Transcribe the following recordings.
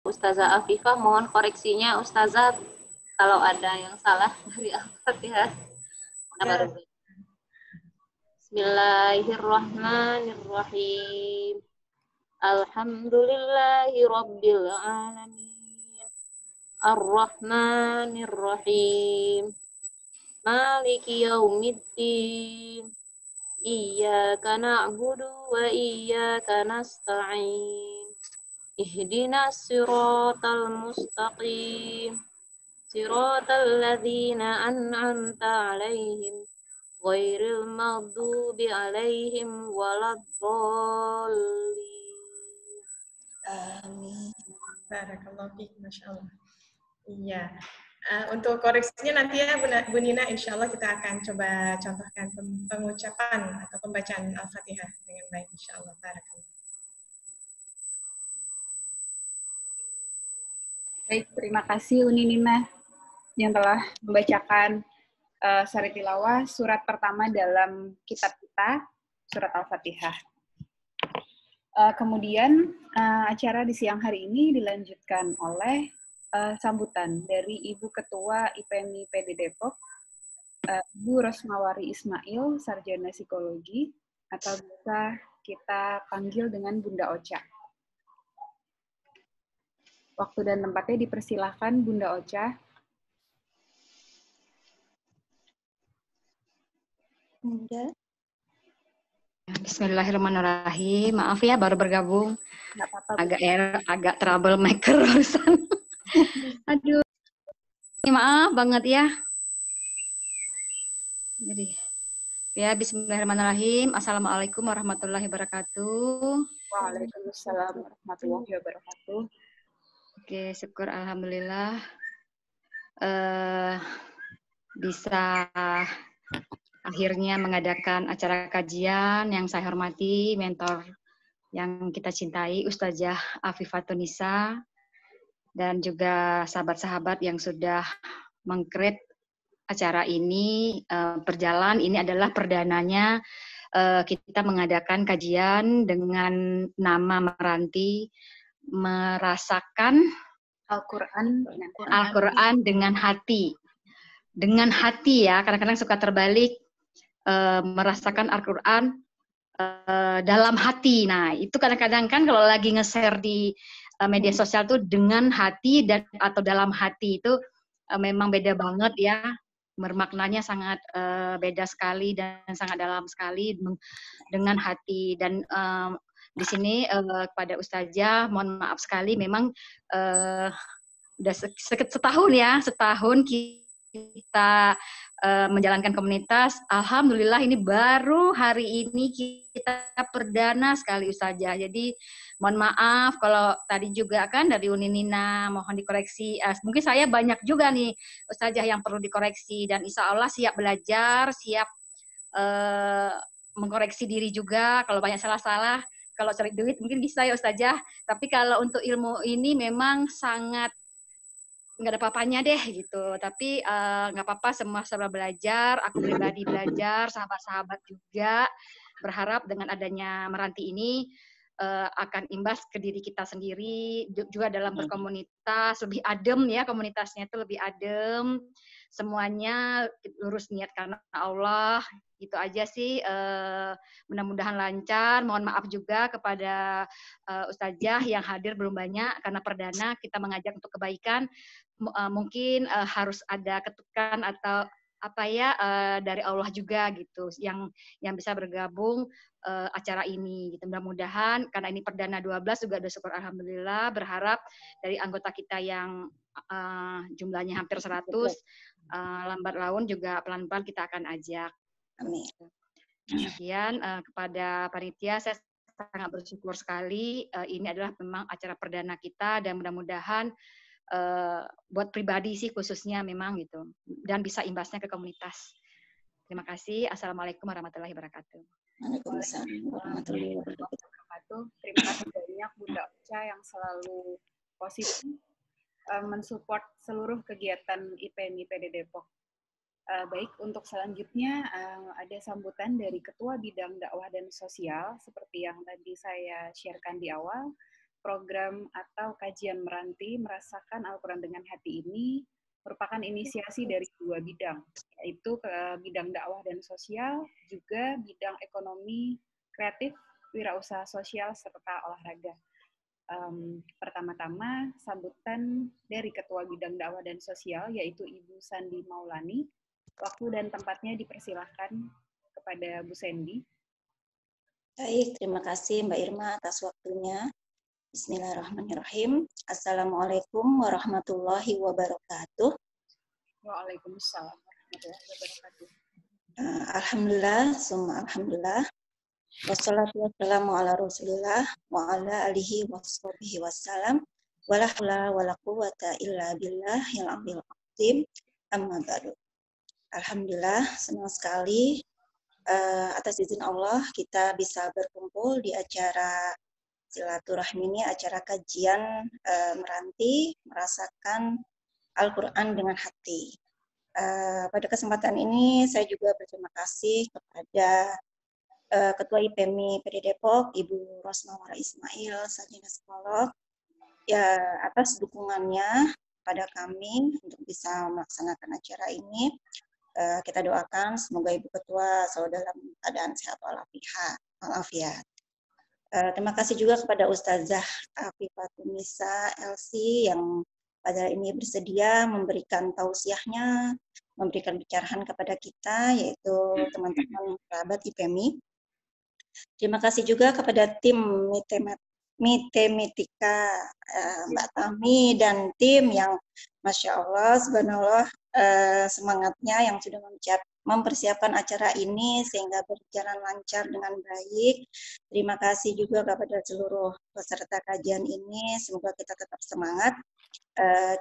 Ustazah Afifah, mohon koreksinya Ustazah kalau ada yang salah dari Al-Fatihah. Bismillahirrahmanirrahim. Alhamdulillahi Rabbil Alamin. Ar-Rahmanir-Rahim. Maliki Yaumiddin. Iyyaka na'budu wa iyyaka nasta'in. Ihdinas siratal mustaqim. Siratal ladzina an'amta 'alaihim ghairil maghdubi 'alaihim waladdallin. Amin. Barakallahu fiik, Masya Allah. Iya. Untuk koreksinya nanti ya Bu Nina, insya Allah kita akan coba contohkan pengucapan atau pembacaan Al-Fatihah dengan baik, insya Allah. Barakallah. Baik, terima kasih Uni Nina yang telah membacakan sari tilawah surat pertama dalam kitab kita, surat Al-Fatihah. Kemudian acara di siang hari ini dilanjutkan oleh sambutan dari Ibu Ketua IPMI PD Depok, Bu Rosmawari Ismail, Sarjana Psikologi, atau bisa kita panggil dengan Bunda Ocha. Waktu dan tempatnya dipersilahkan Bunda Ocha. Bunda. Bismillahirrahmanirrahim. Maaf ya, baru bergabung. Nggak apa-apa, Agak troublemaker urusan. Aduh, maaf banget ya. Jadi, ya Bismillahirrahmanirrahim. Assalamualaikum warahmatullahi wabarakatuh. Waalaikumsalam warahmatullahi wabarakatuh. Oke, syukur alhamdulillah bisa akhirnya mengadakan acara kajian yang saya hormati, mentor yang kita cintai, Ustazah Afifah Tunisa, dan juga sahabat-sahabat yang sudah meng-create acara ini berjalan. Ini adalah perdananya kita mengadakan kajian dengan nama Meranti, merasakan Al-Quran dengan hati. Dengan hati ya, kadang-kadang suka terbalik, merasakan Al-Quran dalam hati. Nah, itu kadang-kadang kan kalau lagi nge-share di media sosial tuh dengan hati dan atau dalam hati itu memang beda banget ya. Bermaknanya sangat beda sekali dan sangat dalam sekali dengan hati. Dan di sini kepada Ustazah, mohon maaf sekali memang udah setahun kita menjalankan komunitas. Alhamdulillah ini baru hari ini kita perdana sekali Ustazah. Jadi mohon maaf kalau tadi juga kan dari Uni Nina mohon dikoreksi. Mungkin saya banyak juga nih Ustazah yang perlu dikoreksi dan insya Allah siap belajar, siap mengkoreksi diri juga kalau banyak salah-salah. Kalau cari duit mungkin bisa ya Ustazah. Tapi kalau untuk ilmu ini memang sangat nggak ada apa-apanya deh gitu, tapi nggak apa-apa, semua belajar, aku pribadi belajar, sahabat-sahabat juga berharap dengan adanya Meranti ini akan imbas ke diri kita sendiri, juga dalam berkomunitas, lebih adem ya, komunitasnya itu lebih adem, semuanya lurus niat karena Allah, gitu aja sih, mudah-mudahan lancar. Mohon maaf juga kepada Ustazah yang hadir belum banyak, karena perdana kita mengajak untuk kebaikan, mungkin harus ada ketukan atau apa ya dari Allah juga gitu yang bisa bergabung acara ini gitu. Mudah-mudahan karena ini perdana 12 juga udah syukur alhamdulillah, berharap dari anggota kita yang jumlahnya hampir 100 lambat laun juga pelan-pelan kita akan ajak. Amin. Kemudian kepada panitia saya sangat bersyukur sekali, ini adalah memang acara perdana kita dan mudah-mudahan buat pribadi sih khususnya memang gitu, dan bisa imbasnya ke komunitas. Terima kasih. Assalamualaikum warahmatullahi wabarakatuh. Waalaikumsalam warahmatullahi wabarakatuh. Terima kasih banyak Bunda Ocha yang selalu positif mensupport seluruh kegiatan IPMI PD Depok. Baik, untuk selanjutnya ada sambutan dari Ketua Bidang Dakwah dan Sosial seperti yang tadi saya sharekan di awal, program atau kajian meranti merasakan Al-Quran dengan hati ini merupakan inisiasi dari dua bidang, yaitu ke bidang dakwah dan sosial, juga bidang ekonomi, kreatif, wirausaha sosial, serta olahraga. Pertama-tama, sambutan dari Ketua Bidang Dakwah dan Sosial, yaitu Ibu Sandi Maulani. Waktu dan tempatnya dipersilahkan kepada Bu Sandy. Baik, terima kasih Mbak Irma atas waktunya. Bismillahirrahmanirrahim. Assalamualaikum warahmatullahi wabarakatuh. Waalaikumsalam warahmatullahi wabarakatuh. Alhamdulillah, summa alhamdulillah. Wassalatu wassalamu ala rasulillah wa ala alihi washabihi wassalam. Wala haula wala quwwata illa billahil aliyil azim. Amma ba'du. Alhamdulillah, senang sekali atas izin Allah kita bisa berkumpul di acara silaturahmi ini, acara kajian meranti merasakan Al-Quran dengan hati. Pada kesempatan ini saya juga berterima kasih kepada Ketua IPMI PD Depok, Ibu Rosmawari Ismail, Sarjana Psikolog, ya atas dukungannya pada kami untuk bisa melaksanakan acara ini. Kita doakan semoga Ibu Ketua selalu dalam keadaan sehat walafiat. Terima kasih juga kepada Ustazah Afifatunisa LC yang pada ini bersedia memberikan tausiahnya, memberikan pencerahan kepada kita, yaitu teman-teman kerabat IPMI. Terima kasih juga kepada tim Mitematika, Mbak Tami dan tim yang Masya Allah, subhanallah, semangatnya yang sudah mempersiapkan acara ini sehingga berjalan lancar dengan baik. Terima kasih juga kepada seluruh peserta kajian ini. Semoga kita tetap semangat,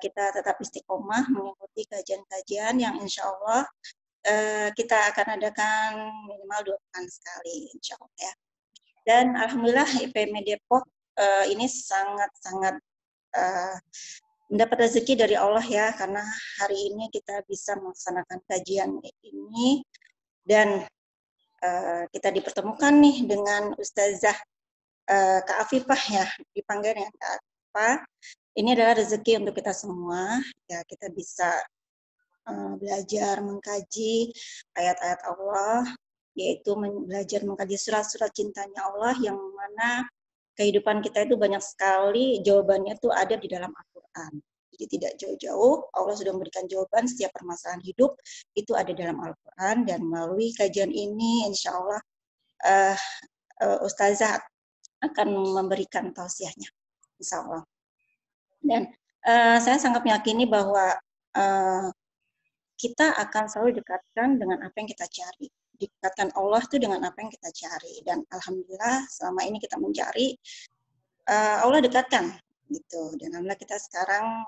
kita tetap istiqomah mengikuti kajian-kajian yang insya Allah kita akan adakan minimal 2 pekan sekali, insya Allah ya. Dan alhamdulillah IPMI Depok ini sangat-sangat mendapat rezeki dari Allah ya, karena hari ini kita bisa melaksanakan kajian ini dan kita dipertemukan nih dengan Ustazah Kak Afifah ya, dipanggil dengan Kak Afifah. Ini adalah rezeki untuk kita semua ya, kita bisa belajar mengkaji ayat-ayat Allah, yaitu belajar mengkaji surat-surat cintanya Allah yang mana kehidupan kita itu banyak sekali jawabannya itu ada di dalam Al-Quran. Jadi tidak jauh-jauh, Allah sudah memberikan jawaban setiap permasalahan hidup itu ada dalam Al-Quran, dan melalui kajian ini insya Allah Ustazah akan memberikan tausiahnya, insya Allah. Dan saya sangat meyakini bahwa kita akan selalu didekatkan dengan apa yang kita cari. Dikatakan Allah itu dengan apa yang kita cari, dan alhamdulillah selama ini kita mencari, Allah dekatkan gitu, dan alhamdulillah kita sekarang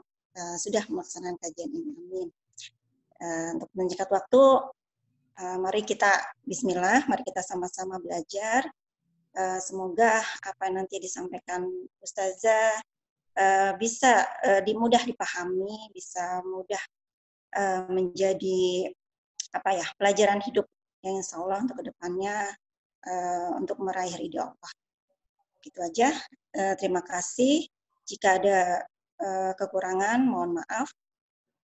sudah melaksanakan kajian ini. Amin. Untuk menyingkat waktu, mari kita Bismillah, mari kita sama-sama belajar. Semoga apa yang nanti disampaikan Ustazah bisa mudah dipahami, bisa mudah menjadi pelajaran hidup yang insya Allah untuk kedepannya untuk meraih ridho Allah. Gitu aja. Terima kasih. Jika ada kekurangan, mohon maaf.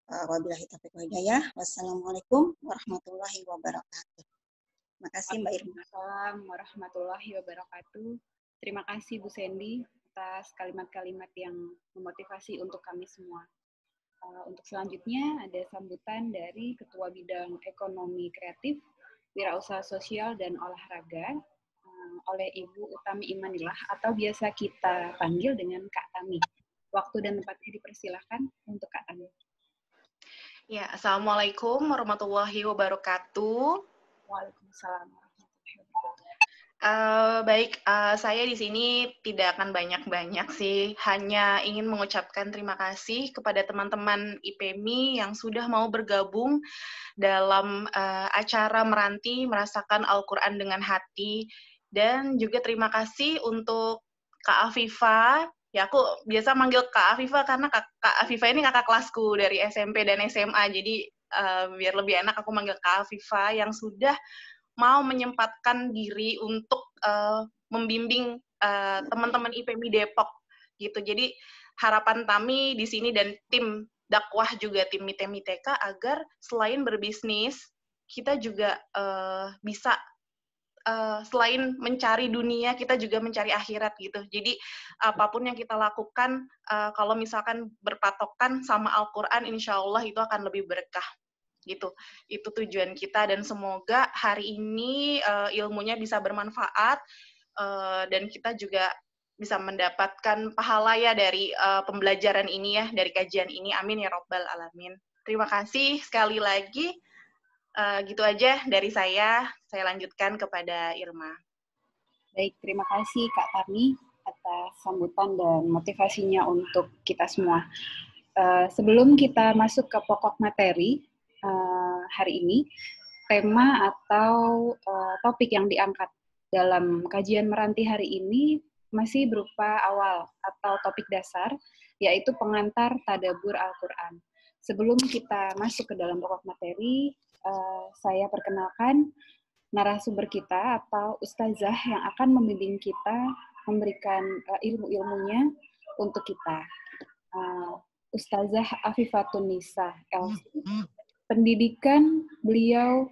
Wabillahi taufiq wal hidayah. Wassalamualaikum warahmatullahi wabarakatuh. Terima kasih Mbak Irma. Assalamualaikum warahmatullahi wabarakatuh. Terima kasih Bu Sandy atas kalimat-kalimat yang memotivasi untuk kami semua. Untuk selanjutnya ada sambutan dari Ketua Bidang Ekonomi Kreatif, Wirausaha Sosial dan Olahraga oleh Ibu Utami Imanillah atau biasa kita panggil dengan Kak Tami. Waktu dan tempatnya dipersilahkan untuk Kak Tami. Ya, Assalamualaikum warahmatullahi wabarakatuh. Waalaikumsalam warahmatullahi wabarakatuh. Baik, saya di sini tidak akan banyak-banyak sih, hanya ingin mengucapkan terima kasih kepada teman-teman IPMI yang sudah mau bergabung dalam acara meranti merasakan Al-Quran dengan hati, dan juga terima kasih untuk Kak Afifah. Ya, aku biasa manggil Kak Afifah karena Kak Afifah ini kakak kelasku dari SMP dan SMA, jadi biar lebih enak aku manggil Kak Afifah yang sudah mau menyempatkan diri untuk membimbing teman-teman IPMI Depok gitu. Jadi harapan kami di sini dan tim dakwah juga tim MITEK agar selain berbisnis kita juga bisa selain mencari dunia, kita juga mencari akhirat gitu. Jadi apapun yang kita lakukan, kalau misalkan berpatokan sama Al-Quran, insya Allah itu akan lebih berkah gitu. Itu tujuan kita dan semoga hari ini ilmunya bisa bermanfaat dan kita juga bisa mendapatkan pahala ya dari pembelajaran ini ya, dari kajian ini. Amin ya Rabbal Alamin. Terima kasih sekali lagi. Gitu aja dari saya lanjutkan kepada Irma. Baik, terima kasih Kak Tami atas sambutan dan motivasinya untuk kita semua. Sebelum kita masuk ke pokok materi hari ini, tema atau topik yang diangkat dalam kajian Meranti hari ini masih berupa awal atau topik dasar, yaitu pengantar tadabbur Al-Quran. Sebelum kita masuk ke dalam pokok materi, saya perkenalkan narasumber kita atau ustazah yang akan membimbing kita, memberikan ilmu-ilmunya untuk kita. Ustazah Afifatun Nisa LC. Pendidikan beliau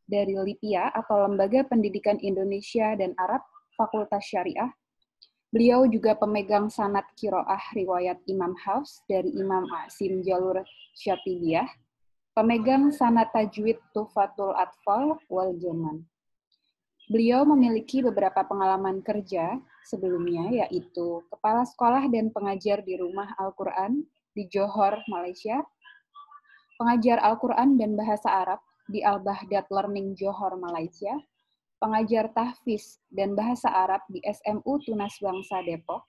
dari LIPIA atau Lembaga Pendidikan Indonesia dan Arab, Fakultas Syariah. Beliau juga pemegang sanad Qiraah Riwayat Imam Hafs dari Imam Asim Jalur Syatibiyah, pemegang sanad tajwid Tuhfatul Atfal wal Jaman. Beliau memiliki beberapa pengalaman kerja sebelumnya, yaitu kepala sekolah dan pengajar di Rumah Al-Quran di Johor, Malaysia, pengajar Al-Quran dan Bahasa Arab di Al-Bahdat Learning Johor, Malaysia, pengajar tahfiz dan Bahasa Arab di SMU Tunas Bangsa Depok,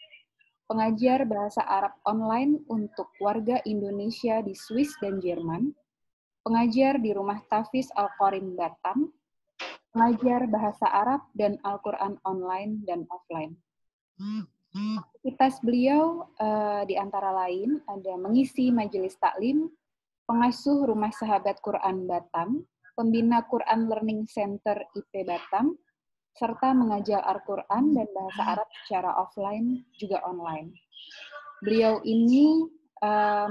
pengajar Bahasa Arab online untuk warga Indonesia di Swiss dan Jerman, pengajar di Rumah Tahfiz Al-Qarim Batam, pengajar Bahasa Arab dan Al-Quran online dan offline. Aktivitas beliau di antara lain ada mengisi majelis taklim, pengasuh Rumah Sahabat Quran Batam, pembina Quran Learning Center IP Batam, serta mengajar Al-Quran dan Bahasa Arab secara offline juga online. Beliau ini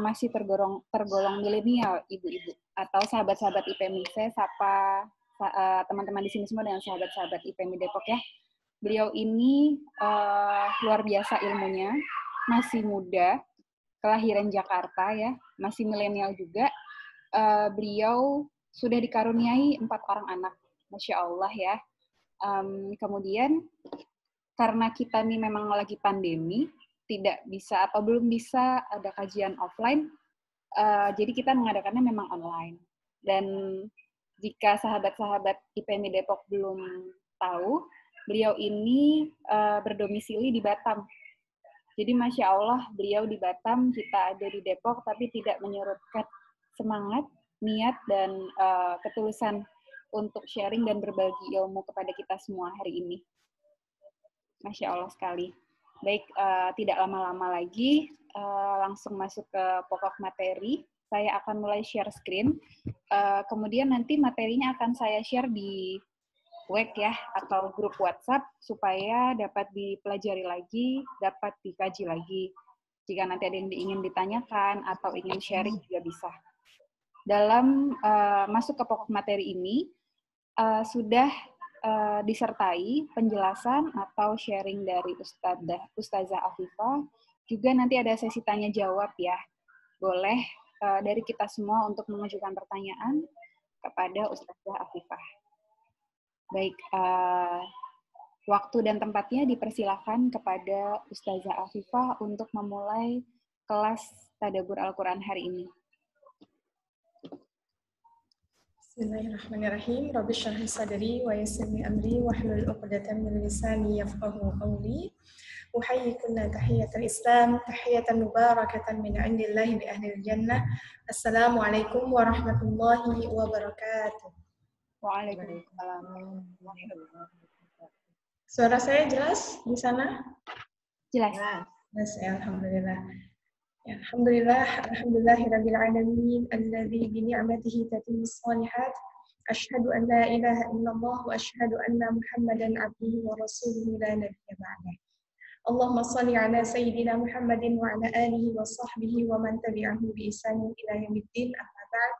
masih tergolong milenial, ibu-ibu atau sahabat-sahabat IPMI. Saya sapa teman-teman di sini semua dengan sahabat-sahabat IPMI Depok ya. Beliau ini luar biasa ilmunya, masih muda, kelahiran Jakarta ya, masih milenial juga. Beliau sudah dikaruniai 4 orang anak, Masya Allah ya. Kemudian karena kita ini memang lagi pandemi, tidak bisa atau belum bisa ada kajian offline, jadi kita mengadakannya memang online. Dan jika sahabat-sahabat IPMI Depok belum tahu, beliau ini berdomisili di Batam. Jadi Masya Allah, beliau di Batam, kita ada di Depok, tapi tidak menyurutkan semangat, niat, dan ketulusan untuk sharing dan berbagi ilmu kepada kita semua hari ini. Masya Allah sekali. Baik, tidak lama-lama lagi, langsung masuk ke pokok materi. Saya akan mulai share screen. Kemudian nanti materinya akan saya share di WhatsApp ya, atau grup WhatsApp, supaya dapat dipelajari lagi, dapat dikaji lagi. Jika nanti ada yang ingin ditanyakan atau ingin sharing juga bisa. Dalam masuk ke pokok materi ini, sudah disertai penjelasan atau sharing dari Ustazah Afifah. Juga nanti ada sesi tanya jawab ya. Boleh dari kita semua untuk mengajukan pertanyaan kepada Ustazah Afifah. Baik, waktu dan tempatnya dipersilakan kepada Ustazah Afifah untuk memulai kelas Tadabbur Al-Quran hari ini. Bismillahirrahmanirrahim. Rabbi shrah li sadri wa yassir li amri wahlul 'uqdatam min lisani yafqahu qawli. Uhayyikunna tahiyatal Islam, tahiyatan mubarakatan min 'indillahi li ahlil jannah. Assalamualaikum warahmatullahi wabarakatuh. Waalaikumsalam. Suara saya jelas di sana? Jelas. Jelas ya, alhamdulillah. Ya, alhamdulillahirabbil alamin alladzi bi ni'matihi tatimmus shalihat. Asyhadu an la ilaha illallah wa asyhadu anna Muhammadan abduhu wa rasuluhu la nabiyya ba'dah. Allahumma salli ala Sayyidina Muhammadin wa ala alihi wa sahbihi wa man tabi'ahu bi ihsanin ila yaumiddin. Amma ba'd.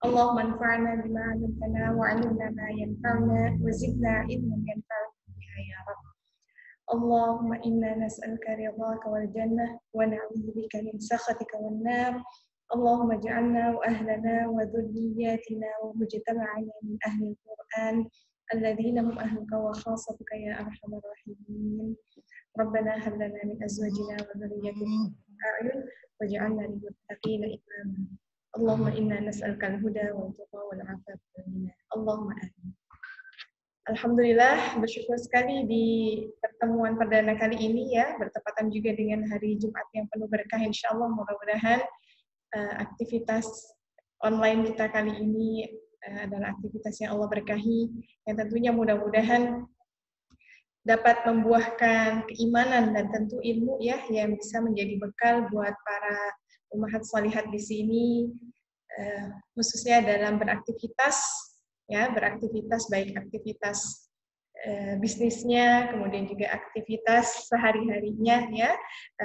Allahumma anfa'na bima 'allamtana wa 'allimna ma yanfa'una wa zidna ilman yanfa'una ya Rabb. Allahumma inna nas'aluka ridhaka wal jannah wa na'udzu bika min sakhatika wan nar. Allahumma ij'alna wa ahlana wa dhurriyyatina wa mujtama'ana min ahli al-Qur'an alladhina hum ahluka wa khassatuka ya arhamar rahimin. Rabbana hab lana min azwajina wa dhurriyyatina qurrata a'yun waj'alna lil muttaqina imama. Allahumma inna nas'aluka al-huda wal tuqa wal 'afafa wal ghina. Allahumma amin. Alhamdulillah, bersyukur sekali di pertemuan perdana kali ini ya, bertepatan juga dengan hari Jumat yang penuh berkah, insyaallah. Mudah-mudahan aktivitas online kita kali ini adalah aktivitas yang Allah berkahi, yang tentunya mudah-mudahan dapat membuahkan keimanan dan tentu ilmu ya, yang bisa menjadi bekal buat para ummahat shalihat di sini, khususnya dalam beraktivitas ya, beraktivitas baik aktivitas bisnisnya, kemudian juga aktivitas sehari-harinya ya,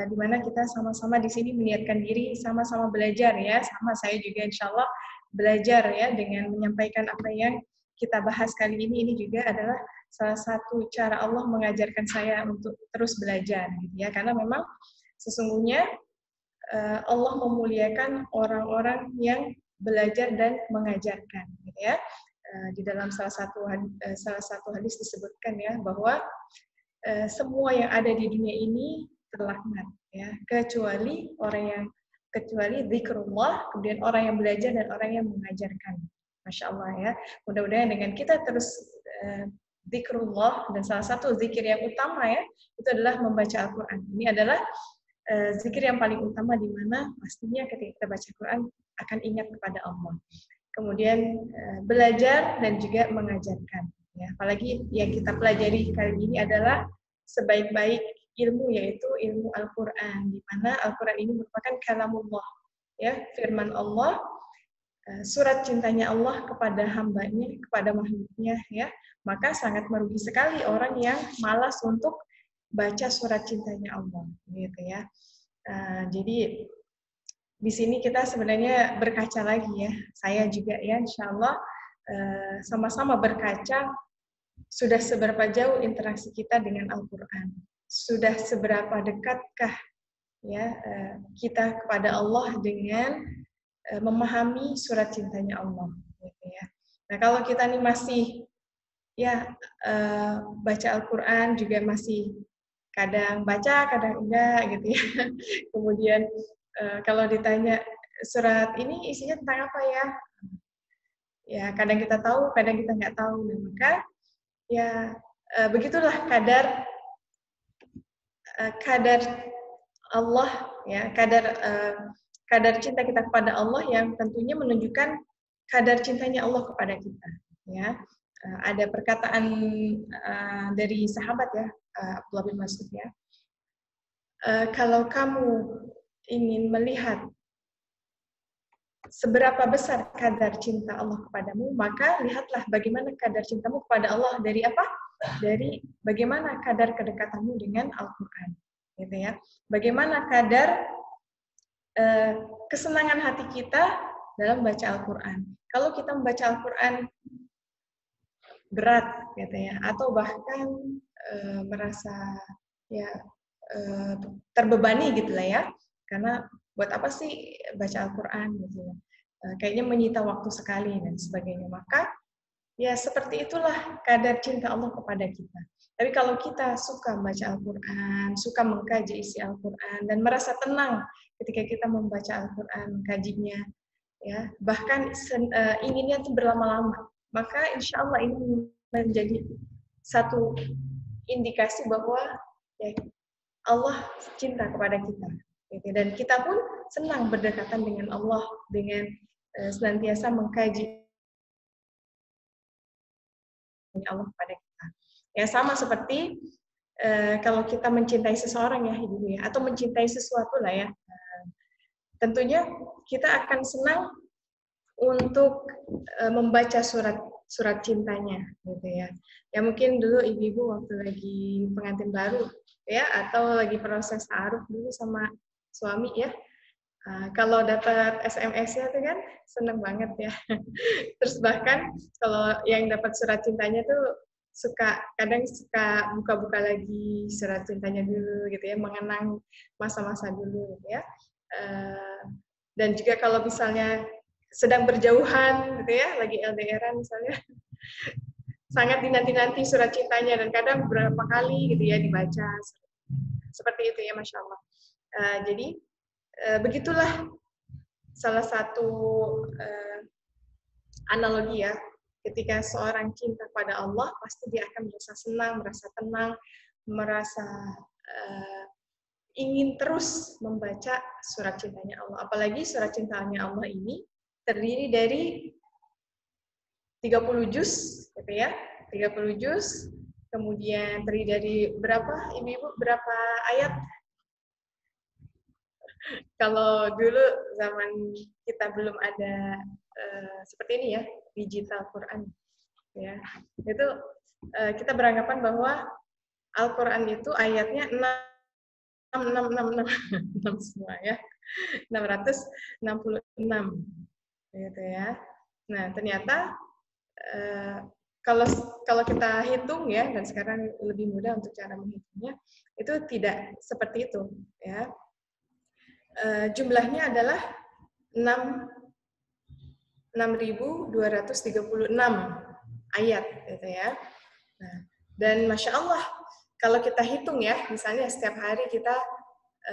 di mana kita sama-sama di sini meniatkan diri sama-sama belajar ya, sama saya juga insyaallah belajar ya dengan menyampaikan apa yang kita bahas kali ini juga adalah salah satu cara Allah mengajarkan saya untuk terus belajar gitu ya, karena memang sesungguhnya Allah memuliakan orang-orang yang belajar dan mengajarkan gitu ya. Di dalam salah satu hadis disebutkan ya bahwa semua yang ada di dunia ini terlaknat ya, kecuali zikrullah, kemudian orang yang belajar dan orang yang mengajarkan. Masya Allah ya. Mudah-mudahan dengan kita terus zikrullah, dan salah satu zikir yang utama ya itu adalah membaca Al-Quran. Ini adalah zikir yang paling utama, di mana pastinya ketika kita baca Al-Quran akan ingat kepada Allah. Kemudian belajar dan juga mengajarkan. Ya, apalagi yang kita pelajari kali ini adalah sebaik-baik ilmu, yaitu ilmu Al-Quran, di mana Al-Quran ini merupakan kalamullah, ya, firman Allah, surat cintanya Allah kepada hambanya, kepada makhluknya, ya. Maka sangat merugi sekali orang yang malas untuk baca surat cintanya Allah, gitu ya. Jadi di sini kita sebenarnya berkaca lagi ya, saya juga ya, insyaallah sama-sama berkaca, sudah seberapa jauh interaksi kita dengan Al-Quran, sudah seberapa dekatkah ya kita kepada Allah dengan memahami surat cintanya Allah, gitu ya. Nah kalau kita nih masih ya baca Al-Quran juga masih kadang baca, kadang enggak gitu ya. Kemudian kalau ditanya surat ini isinya tentang apa ya? Ya kadang kita tahu, kadang kita nggak tahu. Nah, maka ya begitulah kadar Allah ya, kadar cinta kita kepada Allah yang tentunya menunjukkan kadar cintanya Allah kepada kita. Ya, ada perkataan dari sahabat ya, Abdullah bin Mas'ud ya. Kalau kamu ingin melihat seberapa besar kadar cinta Allah kepadamu, maka lihatlah bagaimana kadar cintamu kepada Allah dari apa? Dari bagaimana kadar kedekatanmu dengan Al-Quran, gitu ya. Bagaimana kadar kesenangan hati kita dalam baca Al-Quran. Kalau kita membaca Al-Quran berat, gitu ya, atau bahkan merasa ya terbebani gitulah ya. Karena buat apa sih baca Al-Quran gitu ya? Kayaknya menyita waktu sekali dan sebagainya. Maka ya seperti itulah kadar cinta Allah kepada kita. Tapi kalau kita suka membaca Al-Quran, suka mengkaji isi Al-Quran, dan merasa tenang ketika kita membaca Al-Quran, kajinya, ya, bahkan inginnya itu berlama-lama, maka insya Allah ini menjadi satu indikasi bahwa ya, Allah cinta kepada kita. Dan kita pun senang berdekatan dengan Allah dengan senantiasa mengkaji Allah kepada kita. Ya sama seperti kalau kita mencintai seseorang ya ibu ya, atau mencintai sesuatu lah ya. Tentunya kita akan senang untuk membaca surat surat cintanya gitu ya. Ya mungkin dulu ibu-ibu waktu lagi pengantin baru ya, atau lagi proses ta'aruf dulu sama suami ya. Kalau dapat SMS-nya tuh kan seneng banget ya. Terus bahkan kalau yang dapat surat cintanya tuh kadang suka buka-buka lagi surat cintanya dulu gitu ya, mengenang masa-masa dulu gitu ya. Dan juga kalau misalnya sedang berjauhan gitu ya, lagi LDR-an misalnya, sangat dinanti-nanti surat cintanya, dan kadang berapa kali gitu ya dibaca. Seperti itu ya, Masya Allah. Jadi begitulah salah satu analogi ya, ketika seorang cinta pada Allah, pasti dia akan merasa senang, merasa tenang, merasa ingin terus membaca surat cintanya Allah. Apalagi surat cintanya Allah ini terdiri dari 30 juz, gitu ya, 30 juz, kemudian terdiri dari berapa, ibu-ibu, berapa ayat? Kalau dulu zaman kita belum ada seperti ini ya, digital Quran, ya, itu kita beranggapan bahwa Al-Quran itu ayatnya 6 semua ya, 666 gitu ya. Nah ternyata kalau kita hitung ya, dan sekarang lebih mudah untuk cara menghitungnya, itu tidak seperti itu ya. Jumlahnya adalah 6.236 ayat gitu ya. Nah, dan Masya Allah, kalau kita hitung ya, misalnya setiap hari kita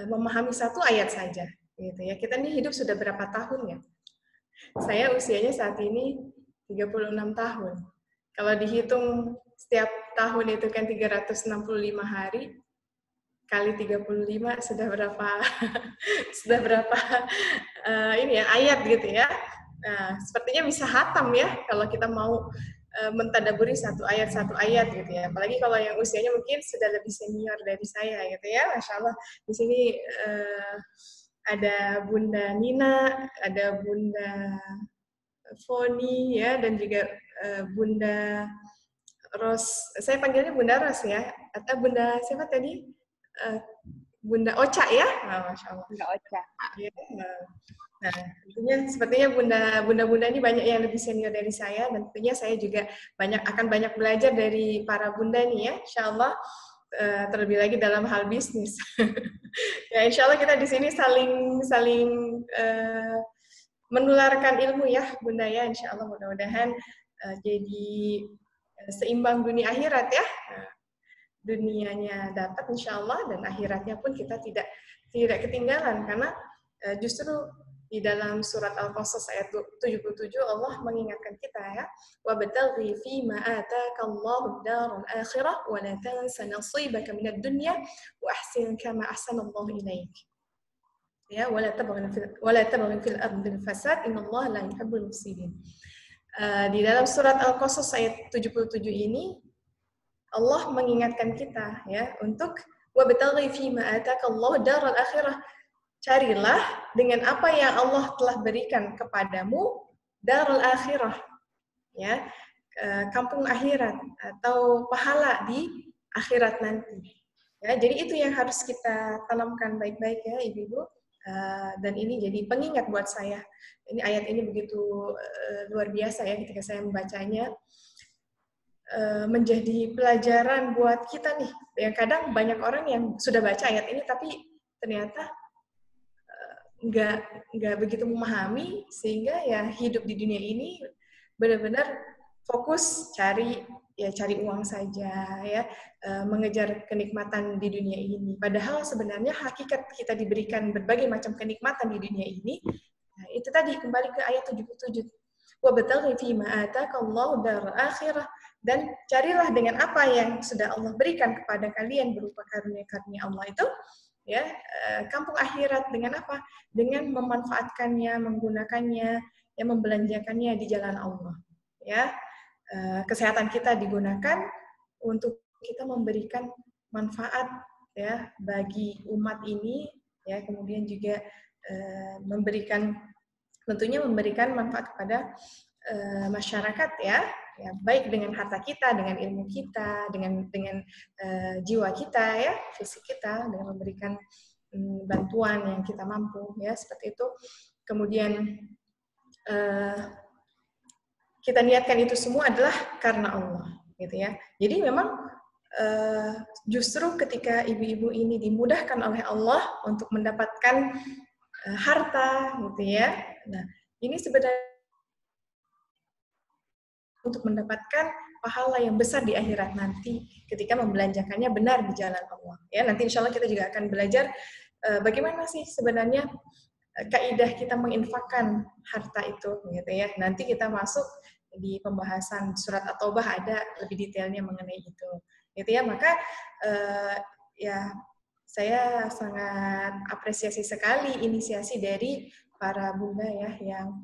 memahami satu ayat saja gitu ya. Kita ini hidup sudah berapa tahun ya? Saya usianya saat ini 36 tahun. Kalau dihitung setiap tahun itu kan 365 hari, kali 35 sudah berapa ini ya, ayat gitu ya. Nah, sepertinya bisa hatam ya kalau kita mau mentadaburi satu ayat gitu ya. Apalagi kalau yang usianya mungkin sudah lebih senior dari saya gitu ya. Masya Allah, di sini ada Bunda Nina, ada Bunda Foni ya, dan juga Bunda Ros. Saya panggilnya Bunda Ros ya, atau Bunda siapa tadi? Bunda Ocha ya, Masya Allah. Bunda Ocha. Nah, sepertinya bunda-bunda ini banyak yang lebih senior dari saya, dan tentunya saya juga akan banyak belajar dari para bunda nih ya, Insya Allah, terlebih lagi dalam hal bisnis. Ya, Insya Allah kita di sini saling menularkan ilmu ya, Bunda ya, Insya Allah mudah-mudahan jadi seimbang dunia akhirat ya. Dunianya dapat insya Allah, dan akhiratnya pun kita tidak ketinggalan, karena justru di dalam surat Al-Qasas ayat 77 Allah mengingatkan kita ya, wabtaghi fima ataakallahu ad-daral akhirah wa la tansa nasibaka minad dunya wa ahsin kama ahsanallahu ilaik. Ya, wala tabghi fil ardi fasad innallaha la yuhibbul mufsidin. Di dalam surat Al-Qasas ayat 77 ini Allah mengingatkan kita ya untuk wabtaghi fima ataakallahu daral akhirah. Carilah dengan apa yang Allah telah berikan kepadamu darul akhirah ya, kampung akhirat atau pahala di akhirat nanti. Ya, jadi itu yang harus kita tanamkan baik-baik ya Ibu-ibu. Dan ini jadi pengingat buat saya. Ini ayat ini begitu luar biasa ya ketika saya membacanya. Menjadi pelajaran buat kita nih. Yang kadang banyak orang yang sudah baca ayat ini tapi ternyata nggak begitu memahami, sehingga ya hidup di dunia ini benar-benar fokus cari uang saja ya, mengejar kenikmatan di dunia ini. Padahal sebenarnya hakikat kita diberikan berbagai macam kenikmatan di dunia ini. Nah, itu tadi kembali ke ayat 77. Wabtaghi fima ataakallahu daral akhirah, dan carilah dengan apa yang sudah Allah berikan kepada kalian berupa karunia-karunia Allah itu ya, kampung akhirat. Dengan apa? Dengan memanfaatkannya, menggunakannya, ya, membelanjakannya di jalan Allah. Ya, kesehatan kita digunakan untuk kita memberikan manfaat ya bagi umat ini ya, kemudian juga tentunya memberikan manfaat kepada masyarakat ya, ya baik dengan harta kita, dengan ilmu kita, dengan jiwa kita ya, fisik kita, dengan memberikan bantuan yang kita mampu ya, seperti itu. Kemudian kita niatkan itu semua adalah karena Allah gitu ya. Jadi memang justru ketika ibu-ibu ini dimudahkan oleh Allah untuk mendapatkan harta gitu ya. Nah, ini sebenarnya untuk mendapatkan pahala yang besar di akhirat nanti ketika membelanjakannya benar di jalan Allah. Ya, nanti insya Allah kita juga akan belajar bagaimana sih sebenarnya kaidah kita menginfakkan harta itu gitu ya. Nanti kita masuk di pembahasan surat At-Taubah ada lebih detailnya mengenai itu. Gitu ya, maka ya saya sangat apresiasi sekali inisiasi dari para bunda ya yang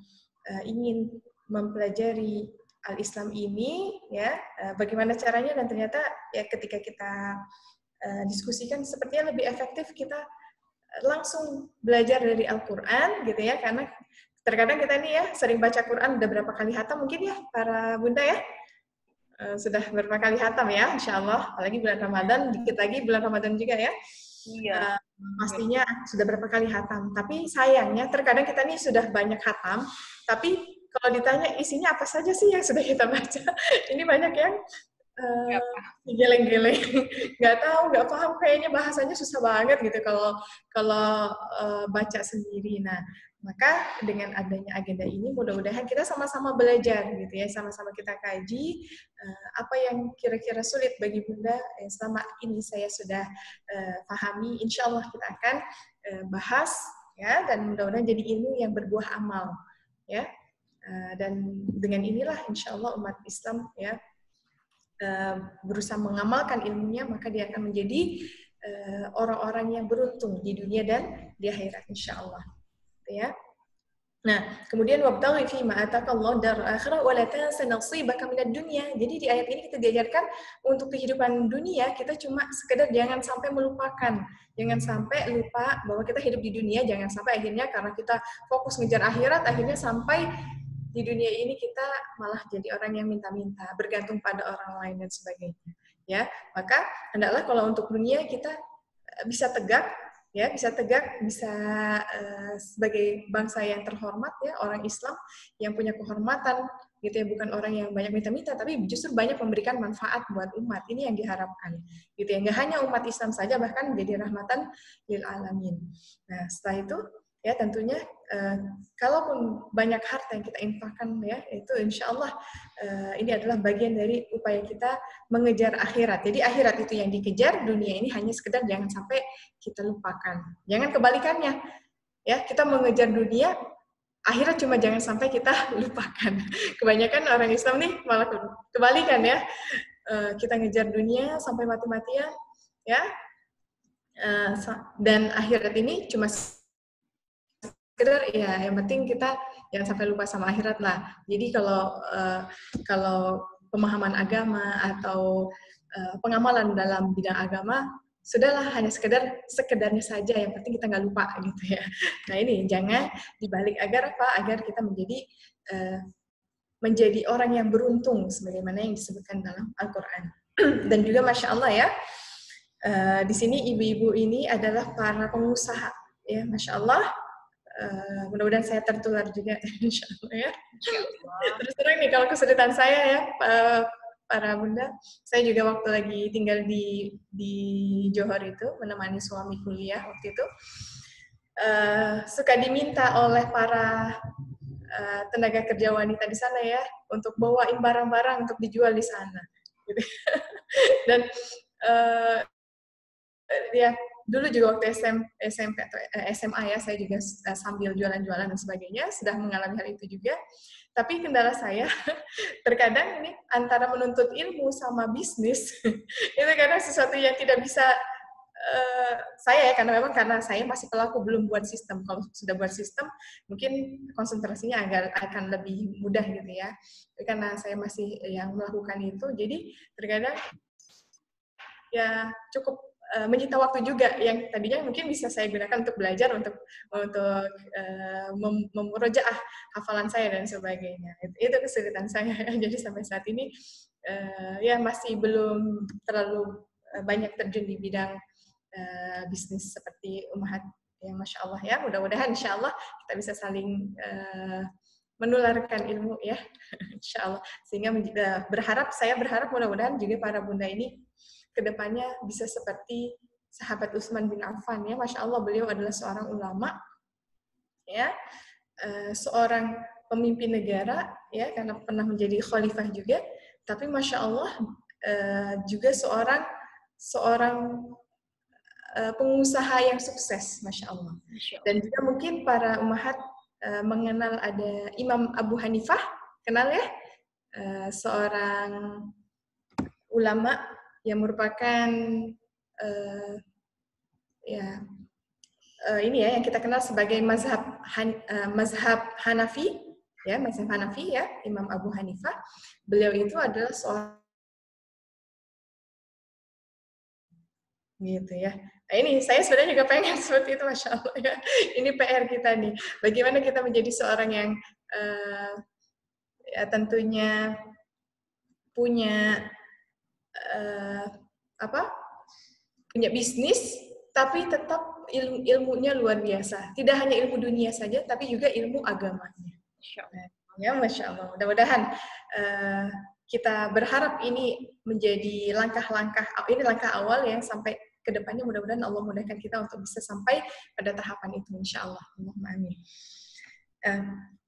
ingin mempelajari Al-Islam ini ya, bagaimana caranya, dan ternyata ya ketika kita diskusikan sepertinya lebih efektif kita langsung belajar dari Al-Quran gitu ya, karena terkadang kita ini ya sering baca Quran udah berapa kali hatam mungkin ya para bunda ya. Sudah berapa kali hatam ya, insya Allah. Apalagi bulan Ramadan, dikit lagi bulan Ramadan juga ya. Iya. Pastinya sudah berapa kali hatam. Tapi sayangnya terkadang kita nih sudah banyak hatam, tapi kalau ditanya isinya apa saja sih yang sudah kita baca, ini banyak yang geleng-geleng, nggak tahu, nggak paham, kayaknya bahasanya susah banget gitu kalau baca sendiri. Nah, maka dengan adanya agenda ini mudah-mudahan kita sama-sama belajar gitu ya, sama-sama kita kaji apa yang kira-kira sulit bagi bunda selama ini saya sudah pahami, insya Allah kita akan bahas ya, dan mudah-mudahan jadi ilmu yang berbuah amal ya, dan dengan inilah insya Allah umat Islam ya berusaha mengamalkan ilmunya, maka dia akan menjadi orang-orang yang beruntung di dunia dan di akhirat insya Allah. Ya. Nah, kemudian wabtaghi fi ma ataqallahu darul akhirah wa la tansa nasibaka minad dunya. Jadi di ayat ini kita diajarkan untuk kehidupan dunia kita cuma sekedar jangan sampai melupakan. Jangan sampai lupa bahwa kita hidup di dunia, jangan sampai akhirnya karena kita fokus ngejar akhirat akhirnya sampai di dunia ini kita malah jadi orang yang minta-minta, bergantung pada orang lain dan sebagainya. Ya, maka hendaklah kalau untuk dunia kita bisa tegak, ya, bisa sebagai bangsa yang terhormat ya, orang Islam yang punya kehormatan, gitu ya, bukan orang yang banyak minta-minta, tapi justru banyak memberikan manfaat buat umat. Ini yang diharapkan, gitu ya. Nggak hanya umat Islam saja, bahkan menjadi rahmatan lil alamin. Nah, setelah itu ya tentunya kalaupun banyak harta yang kita infakkan ya, itu insya Allah ini adalah bagian dari upaya kita mengejar akhirat. Jadi akhirat itu yang dikejar, dunia ini hanya sekedar jangan sampai kita lupakan. Jangan kebalikannya ya, kita mengejar dunia, akhirat cuma jangan sampai kita lupakan. Kebanyakan orang Islam nih malah kebalikan ya, kita ngejar dunia sampai mati-matian ya, dan akhirat ini cuma sekedar ya yang penting kita jangan sampai lupa sama akhirat lah. Jadi kalau pemahaman agama atau pengamalan dalam bidang agama sudahlah hanya sekedarnya saja, yang penting kita nggak lupa gitu ya. Nah ini jangan dibalik, agar apa? Agar kita menjadi orang yang beruntung sebagaimana yang disebutkan dalam Al-Quran. Dan juga masya Allah ya, di sini ibu-ibu ini adalah para pengusaha ya, masya Allah. Mudah-mudahan saya tertular juga, insya Allah ya. Terus terang nih kalau kesulitan saya ya, para bunda, saya juga waktu lagi tinggal di Johor itu menemani suami kuliah waktu itu, suka diminta oleh para tenaga kerja wanita di sana ya untuk bawain barang-barang untuk dijual di sana. Gitu. Dan ya dulu juga waktu SMP atau SMA ya, saya juga sambil jualan-jualan dan sebagainya, sudah mengalami hal itu juga. Tapi kendala saya, terkadang ini antara menuntut ilmu sama bisnis, itu kadang sesuatu yang tidak bisa saya ya, karena saya masih pelaku, belum buat sistem. Kalau sudah buat sistem, mungkin konsentrasinya akan lebih mudah gitu ya. Karena saya masih yang melakukan itu, jadi terkadang ya cukup menyita waktu juga yang tadinya mungkin bisa saya gunakan untuk belajar, untuk memurojaah hafalan saya dan sebagainya. Itu kesulitan saya. Jadi sampai saat ini ya masih belum terlalu banyak terjun di bidang bisnis seperti Ummahat yang Masya Allah ya. Mudah-mudahan Insya Allah kita bisa saling menularkan ilmu ya, Insya Allah. Sehingga saya berharap mudah-mudahan juga para bunda ini kedepannya bisa seperti sahabat Utsman bin Affan ya, Masya Allah, beliau adalah seorang ulama ya, seorang pemimpin negara ya, karena pernah menjadi khalifah juga, tapi Masya Allah juga seorang pengusaha yang sukses, Masya Allah. Dan juga mungkin para ummahat mengenal ada Imam Abu Hanifah, kenal ya, seorang ulama yang merupakan ini ya yang kita kenal sebagai mazhab Hanafi ya, mazhab Hanafi ya, Imam Abu Hanifah. Beliau itu adalah seorang gitu ya. Nah, ini saya sebenarnya juga pengen seperti itu, Masya Allah ya. Ini PR kita nih. Bagaimana kita menjadi seorang yang ya tentunya punya punya bisnis, tapi tetap ilmunya luar biasa. Tidak hanya ilmu dunia saja, tapi juga ilmu agamanya. Ya, Masya Allah. Mudah-mudahan kita berharap ini menjadi langkah awal yang sampai ke depannya mudah-mudahan Allah mudahkan kita untuk bisa sampai pada tahapan itu, Insya Allah. Allahumma amin.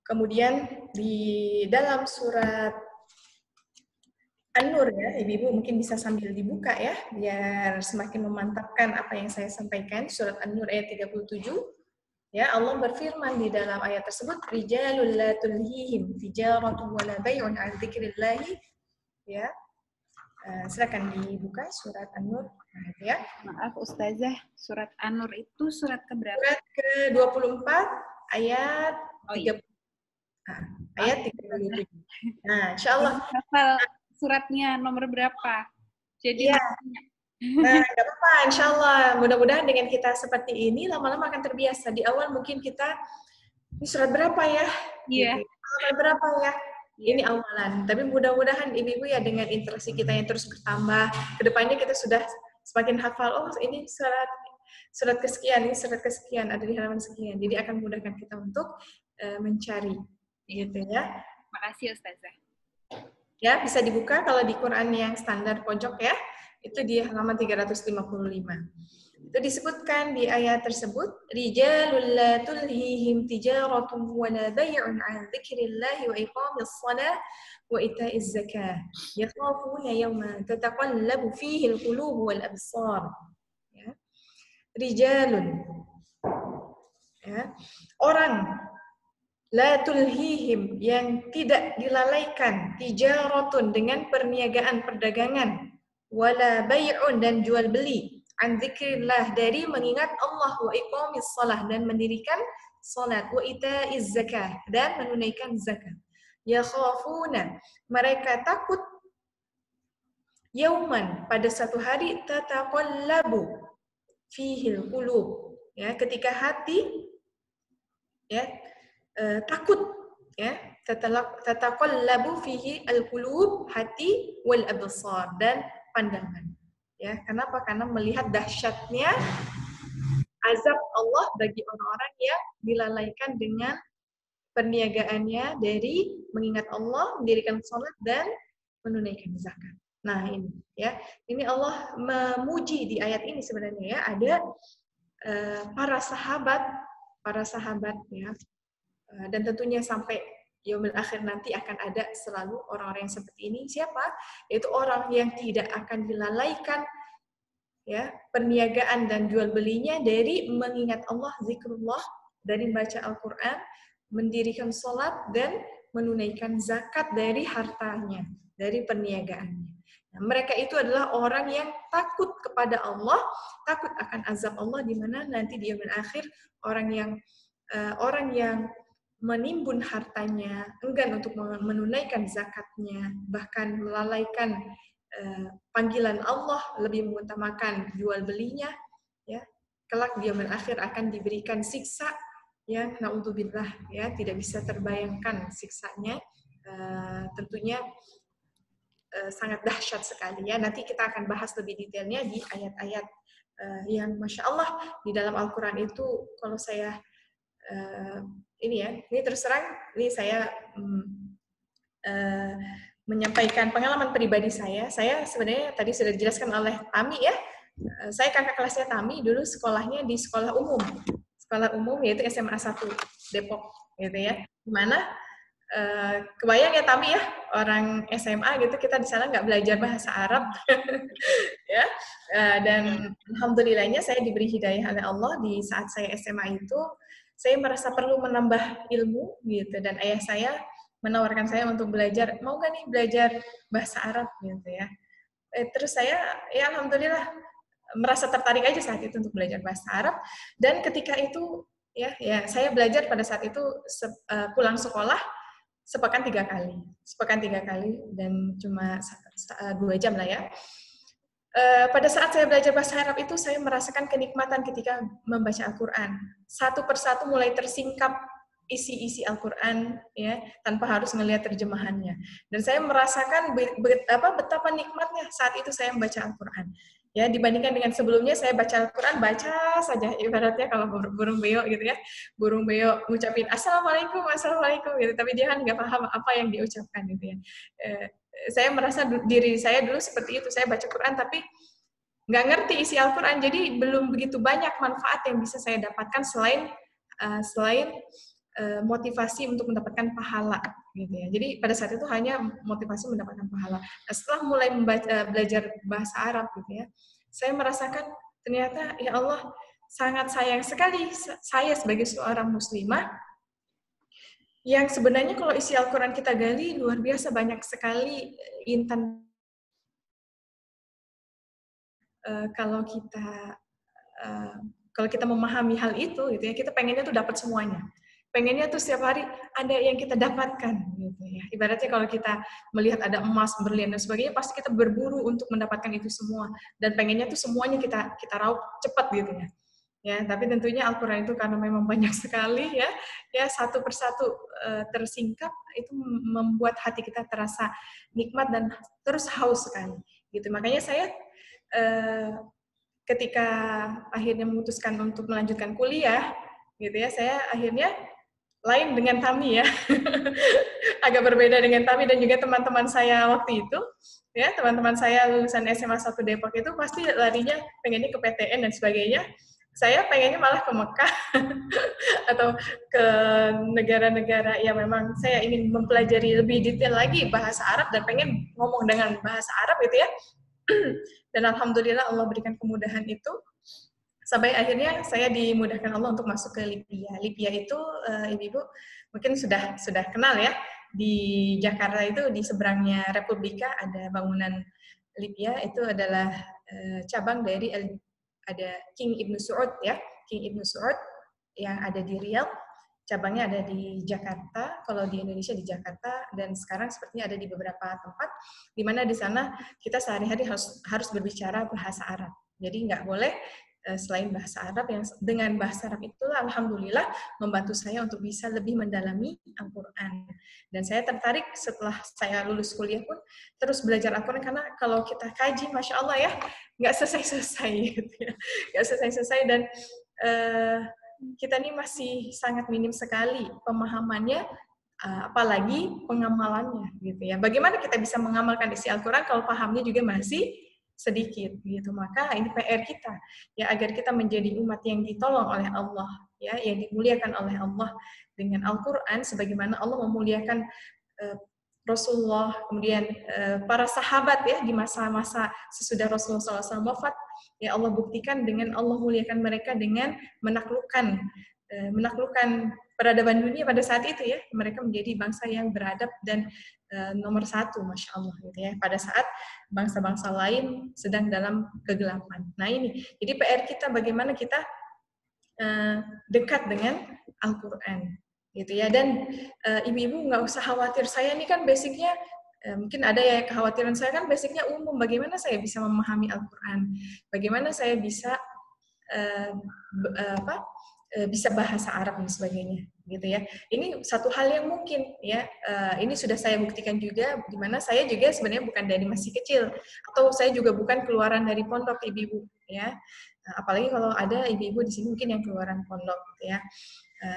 Kemudian di dalam surat An-Nur ya, Ibu-ibu mungkin bisa sambil dibuka ya, biar semakin memantapkan apa yang saya sampaikan. Surat An-Nur ayat 37. Ya, Allah berfirman di dalam ayat tersebut, Rijalul la tulhihim tijaratu wa la bay'un 'an dzikrillah. Ya. Silakan dibuka surat An-Nur ya. Maaf Ustazah, surat An-Nur itu surat keberapa? Surat ke-24 ayat 30. Ayat 37. Nah, insyaallah hafal suratnya nomor berapa? Jadi ya. Nah, nggak apa-apa, insya Allah. Mudah-mudahan dengan kita seperti ini, lama-lama akan terbiasa. Di awal mungkin kita, ini surat berapa ya? Iya. Surat berapa ya? Ini awalan. Tapi mudah-mudahan ibu-ibu ya dengan interaksi kita yang terus bertambah, kedepannya kita sudah semakin hafal, oh ini surat kesekian, ini surat kesekian, ada di halaman sekian. Jadi akan memudahkan kita untuk mencari. Gitu ya. Makasih Ustazah. Ya, bisa dibuka kalau di Quran yang standar pojok ya. Itu di halaman 355. Itu disebutkan di ayat tersebut, Rijalul la tulhihim tijaratun wa la bay'un 'an dzikrillahi wa iqamis shalah wa ita'iz zakah. Yakhafuna yawman tataqallabu fihi al-qulub wal absar. Ya. Rijalun. Ya. Orang la tulhihim yang tidak dilalaikan tijaratun dengan perniagaan perdagangan wala bay'un dan jual beli an dzikrillah dari mengingat Allah wa iqamis shalah dan mendirikan salat wa ita'iz zakah dan menunaikan zakat. Yakhafuna mereka takut yauman pada satu hari tataqallabu fihil qulub ya, ketika hati ya takut ya, tataqallabu fihi al-qulub, hati wal absar dan pandangan. Ya, kenapa? Karena melihat dahsyatnya azab Allah bagi orang-orang yang dilalaikan dengan perniagaannya dari mengingat Allah, mendirikan salat dan menunaikan zakat. Nah, ini ya. Ini Allah memuji di ayat ini sebenarnya ya, ada para sahabat ya. Dan tentunya sampai yaumil akhir nanti akan ada selalu orang-orang yang seperti ini. Siapa? Yaitu orang yang tidak akan dilalaikan ya perniagaan dan jual belinya dari mengingat Allah, zikrullah, dari baca Al-Quran, mendirikan sholat dan menunaikan zakat dari hartanya, dari perniagaannya. Nah, mereka itu adalah orang yang takut kepada Allah, takut akan azab Allah di mana nanti di yaumil akhir orang yang menimbun hartanya, enggan untuk menunaikan zakatnya, bahkan melalaikan panggilan Allah, lebih mengutamakan jual belinya, ya, kelak di yaumil akhir akan diberikan siksa yang naudzubillah, ya, tidak bisa terbayangkan siksanya, tentunya sangat dahsyat sekali, ya. Nanti kita akan bahas lebih detailnya di ayat-ayat yang Masya Allah di dalam Al-Quran itu. Kalau saya ini terus terang, ini saya menyampaikan pengalaman pribadi saya. Saya sebenarnya tadi sudah dijelaskan oleh Tami, ya. Saya kakak kelasnya Tami, dulu sekolahnya di sekolah umum yaitu SMA 1 Depok, gitu ya. Dimana kebayang ya Tami, ya, orang SMA gitu, kita di sana nggak belajar bahasa Arab, ya. Dan alhamdulillahnya saya diberi hidayah oleh Allah di saat saya SMA itu, saya merasa perlu menambah ilmu gitu, dan ayah saya menawarkan saya untuk belajar, mau nggak nih belajar bahasa Arab gitu ya. Terus saya ya alhamdulillah merasa tertarik aja saat itu untuk belajar bahasa Arab, dan ketika itu ya saya belajar pada saat itu pulang sekolah sepekan 3 kali dan cuma 2 jam lah, ya. Pada saat saya belajar bahasa Arab itu saya merasakan kenikmatan ketika membaca Al-Quran. Satu persatu mulai tersingkap isi-isi Al-Quran, ya, tanpa harus melihat terjemahannya. Dan saya merasakan betapa nikmatnya saat itu saya membaca Al-Quran. Ya, dibandingkan dengan sebelumnya saya baca Al-Quran, baca saja, ibaratnya kalau burung beo gitu ya, burung beo ngucapin assalamualaikum gitu, tapi dia kan nggak paham apa yang diucapkan gitu ya. Saya merasa diri saya dulu seperti itu, saya baca Quran tapi nggak ngerti isi Al-Quran, jadi belum begitu banyak manfaat yang bisa saya dapatkan selain motivasi untuk mendapatkan pahala gitu ya. Jadi pada saat itu hanya motivasi mendapatkan pahala. Nah, setelah mulai belajar bahasa Arab gitu ya, saya merasakan ternyata ya Allah sangat sayang sekali saya sebagai seorang muslimah yang sebenarnya kalau isi Al-Quran kita gali luar biasa banyak sekali intan. Kalau kita memahami hal itu gitu ya, kita pengennya tuh dapat semuanya. Pengennya tuh setiap hari ada yang kita dapatkan gitu ya. Ibaratnya kalau kita melihat ada emas, berlian dan sebagainya, pasti kita berburu untuk mendapatkan itu semua, dan pengennya tuh semuanya kita raup cepat gitu ya. Ya, tapi tentunya Al-Quran itu karena memang banyak sekali ya satu persatu tersingkap, itu membuat hati kita terasa nikmat dan terus haus sekali gitu. Makanya saya ketika akhirnya memutuskan untuk melanjutkan kuliah gitu ya, saya akhirnya lain dengan Tami ya. Agak berbeda dengan Tami dan juga teman-teman saya waktu itu. Ya, teman-teman saya lulusan SMA 1 Depok itu pasti larinya pengennya ke PTN dan sebagainya. Saya pengennya malah ke Mekah atau ke negara-negara yang memang saya ingin mempelajari lebih detail lagi bahasa Arab dan pengen ngomong dengan bahasa Arab gitu ya. Dan alhamdulillah Allah berikan kemudahan itu. Sampai akhirnya saya dimudahkan Allah untuk masuk ke Libya. Libya itu ibu-ibu mungkin sudah kenal ya. Di Jakarta itu di seberangnya Republika ada bangunan Libya, itu adalah cabang dari ada King Ibnu Saud ya. King Ibnu Saud yang ada di Riyadh. Cabangnya ada di Jakarta, kalau di Indonesia di Jakarta, dan sekarang sepertinya ada di beberapa tempat di mana di sana kita sehari-hari harus berbicara bahasa Arab. Jadi nggak boleh selain bahasa Arab, yang dengan bahasa Arab itulah alhamdulillah membantu saya untuk bisa lebih mendalami Al-Quran. Dan saya tertarik setelah saya lulus kuliah pun terus belajar Al-Quran, karena kalau kita kaji, Masya Allah ya, nggak selesai-selesai gitu ya. Nggak selesai-selesai, dan kita ini masih sangat minim sekali pemahamannya, apalagi pengamalannya gitu ya. Bagaimana kita bisa mengamalkan isi Al-Quran kalau pahamnya juga masih sedikit gitu. Maka ini PR kita ya, agar kita menjadi umat yang ditolong oleh Allah ya, yang dimuliakan oleh Allah dengan Al-Quran sebagaimana Allah memuliakan Rasulullah, kemudian para sahabat ya di masa-masa sesudah Rasulullah SAW wafat. Ya Allah buktikan dengan Allah muliakan mereka dengan menaklukkan peradaban dunia pada saat itu ya. Mereka menjadi bangsa yang beradab dan nomor 1, Masya Allah gitu ya, pada saat bangsa-bangsa lain sedang dalam kegelapan. Nah ini, jadi PR kita bagaimana kita dekat dengan Al-Quran gitu ya. Dan ibu-ibu nggak usah khawatir, saya ini kan basicnya Mungkin ada ya kekhawatiran, saya kan basicnya umum, bagaimana saya bisa memahami Al-Quran, bagaimana saya bisa bisa bahasa Arab dan sebagainya, gitu ya. Ini satu hal yang mungkin ya, ini sudah saya buktikan juga, di mana saya juga sebenarnya bukan dari masih kecil, atau saya juga bukan keluaran dari pondok ibu-ibu, ya. Apalagi kalau ada ibu-ibu di sini mungkin yang keluaran pondok, gitu ya.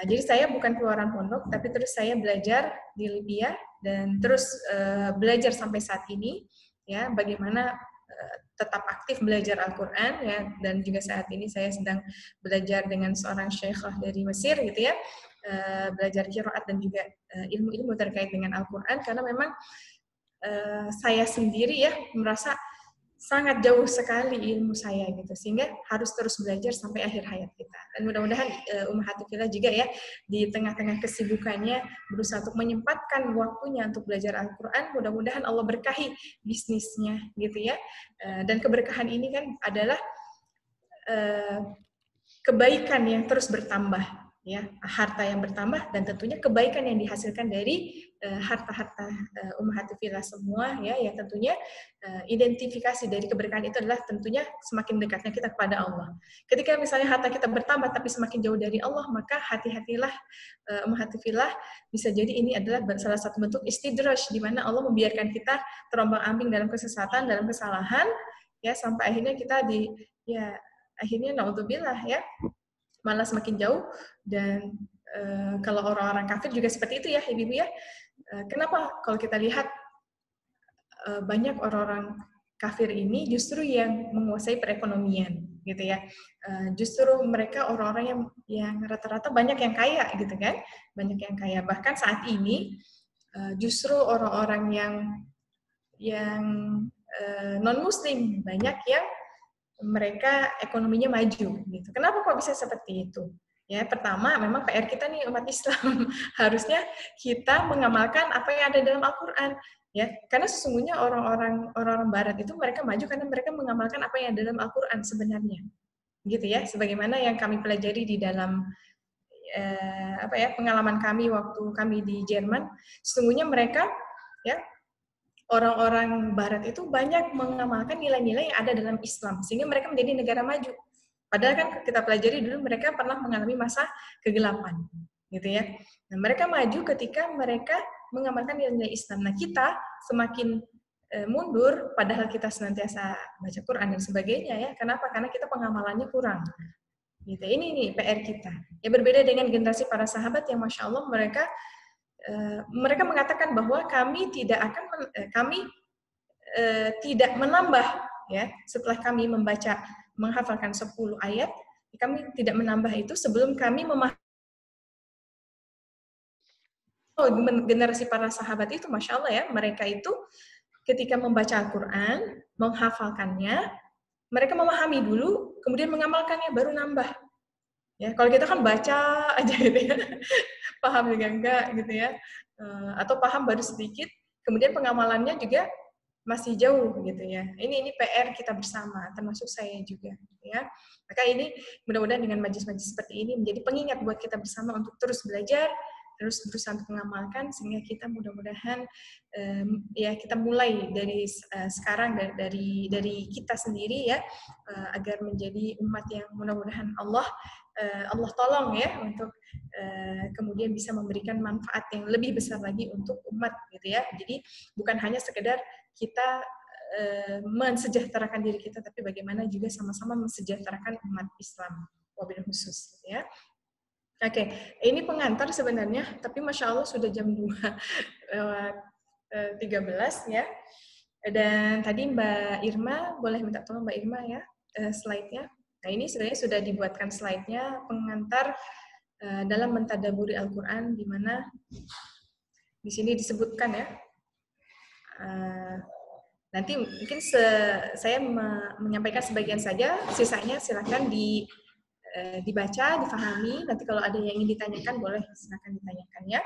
Jadi saya bukan keluaran pondok, tapi terus saya belajar di Libya dan terus belajar sampai saat ini, ya, bagaimana tetap aktif belajar Al-Quran, ya, dan juga saat ini saya sedang belajar dengan seorang syekhah dari Mesir, gitu ya, belajar qiraat dan juga ilmu-ilmu terkait dengan Al-Quran, karena memang saya sendiri ya merasa sangat jauh sekali ilmu saya gitu, sehingga harus terus belajar sampai akhir hayat kita. Dan mudah-mudahan Ummahatul Fillah juga ya di tengah-tengah kesibukannya berusaha untuk menyempatkan waktunya untuk belajar Al-Quran. Mudah-mudahan Allah berkahi bisnisnya gitu ya. Dan keberkahan ini kan adalah kebaikan yang terus bertambah, ya, harta yang bertambah, dan tentunya kebaikan yang dihasilkan dari harta-harta Ummahatul Fillah semua, ya, yang tentunya identifikasi dari keberkahan itu adalah tentunya semakin dekatnya kita kepada Allah. Ketika misalnya harta kita bertambah tapi semakin jauh dari Allah, maka hati-hatilah Ummahatul Fillah, bisa jadi ini adalah salah satu bentuk istidraj, di mana Allah membiarkan kita terombang-ambing dalam kesesatan, dalam kesalahan, ya, sampai akhirnya kita akhirnya naudzubillah ya, malah semakin jauh. Dan kalau orang-orang kafir juga seperti itu ya ibu-ibu ya. Kenapa kalau kita lihat banyak orang-orang kafir ini justru yang menguasai perekonomian gitu ya. Justru mereka orang-orang yang rata-rata banyak yang kaya gitu kan, banyak yang kaya. Bahkan saat ini justru orang-orang yang non muslim banyak yang mereka ekonominya maju gitu. Kenapa kok bisa seperti itu? Ya, pertama memang PR kita nih umat Islam, harusnya kita mengamalkan apa yang ada dalam Al-Qur'an, ya. Karena sesungguhnya orang-orang barat itu mereka maju karena mereka mengamalkan apa yang ada dalam Al-Qur'an sebenarnya. Gitu ya, sebagaimana yang kami pelajari di dalam pengalaman kami waktu kami di Jerman, sesungguhnya mereka ya, orang-orang barat itu banyak mengamalkan nilai-nilai yang ada dalam Islam, sehingga mereka menjadi negara maju. Padahal kan kita pelajari dulu mereka pernah mengalami masa kegelapan, gitu ya. Nah, mereka maju ketika mereka mengamalkan nilai-nilai Islam. Nah, kita semakin mundur, padahal kita senantiasa baca Quran dan sebagainya ya. Kenapa? Karena kita pengamalannya kurang. Gitu. Ini nih PR kita. Ya, berbeda dengan generasi para sahabat yang Masya Allah mereka mengatakan bahwa kami tidak menambah ya, setelah kami menghafalkan 10 ayat, kami tidak menambah itu sebelum kami memahami. Generasi para sahabat itu Masya Allah ya, mereka itu ketika membaca Al-Quran, menghafalkannya, mereka memahami dulu, kemudian mengamalkannya, baru nambah. Ya, kalau kita kan baca aja gitu ya, paham juga enggak gitu ya, atau paham baru sedikit, kemudian pengamalannya juga masih jauh gitu ya. Ini PR kita bersama, termasuk saya juga ya. Maka ini mudah-mudahan dengan majelis-majelis seperti ini menjadi pengingat buat kita bersama untuk terus belajar, terus berusaha untuk mengamalkan, sehingga kita mudah-mudahan ya kita mulai dari sekarang, dari kita sendiri ya, agar menjadi umat yang mudah-mudahan Allah tolong ya untuk kemudian bisa memberikan manfaat yang lebih besar lagi untuk umat gitu ya. Jadi bukan hanya sekedar kita mensejahterakan diri kita, tapi bagaimana juga sama-sama mensejahterakan umat Islam wabil khusus gitu ya. Oke, ini pengantar sebenarnya, tapi Masya Allah sudah jam 2:13 ya. Dan tadi Mbak Irma, boleh minta tolong Mbak Irma ya, slide-nya. Nah, ini sebenarnya sudah dibuatkan slide-nya, pengantar dalam mentadaburi Al-Quran, di mana di sini disebutkan ya. Nanti mungkin saya menyampaikan sebagian saja, sisanya silakan dibaca, difahami. Nanti kalau ada yang ingin ditanyakan, boleh silakan ditanyakan ya.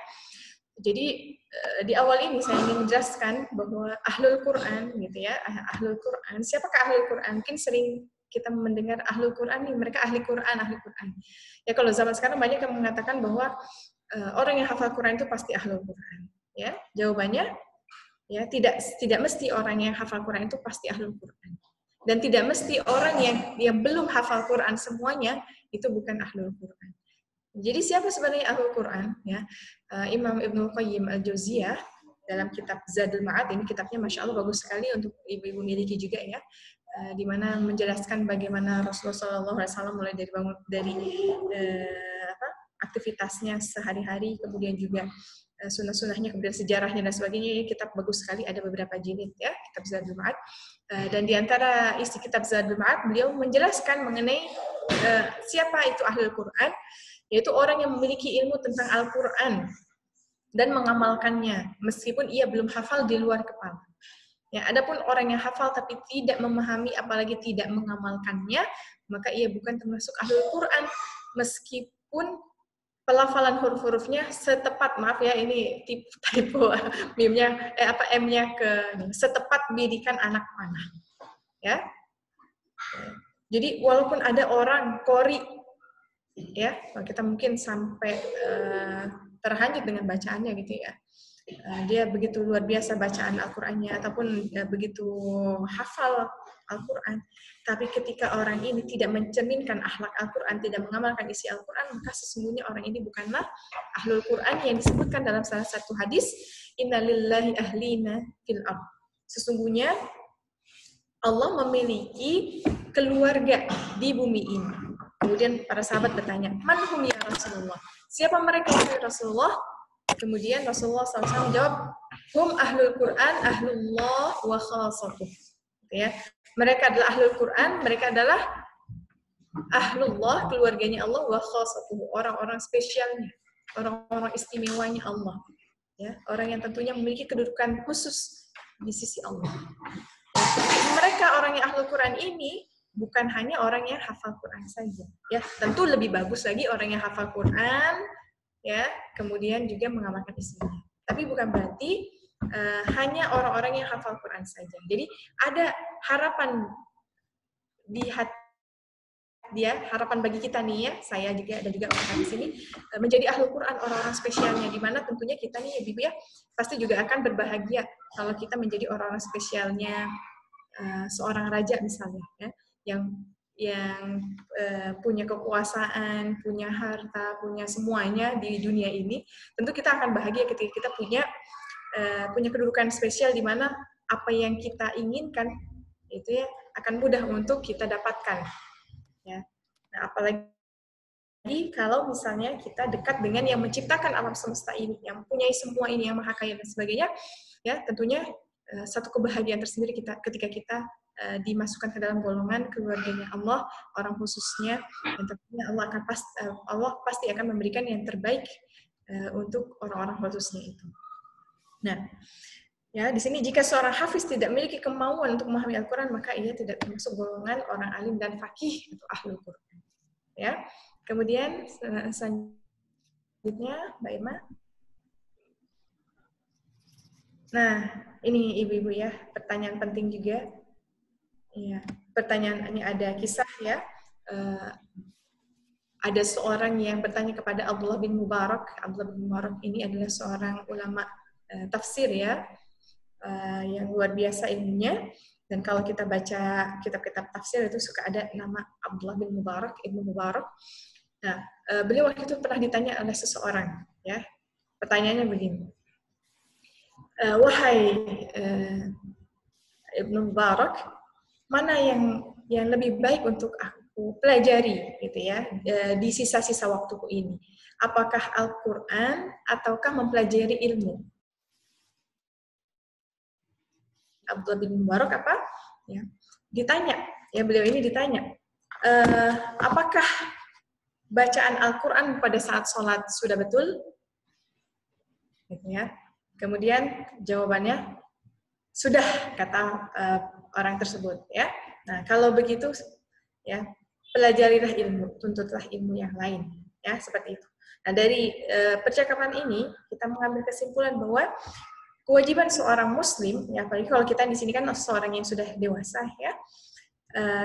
Jadi di awal ini saya ingin menjelaskan bahwa Ahlul Quran gitu ya, Ahlul Quran. Siapakah Ahlul Quran? Mungkin sering kita mendengar Ahlul Quran nih, mereka ahli Quran, ahli Quran. Ya kalau zaman sekarang banyak yang mengatakan bahwa orang yang hafal Quran itu pasti Ahlul Quran. Ya, jawabannya Ya, tidak mesti orang yang hafal Quran itu pasti ahlul Quran. Dan tidak mesti orang yang belum hafal Quran semuanya itu bukan ahlul Quran. Jadi siapa sebenarnya ahlul Quran? Ya, Imam Ibnu Qayyim Al-Jauziyah dalam kitab Zadul Ma'ad, ini kitabnya Masya Allah bagus sekali untuk ibu-ibu miliki juga ya, di mana menjelaskan bagaimana Rasulullah SAW mulai dari aktivitasnya sehari-hari, kemudian juga sunnah-sunnahnya, kemudian sejarahnya dan sebagainya. Kitab bagus sekali, ada beberapa jilid ya, kitab Zadul Ma'ad. Dan di antara isi kitab Zadul Ma'ad, beliau menjelaskan mengenai siapa itu ahlul Quran, yaitu orang yang memiliki ilmu tentang Al-Quran dan mengamalkannya, meskipun ia belum hafal di luar kepala. Ya, adapun orang yang hafal tapi tidak memahami, apalagi tidak mengamalkannya, maka ia bukan termasuk ahlul Quran, meskipun pelafalan huruf-hurufnya setepat, maaf ya ini typo mimnya M-nya setepat bidikan anak panah. Ya. Jadi walaupun ada orang qori ya, kita mungkin sampai terhanyut dengan bacaannya gitu ya. Dia begitu luar biasa bacaan Al-Qur'annya ataupun begitu hafal Al-Quran, tapi ketika orang ini tidak mencerminkan akhlak Al-Quran, tidak mengamalkan isi Al-Quran, maka sesungguhnya orang ini bukanlah ahlul Quran yang disebutkan dalam salah satu hadis, Inna lillahi ahlina fil ard. Sesungguhnya Allah memiliki keluarga di bumi ini. Kemudian para sahabat bertanya, Man hum ya Rasulullah? Siapa mereka ya Rasulullah? Kemudian Rasulullah SAW menjawab, Hum ahlul Quran, ahlullah wa khasatuh. Ya. Mereka adalah ahlul Quran, mereka adalah ahlullah, keluarganya Allah, wa khasatuh, orang-orang spesialnya, orang-orang istimewanya Allah. Ya, orang yang tentunya memiliki kedudukan khusus di sisi Allah. Mereka orang yang ahlul Quran ini bukan hanya orang yang hafal Quran saja. Ya, tentu lebih bagus lagi orang yang hafal Quran, ya, kemudian juga mengamalkan isinya. Tapi bukan berarti hanya orang-orang yang hafal Quran saja. Jadi ada harapan di hati dia, harapan bagi kita nih ya, saya juga ada juga orang di sini menjadi ahlul Quran, orang-orang spesialnya, di mana tentunya kita nih Ibu ya pasti juga akan berbahagia kalau kita menjadi orang-orang spesialnya seorang raja misalnya ya, yang punya kekuasaan, punya harta, punya semuanya di dunia ini. Tentu kita akan bahagia ketika kita punya kedudukan spesial di mana apa yang kita inginkan itu ya akan mudah untuk kita dapatkan. Ya. Nah, apalagi kalau misalnya kita dekat dengan yang menciptakan alam semesta ini, yang mempunyai semua ini, yang maha kaya dan sebagainya, ya tentunya satu kebahagiaan tersendiri ketika kita dimasukkan ke dalam golongan keluarganya Allah, orang khususnya, dan tentunya Allah pasti akan memberikan yang terbaik untuk orang-orang khususnya itu. Nah, ya di sini jika seorang hafiz tidak memiliki kemauan untuk memahami Al-Quran, maka ia tidak termasuk golongan orang alim dan faqih atau ahlul Quran. Ya, kemudian selanjutnya, Mbak Irma. Nah, ini ibu-ibu ya, pertanyaan penting juga. Ya, pertanyaannya ada kisah ya. Ada seorang yang bertanya kepada Abdullah bin Mubarak. Abdullah bin Mubarak ini adalah seorang ulama tafsir ya, yang luar biasa ilmunya. Dan kalau kita baca kitab-kitab tafsir itu suka ada nama Abdullah bin Mubarak, Ibnu Mubarak. Nah, beliau waktu itu pernah ditanya oleh seseorang, ya. Pertanyaannya begini. Wahai Ibnu Mubarak, mana yang lebih baik untuk aku pelajari gitu ya di sisa-sisa waktuku ini? Apakah Al-Qur'an ataukah mempelajari ilmu? Abdullah bin Mubarak apa? Ya, ditanya, ya beliau ini ditanya, apakah bacaan Al-Quran pada saat sholat sudah betul? Gitu ya. Kemudian jawabannya sudah, kata orang tersebut. Ya. Nah kalau begitu, ya pelajarilah ilmu, tuntutlah ilmu yang lain, ya seperti itu. Nah dari percakapan ini kita mengambil kesimpulan bahwa kewajiban seorang muslim, ya apalagi kalau kita di sini kan seorang yang sudah dewasa, ya,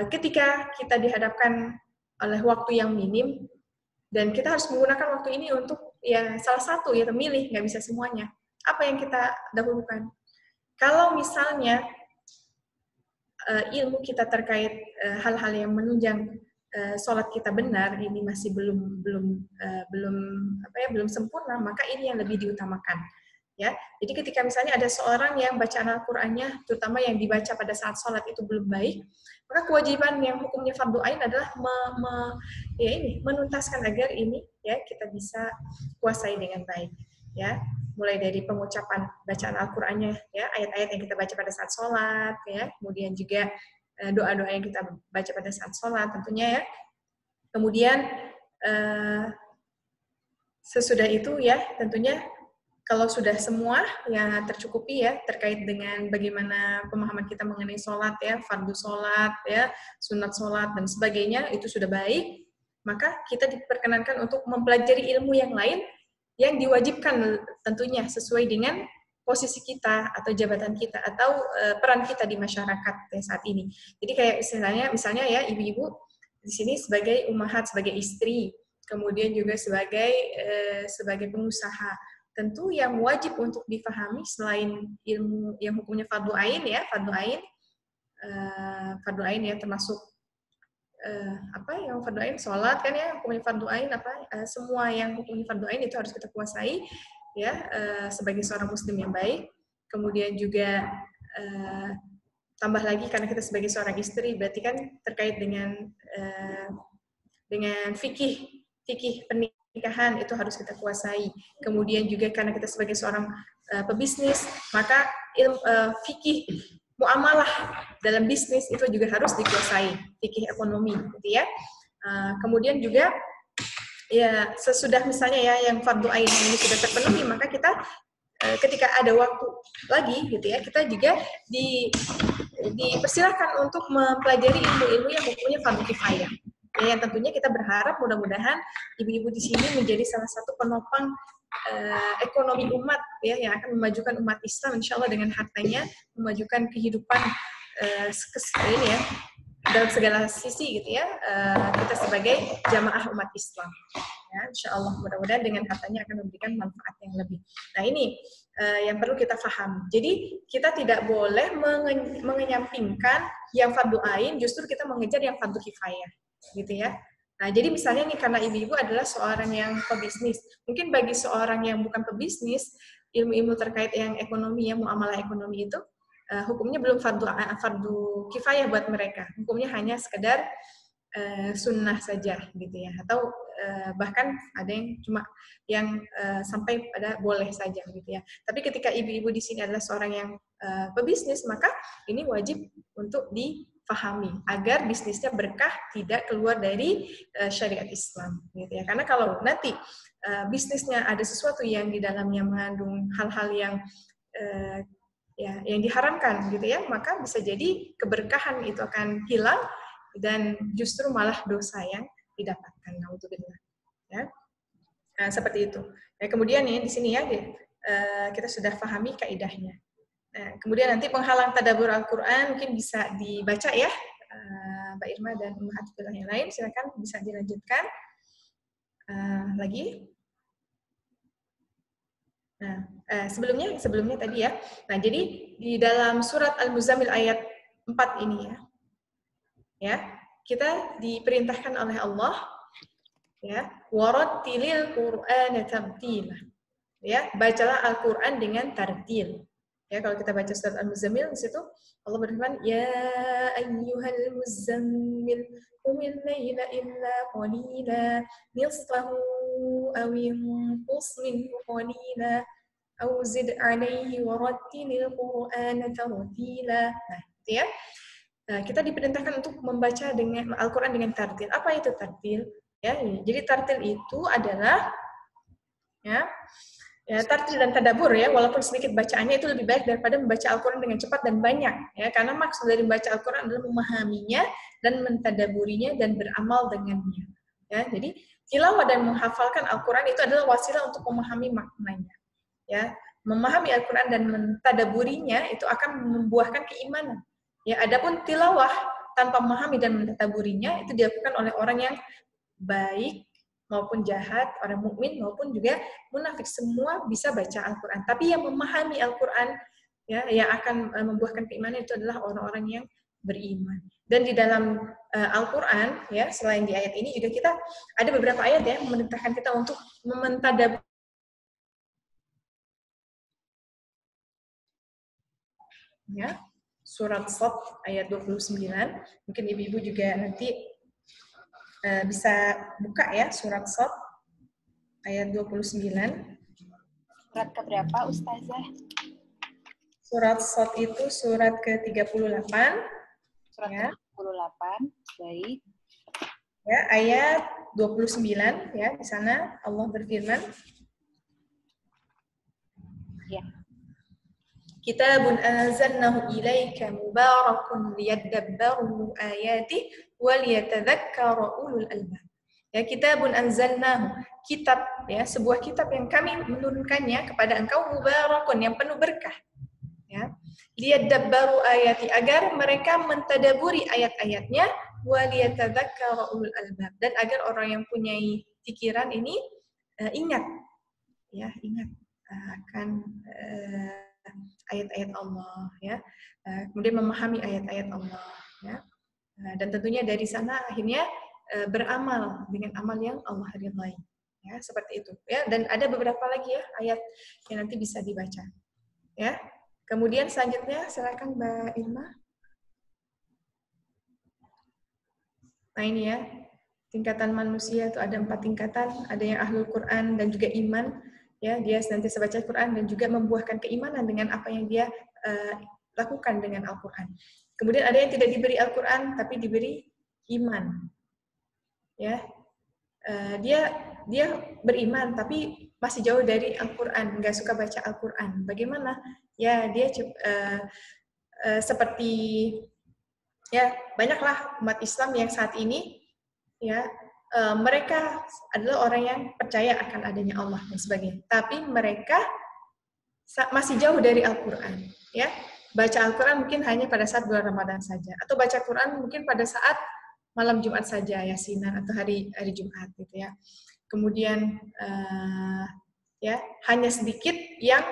ketika kita dihadapkan oleh waktu yang minim dan kita harus menggunakan waktu ini untuk ya salah satu ya memilih, nggak bisa semuanya. Apa yang kita dahulukan? kalau misalnya ilmu kita terkait hal-hal yang menunjang sholat kita benar, ini masih belum sempurna, maka ini yang lebih diutamakan. Ya, jadi ketika misalnya ada seorang yang bacaan Al-Qur'annya, terutama yang dibaca pada saat sholat itu belum baik, maka kewajiban yang hukumnya fardu ain adalah menuntaskan agar ini ya kita bisa kuasai dengan baik. Ya, mulai dari pengucapan bacaan Al-Qur'annya, ya ayat-ayat yang kita baca pada saat sholat, ya kemudian juga doa-doa yang kita baca pada saat sholat tentunya ya. Kemudian sesudah itu ya tentunya kalau sudah semua yang tercukupi ya terkait dengan bagaimana pemahaman kita mengenai sholat ya, fardu sholat ya, sunat sholat dan sebagainya itu sudah baik, maka kita diperkenankan untuk mempelajari ilmu yang lain yang diwajibkan tentunya sesuai dengan posisi kita atau jabatan kita atau peran kita di masyarakat saat ini. Jadi kayak misalnya ya ibu-ibu di sini sebagai ummahat, sebagai istri, kemudian juga sebagai pengusaha. Tentu yang wajib untuk difahami selain ilmu yang hukumnya fardu ain ya, fardu ain ya termasuk yang fardu ain sholat kan ya hukumnya fardu ain semua yang hukumnya fardu ain itu harus kita kuasai ya sebagai seorang muslim yang baik. Kemudian juga tambah lagi karena kita sebagai seorang istri berarti kan terkait dengan fikih pernikahan itu harus kita kuasai. Kemudian juga karena kita sebagai seorang pebisnis, maka ilmu fikih muamalah dalam bisnis itu juga harus dikuasai, fikih ekonomi, gitu ya. Kemudian juga ya sesudah misalnya ya yang fardu ain ini sudah terpenuhi, maka kita ketika ada waktu lagi, gitu ya, kita juga dipersilakan untuk mempelajari ilmu-ilmu yang hukumnya fardu kifayah. Ya, yang tentunya kita berharap mudah-mudahan ibu-ibu di sini menjadi salah satu penopang ekonomi umat ya yang akan memajukan umat Islam insyaallah dengan hartanya, memajukan kehidupan ini ya dalam segala sisi gitu ya kita sebagai jamaah umat Islam ya insyaallah mudah-mudahan dengan hartanya akan memberikan manfaat yang lebih. Nah ini yang perlu kita pahami. Jadi kita tidak boleh mengenyampingkan yang fardu ain, justru kita mengejar yang fardu kifayah gitu ya. Nah, jadi misalnya nih karena ibu-ibu adalah seorang yang pebisnis. Mungkin bagi seorang yang bukan pebisnis, ilmu-ilmu terkait yang ekonomi ya, muamalah ekonomi itu hukumnya belum fardu kifayah buat mereka. Hukumnya hanya sekedar sunnah saja gitu ya. Atau bahkan ada yang cuma yang sampai pada boleh saja gitu ya. Tapi ketika ibu-ibu di sini adalah seorang yang pebisnis, maka ini wajib untuk difahami agar bisnisnya berkah, tidak keluar dari syariat Islam gitu ya. Karena kalau nanti bisnisnya ada sesuatu yang di dalamnya mengandung hal-hal yang yang diharamkan gitu ya, maka bisa jadi keberkahan itu akan hilang dan justru malah dosa yang didapatkan. Naudzubillah. Ya. Nah, seperti itu. Nah, kemudian nih di sini ya kita sudah pahami kaidahnya. Nah, kemudian nanti penghalang tadabbur Al-Qur'an mungkin bisa dibaca ya, Mbak Irma dan Ummahat yang lain, silakan bisa dilanjutkan lagi. Nah, sebelumnya tadi ya. Nah, jadi di dalam surat Al-Muzammil ayat 4 ini ya, kita diperintahkan oleh Allah ya, warattilil Qur'ana tartila. Ya, bacalah Al-Qur'an dengan tartil. Ya, kalau kita baca surat Al-Muzammil di situ Allah berfirman, ya ayyuhal muzammil qumil laila illa qalila nisfahu aw inqus minhu qalila aw zid 'alaihi warattilil Qur'ana tartila. Nah, itu ya. Nah, kita diperintahkan untuk membaca dengan Al-Qur'an dengan tartil. Apa itu tartil? Ya, jadi tartil itu adalah ya tartil dan tadabbur ya, walaupun sedikit bacaannya itu lebih baik daripada membaca Al-Qur'an dengan cepat dan banyak ya, karena maksud dari membaca Al-Qur'an adalah memahaminya dan mentadabburinya dan beramal dengannya. Ya, jadi tilawah dan menghafalkan Al-Qur'an itu adalah wasilah untuk memahami maknanya. Ya, memahami Al-Qur'an dan mentadabburinya itu akan membuahkan keimanan. Ya, adapun tilawah tanpa memahami dan mentadabburinya itu dilakukan oleh orang yang baik maupun jahat, orang mukmin maupun juga munafik, semua bisa baca Al-Qur'an. Tapi yang memahami Al-Qur'an ya yang akan membuahkan keimanan itu adalah orang-orang yang beriman. Dan di dalam Al-Qur'an ya, selain di ayat ini juga kita ada beberapa ayat ya memerintahkan kita untuk mentadabbur ya. Surat Shad ayat 29. Mungkin ibu-ibu juga nanti bisa buka ya surat Shad ayat 29. Surat keberapa, Ustazah? Surat Shad itu surat ke-38. Surat ya. ke-38, baik. Ya, ayat 29 ya, di sana Allah berfirman. Ya. Kitabun anzalnahu ilaika mubarakun liyadabbaru ayati wa liyatadzakkara ulul albab. Ya, kitabun anzalnahu, kitab ya, sebuah kitab yang kami menurunkannya kepada engkau mubarakun, yang penuh berkah. Ya. Liyadabbaru ayati, agar mereka mentadaburi ayat-ayatnya, wa liyatadzakkara ulul albab, dan agar orang yang punya pikiran ini ingat ya, ingat akan ayat-ayat Allah ya, kemudian memahami ayat-ayat Allah ya, dan tentunya dari sana akhirnya beramal dengan amal yang Allah ridhai ya, seperti itu ya. Dan ada beberapa lagi ya ayat yang nanti bisa dibaca ya. Kemudian selanjutnya silakan Mbak Irma. Nah ini ya, tingkatan manusia itu ada 4 tingkatan, ada yang ahlul Quran dan juga iman. Ya, dia senantiasa baca Quran dan juga membuahkan keimanan dengan apa yang dia lakukan dengan Al-Quran. Kemudian ada yang tidak diberi Al-Quran tapi diberi iman. Ya, dia beriman tapi masih jauh dari Al-Quran, nggak suka baca Al-Quran. Bagaimana? Ya, dia seperti ya banyaklah umat Islam yang saat ini ya. Mereka adalah orang yang percaya akan adanya Allah dan sebagainya, tapi mereka masih jauh dari Al-Quran. Ya, baca Al-Quran mungkin hanya pada saat bulan Ramadan saja, atau baca Quran mungkin pada saat malam Jumat saja, Yasinan atau hari Jumat gitu ya. Kemudian ya hanya sedikit yang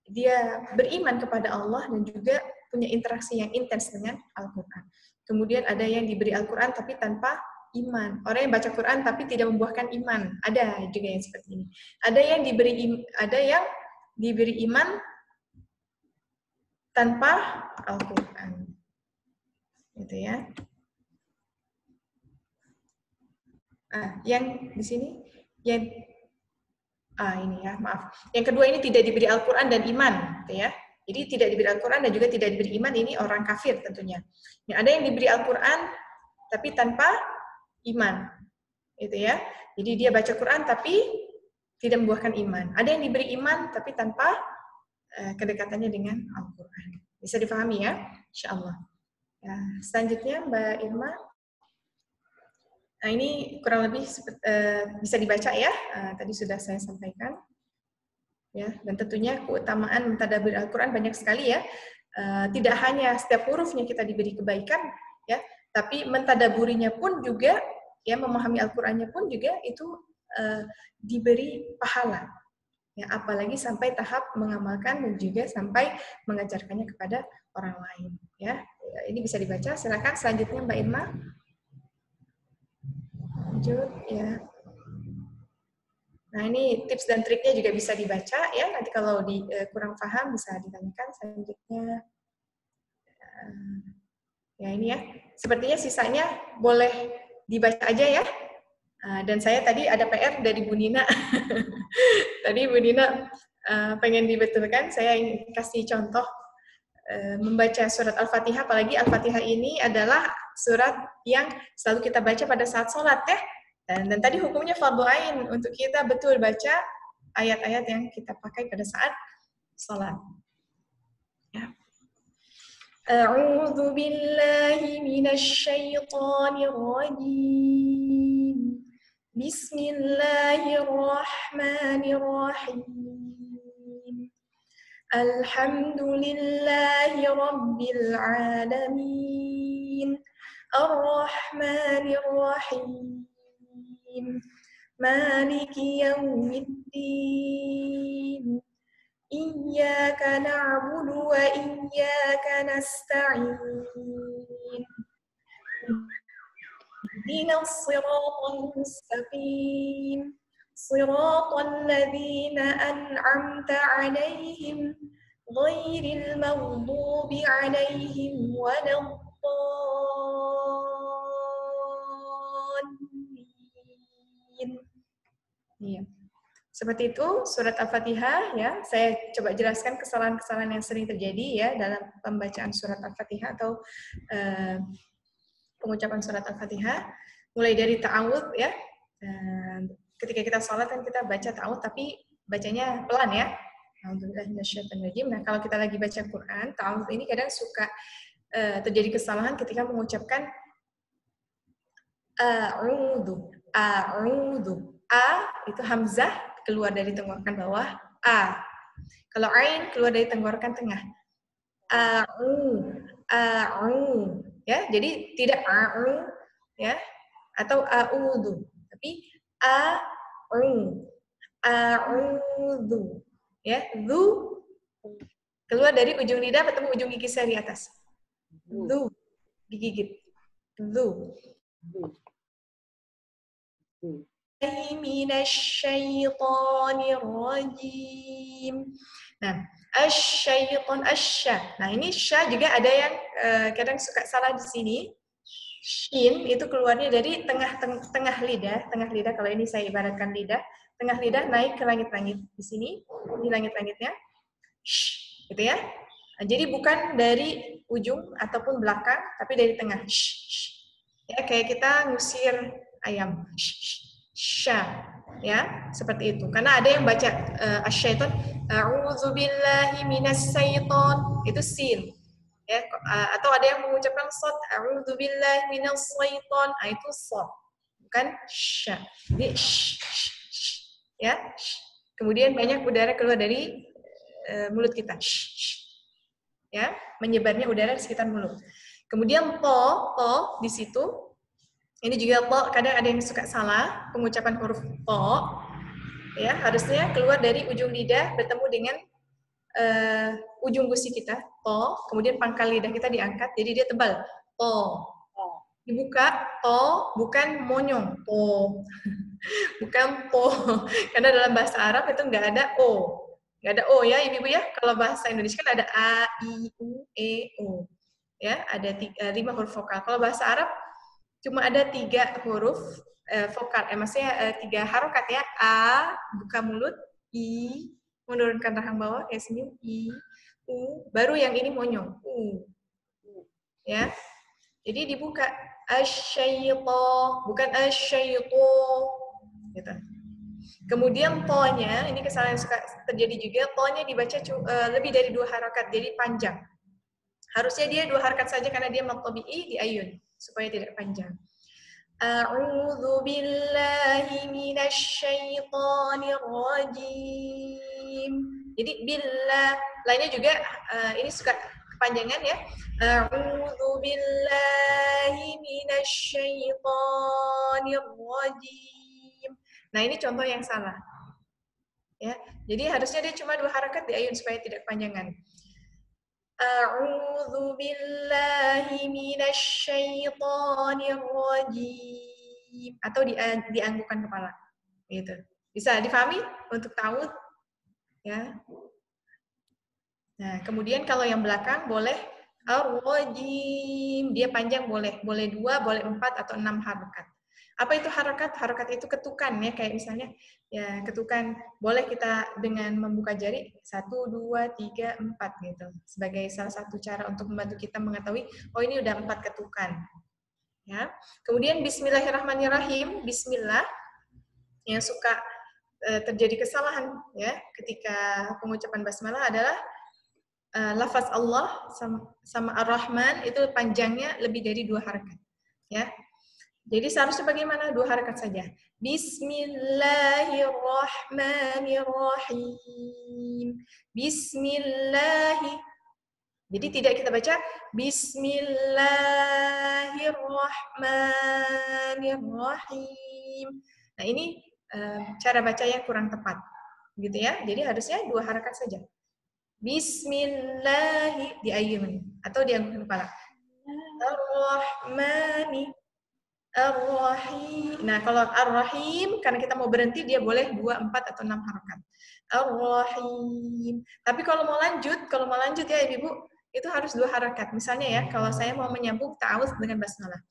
dia beriman kepada Allah dan juga punya interaksi yang intens dengan Al-Quran. Kemudian ada yang diberi Al-Quran tapi tanpa iman. Orang yang baca Quran tapi tidak membuahkan iman. Ada juga yang seperti ini. Ada yang diberi iman tanpa Al-Quran. Gitu ya. Yang di sini yang ini ya, maaf. Yang kedua ini tidak diberi Al-Quran dan iman, gitu ya. Jadi tidak diberi Al-Quran dan juga tidak diberi iman, ini orang kafir tentunya. Yang ada yang diberi Al-Quran tapi tanpa iman, gitu ya. Jadi dia baca Quran tapi tidak membuahkan iman. Ada yang diberi iman tapi tanpa kedekatannya dengan Al-Quran. Bisa difahami ya, insyaallah. Ya, selanjutnya Mbak Irma. Nah ini kurang lebih bisa dibaca ya. Tadi sudah saya sampaikan. Ya, dan tentunya keutamaan mentadabbur Al-Quran banyak sekali ya. Tidak hanya setiap hurufnya kita diberi kebaikan, ya, tapi mentadabburinya pun juga, ya, memahami Al-Qurannya pun juga itu diberi pahala. Ya, apalagi sampai tahap mengamalkan dan juga sampai mengajarkannya kepada orang lain. Ya, ini bisa dibaca. Silakan selanjutnya Mbak Irma. Lanjut ya. Nah ini tips dan triknya juga bisa dibaca ya. Nanti kalau kurang paham bisa ditanyakan selanjutnya. Ya ini ya. Sepertinya sisanya boleh dibaca aja ya. Dan saya tadi ada PR dari Bu Nina. Tadi Bu Nina pengen dibetulkan. Saya ingin kasih contoh membaca surat Al-Fatihah. Apalagi Al-Fatihah ini adalah surat yang selalu kita baca pada saat sholat ya. Dan tadi hukumnya fardhu ain untuk kita betul baca ayat-ayat yang kita pakai pada saat sholat. Ya. A'udzu billahi minasy syaithanir rajim. Bismillahirrahmanirrahim. Alhamdulillahi rabbil alamin. Ar-Rahmanir Rahim. Maliki yaumiddin. iyyaka na'budu wa iyyaka nasta'in. Ihdinas siratal mustaqim. Siratal ladzina an'amta 'alaihim ghairil maghdubi 'alaihim waladdallin. Iya. Seperti itu surat Al-Fatihah ya. Saya coba jelaskan kesalahan-kesalahan yang sering terjadi ya dalam pembacaan surat Al-Fatihah atau pengucapan surat Al-Fatihah. Mulai dari ta'awudz ya. Ketika kita sholat kan kita baca ta'awudz tapi bacanya pelan ya. A'udzubillahiminasyaitonirrajim. Nah, kalau kita lagi baca Quran, ta'awudz ini kadang suka terjadi kesalahan ketika mengucapkan a'udzu. A itu hamzah keluar dari tenggorokan bawah, a. Kalau ain keluar dari tenggorokan tengah. A'u. Ya, jadi tidak a'u ya atau a'udzu, tapi a'udzu. Ya, zu keluar dari ujung lidah bertemu ujung gigi saya di atas. Zu digigit. Zu. Minasyaitonirrajim. Nah, asyaiton asya. Nah, ini sya juga ada yang kadang suka salah di sini. Shin itu keluarnya dari tengah lidah kalau ini saya ibaratkan lidah, tengah lidah naik ke langit-langit. Di sini di langit-langitnya. Gitu ya. Nah, jadi bukan dari ujung ataupun belakang, tapi dari tengah. Ya, kayak kita ngusir ayam. Sya, ya, seperti itu. Karena ada yang baca asyaiton, a'udzubillahi minasyaiton, itu sin. Ya, atau ada yang mengucapkan shad, a'udzubillahi minasyaiton, itu shad, bukan sya. Jadi ya. Kemudian banyak udara keluar dari mulut kita. Ya, menyebarnya udara di sekitar mulut. Kemudian to di situ. Ini juga to, kadang ada yang suka salah pengucapan huruf to. Ya, harusnya keluar dari ujung lidah bertemu dengan ujung gusi kita, to, kemudian pangkal lidah kita diangkat, jadi dia tebal. To. Dibuka, to, bukan monyong, to. Bukan to. Karena dalam bahasa Arab itu nggak ada o. Nggak ada o ya, Ibu-ibu ya. Kalau bahasa Indonesia kan ada a, i, u, e, o. Ya, ada 5 huruf vokal. Kalau bahasa Arab cuma ada 3 huruf vokal, maksudnya 3 harokat ya. A, buka mulut, I, menurunkan rahang bawah, kayak senyum, I, U, baru yang ini monyong, U. Ya, jadi dibuka, asyaito, bukan asyaitu, gitu. Kemudian to-nya, ini kesalahan yang suka terjadi juga, to-nya dibaca lebih dari 2 harokat, jadi panjang. Harusnya dia 2 harokat saja karena dia maqtabi'i di ayun, supaya tidak panjang. A'udzu billahi minasyaitonir rajim. Jadi billah, lainnya juga ini suka kepanjangan ya. A'udzu billahi minasyaitonir rajim. Nah, ini contoh yang salah. Ya. Jadi harusnya dia cuma 2 harakat di ayun supaya tidak kepanjangan. A'udzu billahi minasyaitonir rajim, atau dianggukkan kepala. Gitu. Bisa difahami untuk ta'awudz ya. Nah, kemudian kalau yang belakang boleh ar-rajim, dia panjang boleh 2, boleh 4 atau 6 harakat. Apa itu harakat? Harakat itu ketukan ya, kayak misalnya ya ketukan boleh kita dengan membuka jari 1, 2, 3, 4 gitu. Sebagai salah satu cara untuk membantu kita mengetahui oh ini udah 4 ketukan. Ya. Kemudian bismillahirrahmanirrahim, bismillah yang suka terjadi kesalahan ya ketika pengucapan basmalah adalah lafaz Allah sama Ar-Rahman itu panjangnya lebih dari 2 harakat. Ya. Jadi seharusnya bagaimana? 2 harakat saja. Bismillahirrahmanirrahim. Bismillahi. Jadi tidak kita baca Bismillahirrahmanirrahim. Nah, ini cara baca yang kurang tepat. Gitu ya. Jadi harusnya 2 harakat saja. Bismillahi, diayun atau dianggukkan kepala. Ar-Rahmani, Ar-Rahim. Nah, kalau Ar-Rahim, karena kita mau berhenti, dia boleh 2, 4, atau 6 harokat. Ar-Rahim. Tapi kalau mau lanjut ya Ibu, itu harus 2 harokat. Misalnya ya, kalau saya mau menyambung ta'awudz dengan basmalah.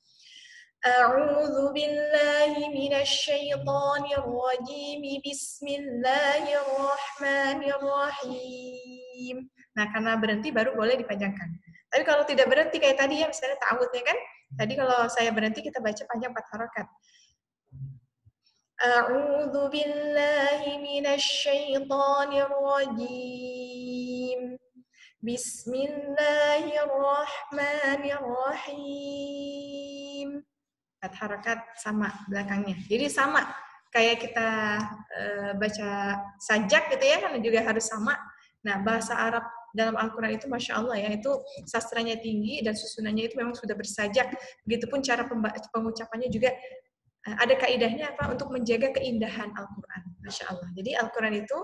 A'udzu billahi minasy syaithanir rajim. Bismillahirrahmanirrahim. Nah, karena berhenti baru boleh dipanjangkan. Tapi kalau tidak berhenti kayak tadi ya, misalnya ta'awudznya kan, tadi kalau saya berhenti kita baca panjang 4 harokat. A'udzu billahi minasy syaithanir rajim. Bismillahirrahmanirrahim. 4 harakat sama belakangnya. Jadi sama kayak kita baca sajak gitu ya, kan juga harus sama. Nah, bahasa Arab dalam Al-Quran itu Masya Allah ya, itu sastranya tinggi dan susunannya itu memang sudah bersajak. Begitupun cara pengucapannya juga ada kaidahnya apa untuk menjaga keindahan Al-Quran. Masya Allah. Jadi Al-Quran itu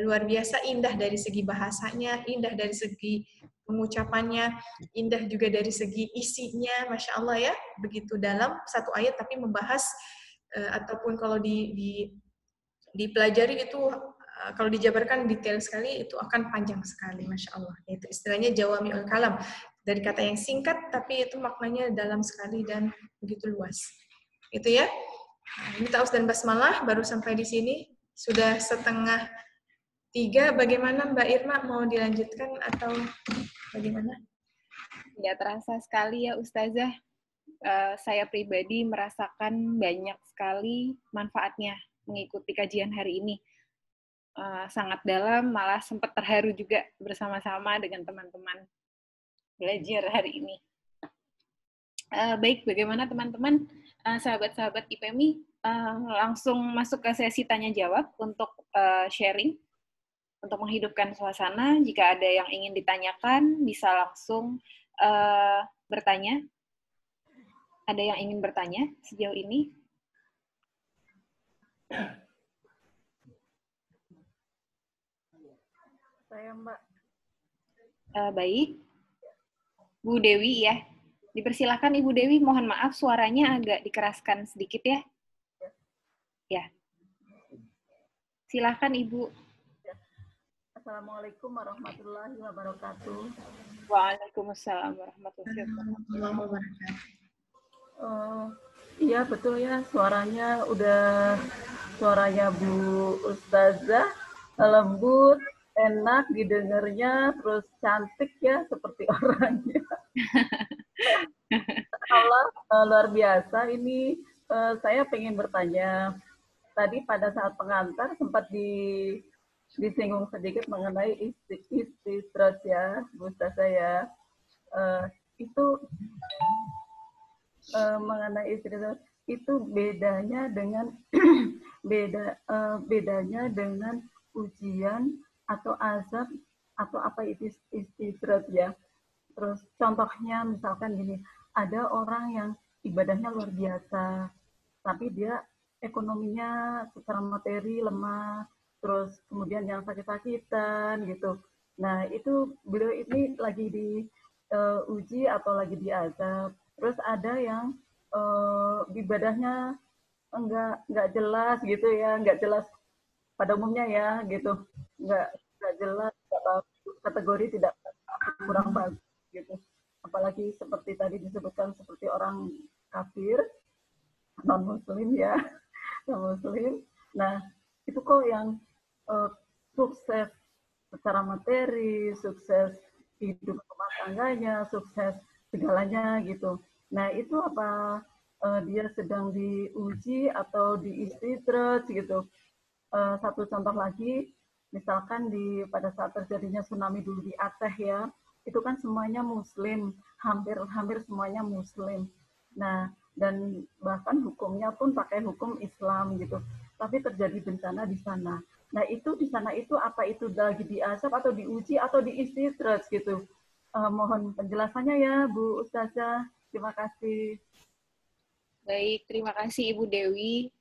luar biasa indah dari segi bahasanya, indah dari segi pengucapannya, indah juga dari segi isinya, Masya Allah ya, begitu dalam satu ayat tapi membahas ataupun kalau dipelajari itu kalau dijabarkan detail sekali itu akan panjang sekali, Masya Allah. Itu istilahnya jawami'ul kalam, dari kata yang singkat tapi itu maknanya dalam sekali dan begitu luas. Itu ya. Ini ta'awudz dan basmalah baru sampai di sini, sudah 2:30. Bagaimana Mbak Irma, mau dilanjutkan atau bagaimana? Ya, terasa sekali ya Ustazah. Saya pribadi merasakan banyak sekali manfaatnya mengikuti kajian hari ini. Sangat dalam, malah sempat terharu juga bersama-sama dengan teman-teman belajar hari ini. Baik, bagaimana teman-teman, sahabat-sahabat IPMI, langsung masuk ke sesi tanya-jawab untuk sharing. Untuk menghidupkan suasana, jika ada yang ingin ditanyakan, bisa langsung bertanya. Ada yang ingin bertanya sejauh ini? Saya, Mbak. Baik. Bu Dewi ya. Dipersilakan Ibu Dewi, mohon maaf suaranya agak dikeraskan sedikit ya. Ya. Silakan Ibu. Assalamualaikum warahmatullahi wabarakatuh. Waalaikumsalam warahmatullahi wabarakatuh. Iya betul ya, suaranya Bu Ustazah lembut, enak didengarnya, terus cantik ya seperti orangnya. Allah luar biasa. Ini saya pengen bertanya. Tadi pada saat pengantar sempat disinggung sedikit mengenai istirahat ya, Bu Ustazah ya. Itu mengenai istirahat itu bedanya dengan bedanya dengan ujian atau azab atau apa itu istirahat ya. Terus contohnya misalkan gini, ada orang yang ibadahnya luar biasa, tapi dia ekonominya secara materi lemah, terus kemudian yang sakit-sakitan gitu. Nah itu beliau ini lagi diuji atau lagi diazab. Terus ada yang ibadahnya enggak jelas gitu ya, enggak jelas pada umumnya ya gitu, enggak jelas, kategori tidak kurang bagus gitu. Apalagi seperti tadi disebutkan seperti orang kafir, non muslim ya, non muslim. Nah itu kok yang sukses secara materi, sukses hidup rumah tangganya, sukses segalanya gitu. Nah itu apa dia sedang diuji atau diistidrat gitu. Satu contoh lagi, misalkan pada saat terjadinya tsunami dulu di Aceh ya, itu kan semuanya Muslim, hampir semuanya Muslim. Nah dan bahkan hukumnya pun pakai hukum Islam gitu. Tapi terjadi bencana di sana. Nah itu di sana itu apa itu lagi diazab atau diuji atau diistidrat gitu. Mohon penjelasannya ya Bu Ustazah. Terima kasih. Baik, terima kasih Ibu Dewi.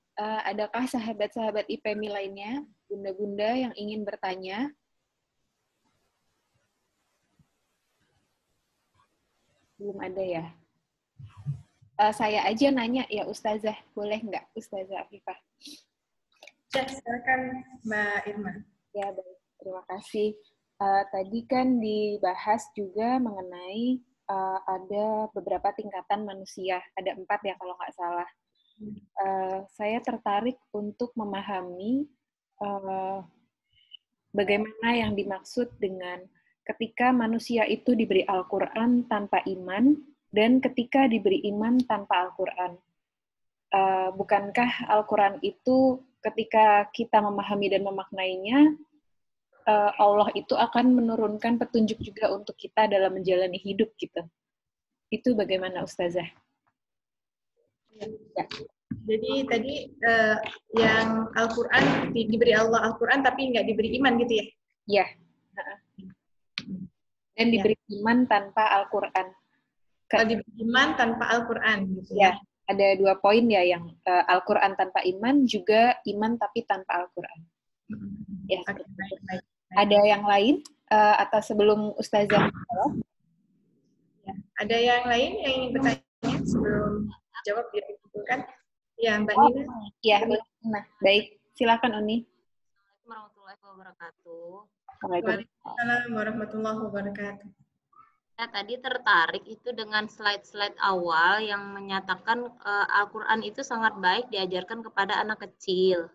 Adakah sahabat-sahabat IPMI lainnya, bunda-bunda yang ingin bertanya? Belum ada ya? Saya aja nanya ya Ustazah, boleh nggak Ustazah Afifah? Ya, silakan Mbak Irma. Ya, baik. Terima kasih. Tadi kan dibahas juga mengenai ada beberapa tingkatan manusia. Ada 4 ya kalau nggak salah. Saya tertarik untuk memahami bagaimana yang dimaksud dengan ketika manusia itu diberi Al-Quran tanpa iman, dan ketika diberi iman tanpa Al-Quran. Bukankah Al-Quran itu ketika kita memahami dan memaknainya, Allah itu akan menurunkan petunjuk juga untuk kita dalam menjalani hidup gitu. Itu bagaimana Ustazah? Ya. Jadi tadi yang Al-Quran, diberi Allah Al-Quran tapi nggak diberi iman gitu ya? Iya. Dan diberi iman tanpa Al-Quran. Kalau diberi iman tanpa Al-Quran gitu ya? Ada 2 poin ya, yang Al-Quran tanpa iman, juga iman tapi tanpa Al-Quran. Ya, okay, baik. Ada yang lain? Atau sebelum Ustazah jawab? Ya. Ada yang lain yang ingin bertanya sebelum jawab biar dikumpulkan? Ya, Mbak Nina. Ya, nah, baik. Silakan Uni. Assalamualaikum warahmatullahi wabarakatuh. Waalaikumsalam warahmatullahi wabarakatuh. Saya tadi tertarik itu dengan slide-slide awal yang menyatakan Al-Quran itu sangat baik diajarkan kepada anak kecil.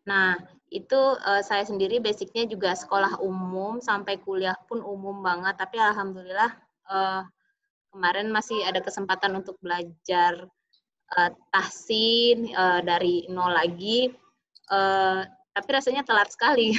Nah, itu saya sendiri basicnya juga sekolah umum, sampai kuliah pun umum banget, tapi alhamdulillah kemarin masih ada kesempatan untuk belajar tahsin dari nol lagi, tapi rasanya telat sekali.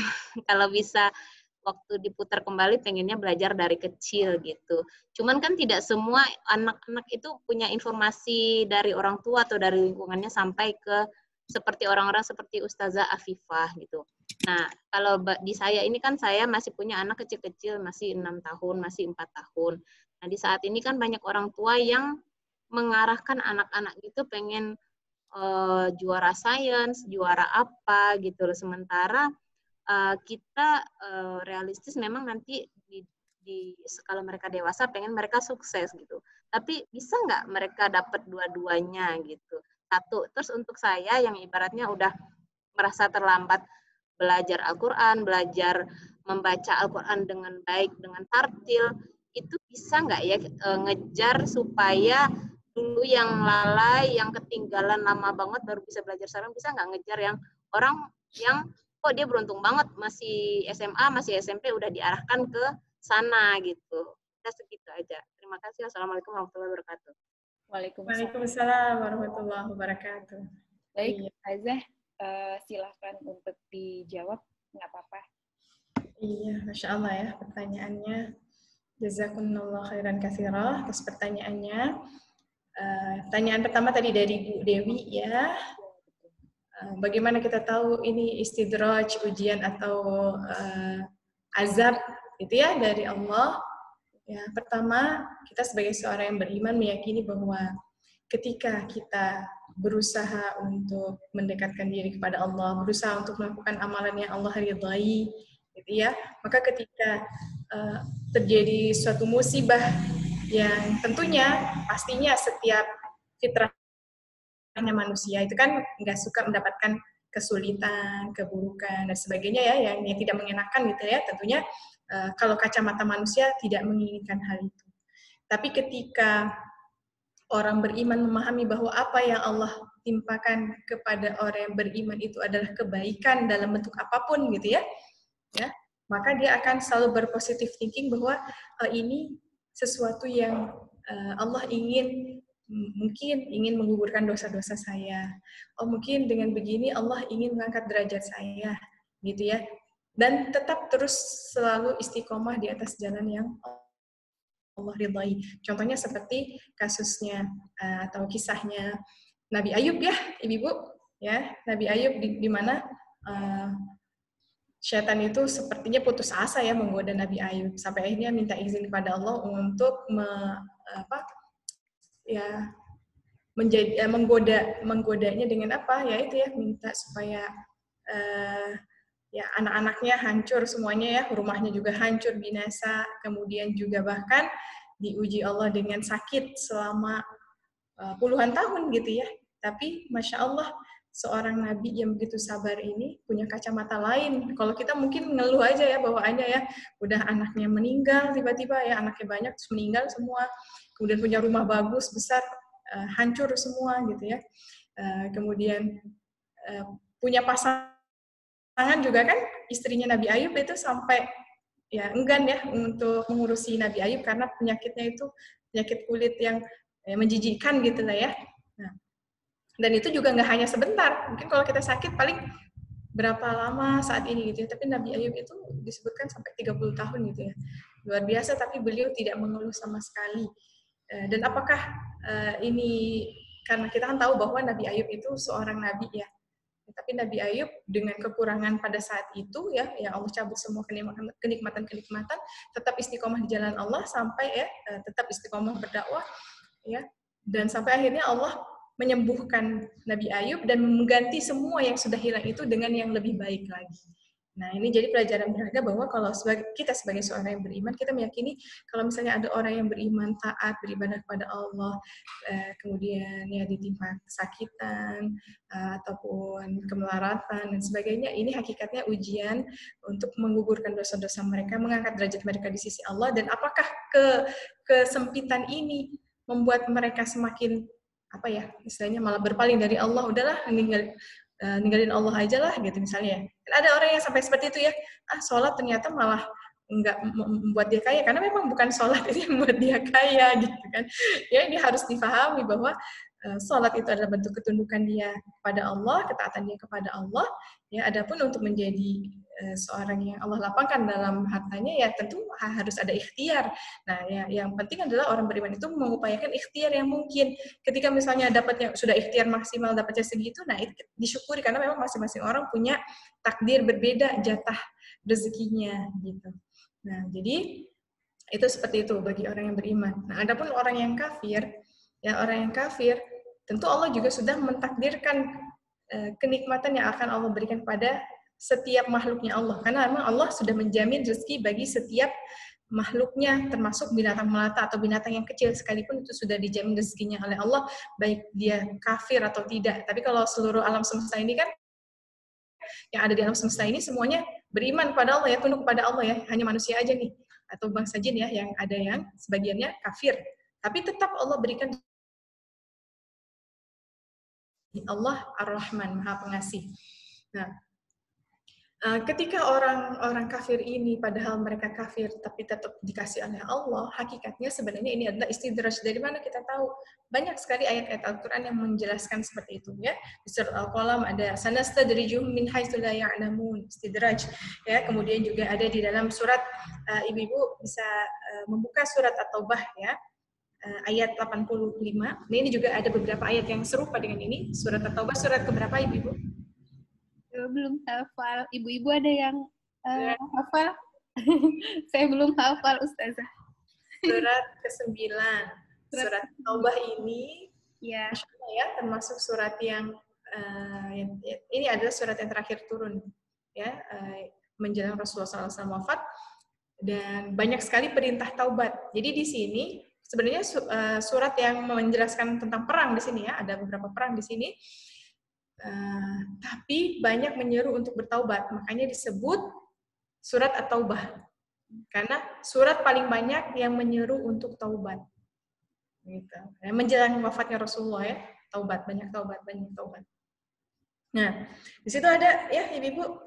Kalau bisa waktu diputar kembali pengennya belajar dari kecil gitu. Cuman kan tidak semua anak-anak itu punya informasi dari orang tua atau dari lingkungannya sampai ke seperti orang-orang seperti Ustazah Afifah gitu. Nah, kalau di saya ini kan saya masih punya anak kecil-kecil, masih 6 tahun, masih 4 tahun. Nah, di saat ini kan banyak orang tua yang mengarahkan anak-anak itu pengen juara sains, juara apa gitu loh. Sementara kita realistis memang nanti kalau mereka dewasa pengen mereka sukses gitu. Tapi bisa nggak mereka dapat dua-duanya gitu. Satu, terus untuk saya yang ibaratnya udah merasa terlambat belajar Al-Quran, belajar membaca Al-Quran dengan baik, dengan tartil, itu bisa nggak ya ngejar supaya dulu yang lalai, yang ketinggalan lama banget baru bisa belajar sekarang, bisa nggak ngejar yang orang yang kok dia beruntung banget masih SMA, masih SMP udah diarahkan ke sana gitu. Kita segitu aja. Terima kasih. Assalamualaikum warahmatullahi wabarakatuh. Waalaikumsalam warahmatullahi wabarakatuh. Baik, Azah, silakan untuk dijawab, nggak apa-apa. Iya, Masya Allah ya pertanyaannya. Jazakumullah khairan katsira atas pertanyaannya. Pertanyaan pertama tadi dari Bu Dewi ya. Bagaimana kita tahu ini istidraj, ujian atau azab gitu ya dari Allah? Ya, pertama kita sebagai seorang yang beriman meyakini bahwa ketika kita berusaha untuk mendekatkan diri kepada Allah, berusaha untuk melakukan amalan yang Allah ridhai, gitu ya, maka ketika terjadi suatu musibah yang tentunya pastinya setiap fitrahnya manusia itu kan nggak suka mendapatkan kesulitan, keburukan dan sebagainya ya yang tidak mengenakan gitu ya, tentunya kalau kacamata manusia tidak menginginkan hal itu. Tapi ketika orang beriman memahami bahwa apa yang Allah timpakan kepada orang yang beriman itu adalah kebaikan dalam bentuk apapun gitu ya, maka dia akan selalu berpositif thinking bahwa ini sesuatu yang Allah mungkin ingin menggugurkan dosa-dosa saya. Oh mungkin dengan begini Allah ingin mengangkat derajat saya, gitu ya. Dan tetap terus selalu istiqomah di atas jalan yang Allah ridhai. Contohnya seperti kasusnya atau kisahnya Nabi Ayub ya, Ibu, ya Nabi Ayub di mana syaitan itu sepertinya putus asa ya menggoda Nabi Ayub sampai akhirnya minta izin kepada Allah untuk menggodanya dengan apa ya itu ya minta supaya ya anak-anaknya hancur semuanya ya, rumahnya juga hancur binasa, kemudian juga bahkan diuji Allah dengan sakit selama puluhan tahun gitu ya. Tapi Masya Allah, seorang nabi yang begitu sabar ini punya kacamata lain. Kalau kita mungkin ngeluh aja ya bawaannya ya, udah anaknya meninggal tiba-tiba ya, anaknya banyak terus meninggal semua, kemudian punya rumah bagus besar, hancur semua gitu ya. Kemudian punya pasangan juga kan, istrinya Nabi Ayub itu sampai ya enggan ya untuk mengurusi Nabi Ayub karena penyakitnya itu penyakit kulit yang menjijikkan gitu lah ya. Nah, dan itu juga nggak hanya sebentar, mungkin kalau kita sakit paling berapa lama saat ini gitu ya, tapi Nabi Ayub itu disebutkan sampai 30 tahun gitu ya, luar biasa, tapi beliau tidak mengeluh sama sekali. Dan apakah ini karena kita kan tahu bahwa Nabi Ayub itu seorang nabi ya, tapi Nabi Ayub dengan kekurangan pada saat itu ya, yang Allah cabut semua kenikmatan-kenikmatan, tetap istiqomah di jalan Allah sampai ya tetap istiqomah berdakwah ya, dan sampai akhirnya Allah menyembuhkan Nabi Ayub dan mengganti semua yang sudah hilang itu dengan yang lebih baik lagi. Nah, ini jadi pelajaran berharga bahwa kalau kita sebagai seorang yang beriman, kita meyakini kalau misalnya ada orang yang beriman, taat, beribadah kepada Allah, kemudian ya ditimpa kesakitan, ataupun kemelaratan, dan sebagainya, ini hakikatnya ujian untuk menggugurkan dosa-dosa mereka, mengangkat derajat mereka di sisi Allah, dan apakah kesempitan ini membuat mereka semakin apa ya, istilahnya malah berpaling dari Allah, udahlah ninggalin Allah aja lah gitu misalnya. Ada orang yang sampai seperti itu ya, sholat ternyata malah nggak membuat dia kaya, karena memang bukan sholat itu yang membuat dia kaya gitu kan. Ya, ini harus dipahami bahwa sholat itu adalah bentuk ketundukan dia kepada Allah, ketaatan dia kepada Allah. Ya, adapun untuk menjadi seorang yang Allah lapangkan dalam hartanya, ya tentu harus ada ikhtiar. Nah, ya, yang penting adalah orang beriman itu mengupayakan ikhtiar yang mungkin. Ketika misalnya dapatnya sudah ikhtiar maksimal, dapatnya segitu, nah itu disyukuri karena memang masing-masing orang punya takdir berbeda, jatah rezekinya gitu. Nah, jadi itu seperti itu bagi orang yang beriman. Nah, adapun orang yang kafir, ya orang yang kafir, tentu Allah juga sudah mentakdirkan kenikmatan yang akan Allah berikan pada setiap makhluknya Allah. Karena memang Allah sudah menjamin rezeki bagi setiap makhluknya, termasuk binatang melata atau binatang yang kecil sekalipun itu sudah dijamin rezekinya oleh Allah, baik dia kafir atau tidak. Tapi kalau seluruh alam semesta ini kan, yang ada di alam semesta ini semuanya beriman kepada Allah ya, tunduk kepada Allah ya, hanya manusia aja nih, atau bangsa jin ya, yang ada yang sebagiannya kafir. Tapi tetap Allah berikan. Allah Ar-Rahman, Maha Pengasih. Nah, ketika orang kafir ini, padahal mereka kafir, tapi tetap dikasih oleh Allah, hakikatnya sebenarnya ini adalah istidraj. Dari mana kita tahu? Banyak sekali ayat-ayat Al-Quran yang menjelaskan seperti itu. Ya. Di surat Al-Qalam ada, sanastadrijuhum min haitsu la ya'lamun, istidraj. Ya, kemudian juga ada di dalam surat, ibu-ibu bisa membuka surat At-Taubah ya, ayat 85. Nah, ini juga ada beberapa ayat yang serupa dengan ini. Surat At-Taubah surat keberapa ibu-ibu? Belum hafal. Ibu-ibu ada yang hafal? Saya belum hafal, Ustazah. Surat ke-9. Surat Taubah ini ya, ya, termasuk surat yang ini adalah surat yang terakhir turun ya, menjelang Rasulullah SAW wafat, dan banyak sekali perintah taubat. Jadi di sini sebenarnya surat yang menjelaskan tentang perang di sini ya, ada beberapa perang di sini, tapi banyak menyeru untuk bertaubat, makanya disebut surat At-Taubah, karena surat paling banyak yang menyeru untuk taubat. Gitu. Menjelang wafatnya Rasulullah ya, taubat, banyak taubat, banyak taubat. Nah, di situ ada ya ibu-ibu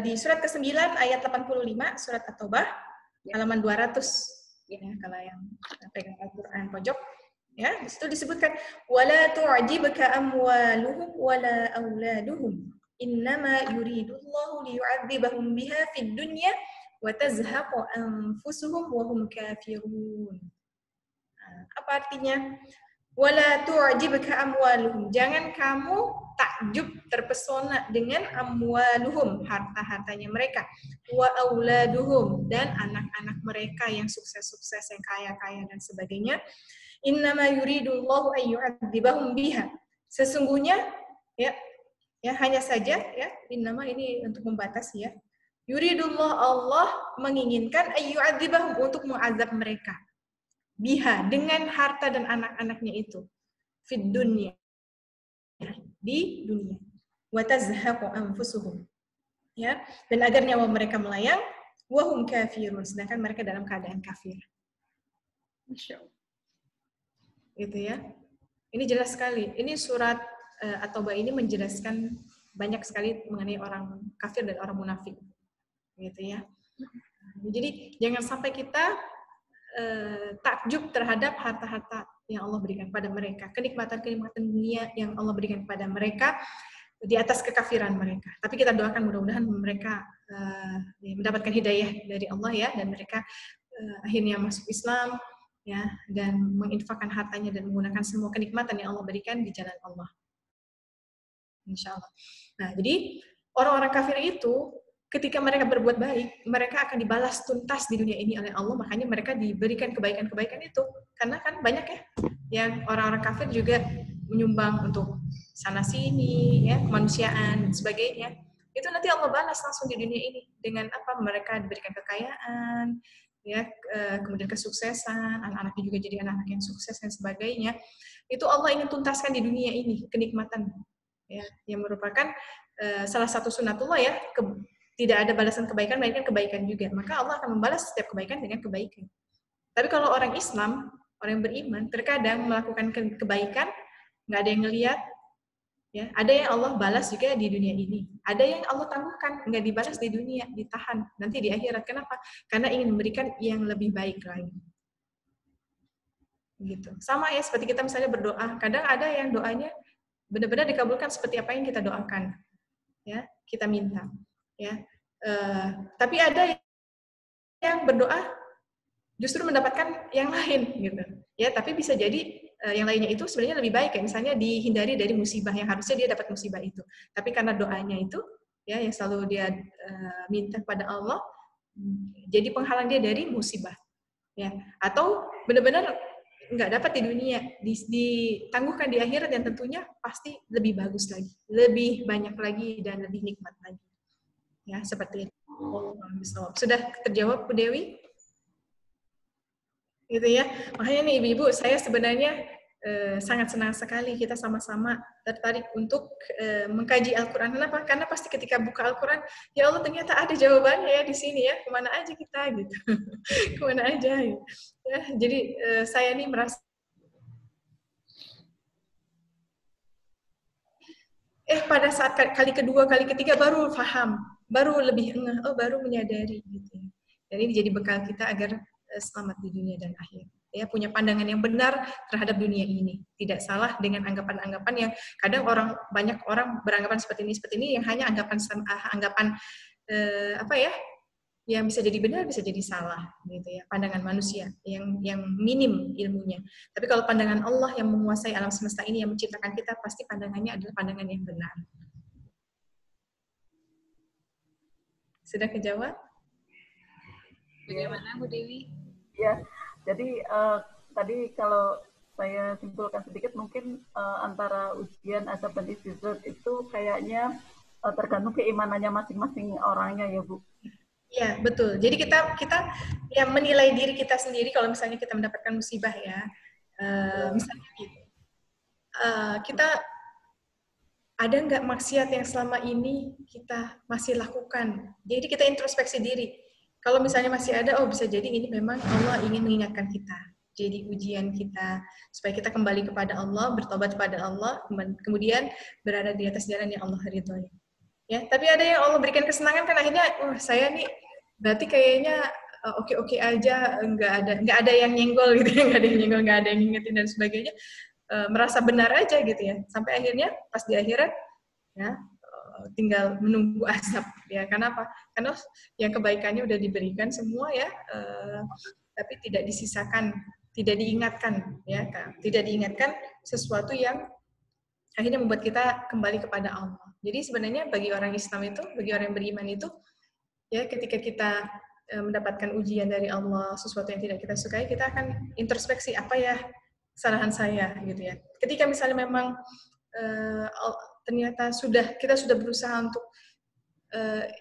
di surat ke-9 ayat 85 surat At-Taubah, halaman 200. Ya, kalau yang pegang Al-Quran pojok, ya, di situ disebutkan wala tu'jibka amwaluhum wala auladuhum innama yuridullahu liyu'adzibahum biha fid dunya wa tazhaqu anfusuhum wa hum kafirun. Apa artinya? Wala tu'jibka amwaluhum, jangan kamu takjub, terpesona dengan amwaluhum, harta-hartanya mereka, wa auladuhum, dan anak-anak mereka yang sukses-sukses, yang kaya-kaya dan sebagainya. Innama yuridullahu ayyu'adzibahum biha. Sesungguhnya ya hanya saja ya, innama ini untuk membatasi ya. Yuridullah, Allah menginginkan ayyu'adzibahum, untuk mengazab mereka. Biha, dengan harta dan anak-anaknya itu. Fid dunya, di dunia. Wa tazhaqu anfusuhum. Ya, dan agar nyawa mereka melayang, wa hum kafirun, sedangkan mereka dalam keadaan kafir. Masya Allah. Gitu ya. Ini jelas sekali. Ini surat At-Taubah ini menjelaskan banyak sekali mengenai orang kafir dan orang munafik. Gitu ya. Jadi jangan sampai kita takjub terhadap harta-harta yang Allah berikan kepada mereka, kenikmatan-kenikmatan dunia yang Allah berikan kepada mereka di atas kekafiran mereka. Tapi kita doakan mudah-mudahan mereka mendapatkan hidayah dari Allah ya, dan mereka akhirnya masuk Islam ya, dan menginfakkan hartanya dan menggunakan semua kenikmatan yang Allah berikan di jalan Allah. Insya Allah. Nah, jadi orang-orang kafir itu ketika mereka berbuat baik, mereka akan dibalas tuntas di dunia ini oleh Allah. Makanya mereka diberikan kebaikan-kebaikan itu. Karena kan banyak ya yang orang-orang kafir juga menyumbang untuk sana-sini, ya, kemanusiaan, dan sebagainya. Itu nanti Allah balas langsung di dunia ini. Dengan apa? Mereka diberikan kekayaan, ya, kemudian kesuksesan, anak-anaknya juga jadi anak-anak yang sukses dan sebagainya. Itu Allah ingin tuntaskan di dunia ini, kenikmatan, ya, yang merupakan salah satu sunatullah ya, tidak ada balasan kebaikan melainkan kebaikan juga. Maka Allah akan membalas setiap kebaikan dengan kebaikan. Tapi kalau orang Islam, orang yang beriman, terkadang melakukan kebaikan, nggak ada yang ngelihat, ya, ada yang Allah balas juga di dunia ini. Ada yang Allah tangguhkan, nggak dibalas di dunia, ditahan nanti di akhirat. Kenapa? Karena ingin memberikan yang lebih baik lagi. Gitu. Sama ya seperti kita misalnya berdoa. Kadang ada yang doanya benar-benar dikabulkan seperti apa yang kita doakan, ya, kita minta, ya. Tapi ada yang berdoa justru mendapatkan yang lain, gitu. Ya, tapi bisa jadi yang lainnya itu sebenarnya lebih baik, kayak misalnya dihindari dari musibah yang harusnya dia dapat musibah itu. Tapi karena doanya itu, ya, yang selalu dia minta kepada Allah, jadi penghalang dia dari musibah, ya. Atau benar-benar nggak dapat di dunia, ditangguhkan di akhirat, dan tentunya pasti lebih bagus lagi, lebih banyak lagi, dan lebih nikmat lagi. Ya, seperti itu. Sudah terjawab, Bu Dewi? Gitu ya. Makanya nih Ibu-ibu, saya sebenarnya sangat senang sekali kita sama-sama tertarik untuk mengkaji Al-Quran. Kenapa? Karena pasti ketika buka Al-Quran, ya Allah ternyata ada jawabannya ya di sini ya. Kemana aja kita gitu. Kemana aja. Gitu. Ya, jadi saya nih merasa pada saat kali kedua, kali ketiga baru paham, baru lebih ngeh, baru menyadari gitu ya. Dan ini jadi bekal kita agar selamat di dunia dan akhir. Ya, punya pandangan yang benar terhadap dunia ini. Tidak salah dengan anggapan-anggapan yang kadang banyak orang beranggapan seperti ini yang hanya anggapan apa ya? Yang bisa jadi benar, bisa jadi salah, gitu ya. Pandangan manusia yang minim ilmunya. Tapi kalau pandangan Allah yang menguasai alam semesta ini, yang menciptakan kita, pasti pandangannya adalah pandangan yang benar. Sudah kejawab? Bagaimana Bu Dewi? Ya, jadi tadi kalau saya simpulkan sedikit, mungkin antara ujian, azab, dan istidrat itu kayaknya tergantung keimanannya masing-masing orangnya ya Bu. Ya, betul. Jadi kita ya menilai diri kita sendiri kalau misalnya kita mendapatkan musibah ya. Misalnya kita ada nggak maksiat yang selama ini kita masih lakukan. Jadi kita introspeksi diri. Kalau misalnya masih ada, bisa jadi ini memang Allah ingin mengingatkan kita. Jadi ujian kita, supaya kita kembali kepada Allah, bertobat kepada Allah, kemudian berada di atas jalan yang Allah ridhoi. Ya, tapi ada yang Allah berikan kesenangan, kan akhirnya, saya nih berarti kayaknya oke-oke aja, nggak ada yang nyenggol gitu ya, nggak ada yang nyenggol, nggak ada yang ngingetin dan sebagainya, merasa benar aja gitu ya, sampai akhirnya pas di akhirat, ya tinggal menunggu azab ya. Kenapa? Karena yang kebaikannya udah diberikan semua ya, tapi tidak disisakan, tidak diingatkan ya, tidak diingatkan sesuatu yang akhirnya membuat kita kembali kepada Allah. Jadi sebenarnya bagi orang Islam itu, bagi orang yang beriman itu, ya ketika kita mendapatkan ujian dari Allah, sesuatu yang tidak kita sukai, kita akan introspeksi, apa ya kesalahan saya gitu ya. Ketika misalnya memang ternyata kita sudah berusaha untuk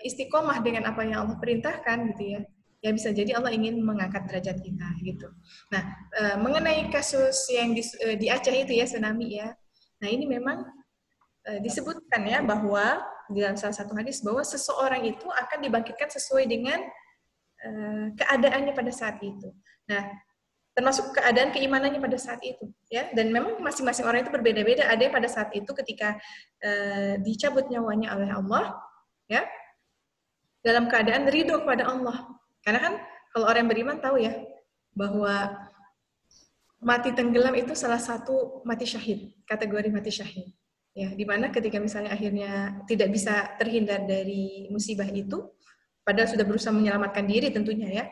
istiqomah dengan apa yang Allah perintahkan gitu ya. Ya bisa jadi Allah ingin mengangkat derajat kita gitu. Nah, mengenai kasus yang di Aceh itu ya, tsunami ya. Nah, ini memang disebutkan ya bahwa di dalam salah satu hadis bahwa seseorang itu akan dibangkitkan sesuai dengan keadaannya pada saat itu. Nah, termasuk keadaan keimanannya pada saat itu ya, dan memang masing-masing orang itu berbeda-beda. Ada yang pada saat itu ketika dicabut nyawanya oleh Allah ya, dalam keadaan ridho kepada Allah. Karena kan kalau orang yang beriman tahu ya bahwa mati tenggelam itu salah satu mati syahid, kategori mati syahid. Ya, di mana ketika misalnya akhirnya tidak bisa terhindar dari musibah itu, padahal sudah berusaha menyelamatkan diri tentunya ya,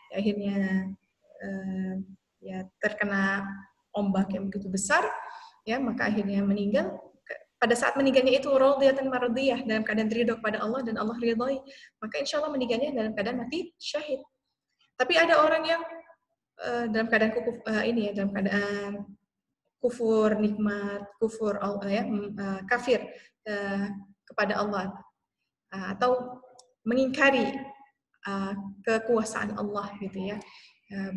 akhirnya ya terkena ombak yang begitu besar, ya maka akhirnya meninggal. Pada saat meninggalnya itu radiyatan mardiyah, dalam keadaan ridho kepada Allah dan Allah ridhoi, maka insya Allah meninggalnya dalam keadaan mati syahid. Tapi ada orang yang dalam keadaan dalam keadaan kufur nikmat, kufur kafir kepada Allah, atau mengingkari kekuasaan Allah gitu ya,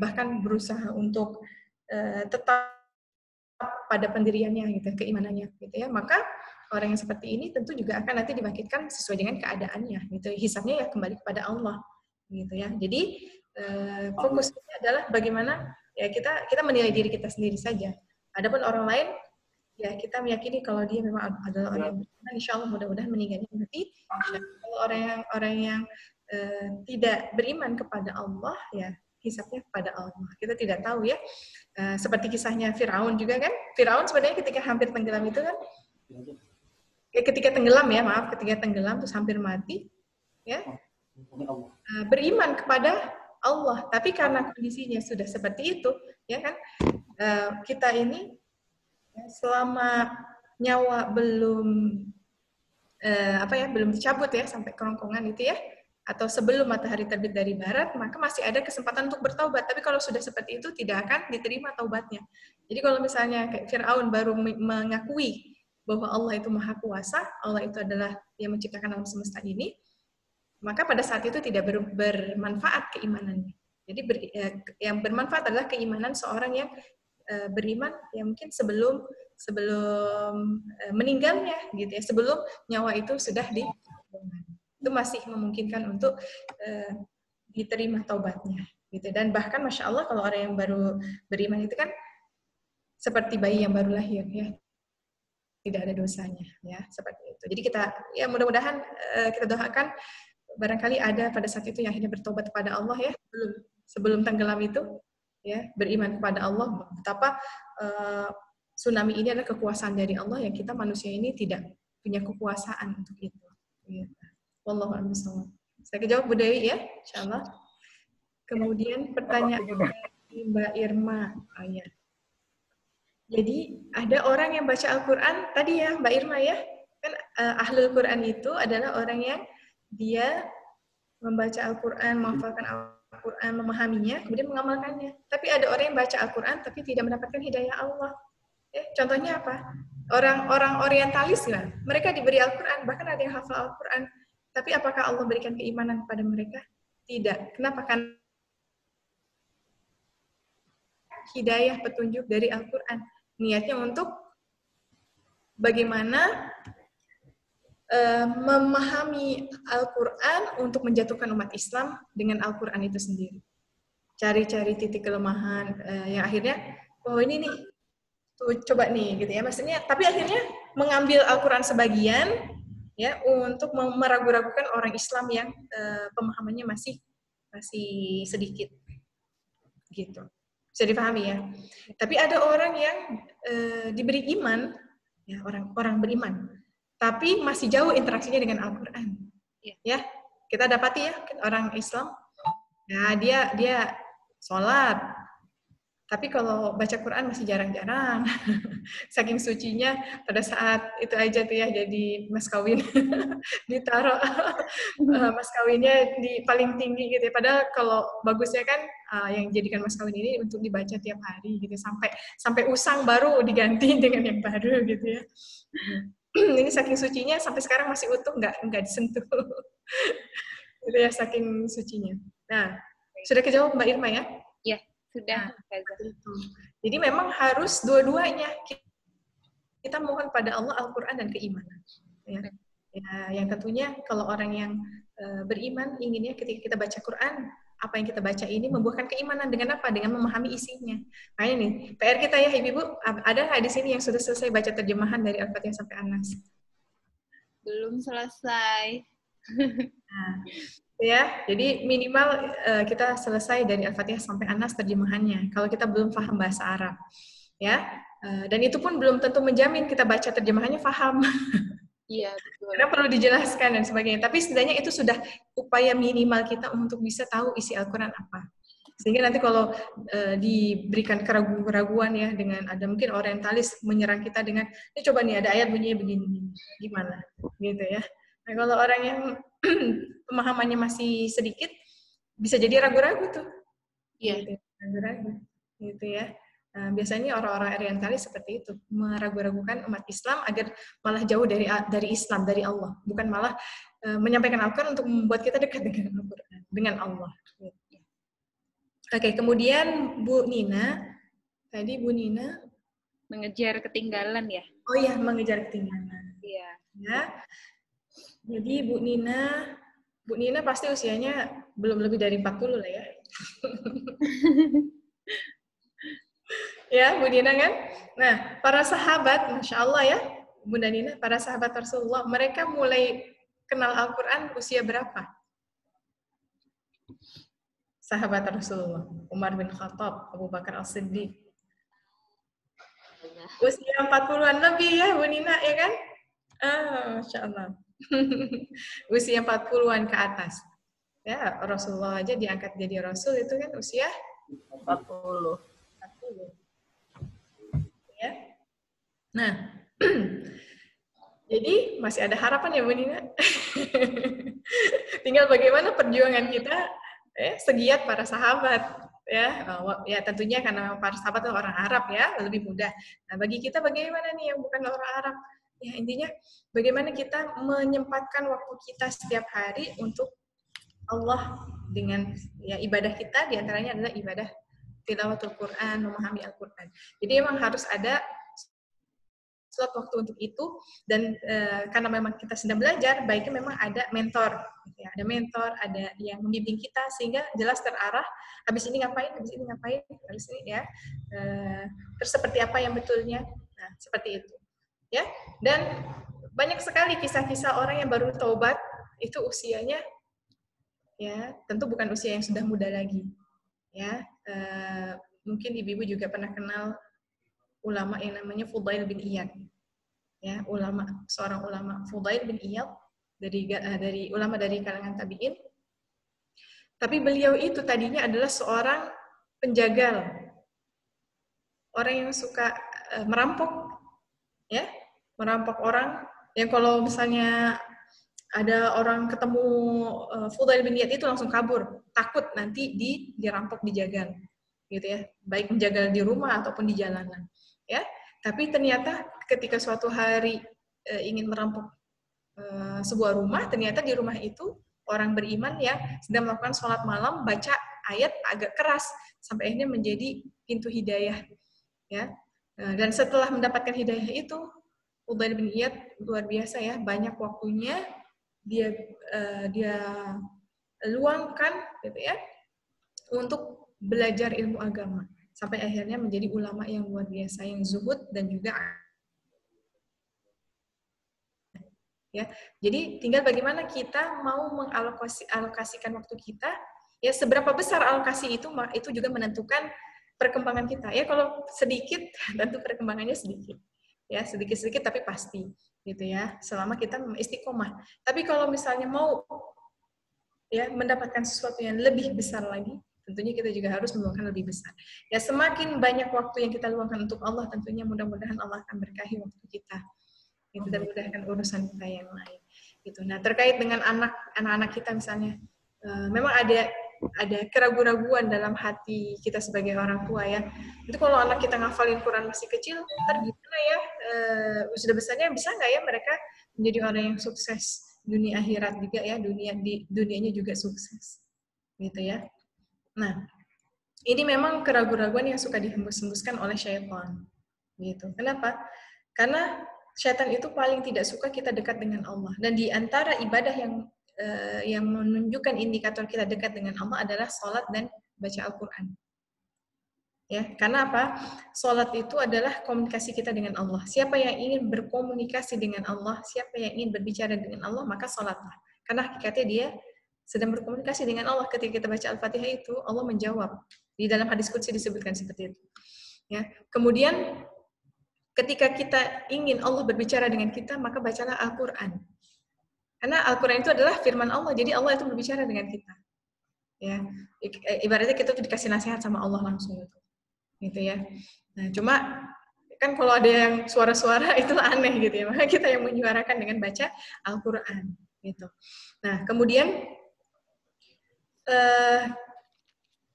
bahkan berusaha untuk tetap pada pendiriannya gitu, keimanannya gitu ya, maka orang yang seperti ini tentu juga akan nanti dibangkitkan sesuai dengan keadaannya gitu, hisabnya ya kembali kepada Allah gitu ya. Jadi fokusnya adalah bagaimana ya kita menilai diri kita sendiri saja. Adapun orang lain ya kita meyakini kalau dia memang adalah orang yang beriman, insya Allah mudah-mudahan meninggalnya mati. Kalau orang yang tidak beriman kepada Allah ya hisabnya kepada Allah. Kita tidak tahu ya. Seperti kisahnya Firaun juga kan. Firaun sebenarnya ketika hampir tenggelam itu kan, ketika tenggelam terus hampir mati, ya beriman kepada Allah. Tapi karena kondisinya sudah seperti itu, ya kan, kita ini selama nyawa belum belum dicabut ya sampai kerongkongan itu ya, atau sebelum matahari terbit dari barat, maka masih ada kesempatan untuk bertaubat. Tapi kalau sudah seperti itu, tidak akan diterima taubatnya. Jadi kalau misalnya kayak Fir'aun baru mengakui bahwa Allah itu Maha Kuasa, Allah itu adalah yang menciptakan alam semesta ini, maka pada saat itu tidak bermanfaat keimanannya. Jadi yang bermanfaat adalah keimanan seorang yang beriman yang mungkin sebelum meninggalnya, gitu ya, sebelum nyawa itu sudah itu masih memungkinkan untuk diterima taubatnya, gitu. Dan bahkan masya Allah kalau orang yang baru beriman itu kan seperti bayi yang baru lahir, ya, tidak ada dosanya, ya, seperti itu. Jadi kita ya mudah-mudahan kita doakan barangkali ada pada saat itu yang akhirnya bertobat kepada Allah ya, sebelum tenggelam itu, ya, beriman kepada Allah. Betapa tsunami ini adalah kekuasaan dari Allah yang kita manusia ini tidak punya kekuasaan untuk itu. Ya. Wallahu a'lam bishawab. Saya kejawab Bu Dewi ya, insyaallah. Kemudian pertanyaan dari Mbak Irma. Oh, ya. Jadi ada orang yang baca Al-Quran tadi ya Mbak Irma ya, kan ahlul Quran itu adalah orang yang dia membaca Al-Quran, menghafalkan Al-Quran, memahaminya, kemudian mengamalkannya. Tapi ada orang yang baca Al-Quran tapi tidak mendapatkan hidayah Allah. Contohnya apa? Orang-orang orientalis lah, mereka diberi Al-Quran, bahkan ada yang hafal Al-Quran. Tapi apakah Allah berikan keimanan kepada mereka? Tidak. Kenapa? Karena hidayah petunjuk dari Al-Quran. Niatnya untuk bagaimana memahami Al-Quran untuk menjatuhkan umat Islam dengan Al-Quran itu sendiri. Cari-cari titik kelemahan yang akhirnya, oh ini nih, tuh coba nih, gitu ya. Maksudnya, tapi akhirnya mengambil Al-Quran sebagian, ya, untuk meragu-ragukan orang Islam yang pemahamannya masih sedikit, gitu. Bisa dipahami ya. Tapi ada orang yang diberi iman, ya, orang beriman, tapi masih jauh interaksinya dengan Al-Quran. Ya, kita dapati ya orang Islam, ya dia sholat, tapi kalau baca Quran masih jarang-jarang. Saking sucinya, pada saat itu aja tuh ya jadi mas kawin. Ditaruh mas kawinnya di paling tinggi gitu ya. Padahal kalau bagusnya kan yang jadikan mas kawin ini untuk dibaca tiap hari gitu. Sampai usang baru diganti dengan yang baru gitu ya. Ini saking sucinya sampai sekarang masih utuh, nggak disentuh. Itu ya, saking sucinya. Nah, sudah kejawab Mbak Irma ya? Ya, sudah. Nah, itu. Jadi memang harus dua-duanya. Kita mohon pada Allah Al-Quran dan keimanan. Ya. Ya, yang tentunya kalau orang yang beriman inginnya ketika kita baca Quran, apa yang kita baca ini membuahkan keimanan. Dengan apa? Dengan memahami isinya. Makanya nih, PR kita ya Ibu, ada nggak di sini yang sudah selesai baca terjemahan dari Al-Fatihah sampai An-Nas? Belum selesai. Nah, ya, jadi minimal kita selesai dari Al-Fatihah sampai An-Nas terjemahannya. Kalau kita belum paham bahasa Arab, ya, dan itu pun belum tentu menjamin kita baca terjemahannya paham. Iya, betul. Karena perlu dijelaskan dan sebagainya. Tapi setidaknya itu sudah upaya minimal kita untuk bisa tahu isi Al-Quran apa. Sehingga nanti kalau diberikan keraguan-keraguan ya, dengan ada mungkin orientalis menyerang kita dengan, ini coba nih ada ayat bunyinya begini, gimana, gitu ya. Nah kalau orang yang pemahamannya masih sedikit, bisa jadi ragu-ragu tuh. Iya. Gitu, ragu-ragu, gitu ya. Nah, biasanya orang-orang orientalis seperti itu, meragu-ragukan umat Islam agar malah jauh dari Islam, dari Allah, bukan malah menyampaikan Al-Quran untuk membuat kita dekat dengan Al-Quran, dengan Allah. Oke, kemudian Bu Nina, tadi Bu Nina mengejar ketinggalan ya? Oh iya, mengejar ketinggalan. Iya. Ya. Jadi Bu Nina pasti usianya belum lebih dari 40 lah ya. Ya, Bu Nina kan? Nah, para sahabat, Masya Allah ya, Bunda Nina, para sahabat Rasulullah, mereka mulai kenal Al-Quran usia berapa? Sahabat Rasulullah, Umar bin Khattab, Abu Bakar As-Siddiq. Usia 40-an lebih ya, Bu Nina, ya kan? Masya Allah. Usia 40-an ke atas. Ya, Rasulullah aja diangkat jadi Rasul itu kan usia 40. Ya. Nah, jadi masih ada harapan ya Bu Nina. Tinggal bagaimana perjuangan kita segiat para sahabat ya. Ya tentunya karena para sahabat itu orang Arab ya, lebih mudah. Nah, bagi kita bagaimana nih yang bukan orang Arab? Ya intinya bagaimana kita menyempatkan waktu kita setiap hari untuk Allah dengan ya ibadah kita diantaranya adalah ibadah tilawatul Quran, memahami Al-Quran. Jadi memang harus ada slot waktu untuk itu dan karena memang kita sedang belajar, baiknya memang ada mentor, ya, ada mentor, ada yang membimbing kita sehingga jelas terarah. Habis ini ngapain, habis ini ya. Terus seperti apa yang betulnya, nah seperti itu, ya. Dan banyak sekali kisah-kisah orang yang baru taubat itu usianya, ya tentu bukan usia yang sudah muda lagi, ya. Mungkin ibu-ibu juga pernah kenal ulama yang namanya Fudail bin Iyad, ya seorang ulama Fudail bin Iyad dari ulama dari kalangan tabi'in. Tapi beliau itu tadinya adalah seorang penjagal, orang yang suka merampok, ya merampok orang. Yang kalau misalnya ada orang ketemu Fudail bin Iyad itu langsung kabur, takut nanti dirampok, dijagal, gitu ya, baik menjagal di rumah ataupun di jalanan. Ya, tapi ternyata ketika suatu hari ingin merampok sebuah rumah, ternyata di rumah itu orang beriman yang sedang melakukan sholat malam, baca ayat agak keras sampai akhirnya menjadi pintu hidayah. Ya, dan setelah mendapatkan hidayah itu, Fudail bin Iyad luar biasa ya, banyak waktunya dia luangkan, gitu ya, untuk belajar ilmu agama. Sampai akhirnya menjadi ulama yang luar biasa, yang zuhud dan juga ya. Jadi tinggal bagaimana kita mau mengalokasikan waktu kita, ya seberapa besar alokasi itu juga menentukan perkembangan kita. Ya kalau sedikit tentu perkembangannya sedikit. Ya, sedikit-sedikit tapi pasti gitu ya. Selama kita istiqomah. Tapi kalau misalnya mau ya mendapatkan sesuatu yang lebih besar lagi, tentunya kita juga harus meluangkan lebih besar. Ya semakin banyak waktu yang kita luangkan untuk Allah, tentunya mudah-mudahan Allah akan berkahi waktu kita. Itu dan mudahkan urusan kita yang lain. Gitu. Nah terkait dengan anak-anak kita misalnya, memang ada ada keraguan-raguan dalam hati kita sebagai orang tua ya. Itu kalau anak kita ngafalin Quran masih kecil, ntar gimana ya? Sudah besarnya bisa nggak ya mereka menjadi orang yang sukses dunia akhirat juga ya, dunianya juga sukses, gitu ya. Nah, ini memang keraguan-raguan yang suka dihembus-hembuskan oleh syaitan, gitu. Kenapa? Karena syaitan itu paling tidak suka kita dekat dengan Allah. Dan di antara ibadah yang menunjukkan indikator kita dekat dengan Allah adalah sholat dan baca Al-Quran. Ya, karena apa? Sholat itu adalah komunikasi kita dengan Allah. Siapa yang ingin berkomunikasi dengan Allah, siapa yang ingin berbicara dengan Allah, maka sholatlah. Karena hakikatnya dia sedang berkomunikasi dengan Allah. Ketika kita baca Al-Fatihah itu, Allah menjawab. Di dalam hadis qudsi disebutkan seperti itu. Ya. Kemudian, ketika kita ingin Allah berbicara dengan kita, maka bacalah Al-Quran. Karena Al-Quran itu adalah firman Allah, jadi Allah itu berbicara dengan kita. Ya, ibaratnya kita tuh dikasih nasihat sama Allah langsung gitu ya. Nah, cuma kan kalau ada yang suara-suara itu aneh gitu ya, maka kita yang menyuarakan dengan baca Al-Quran gitu. Nah, kemudian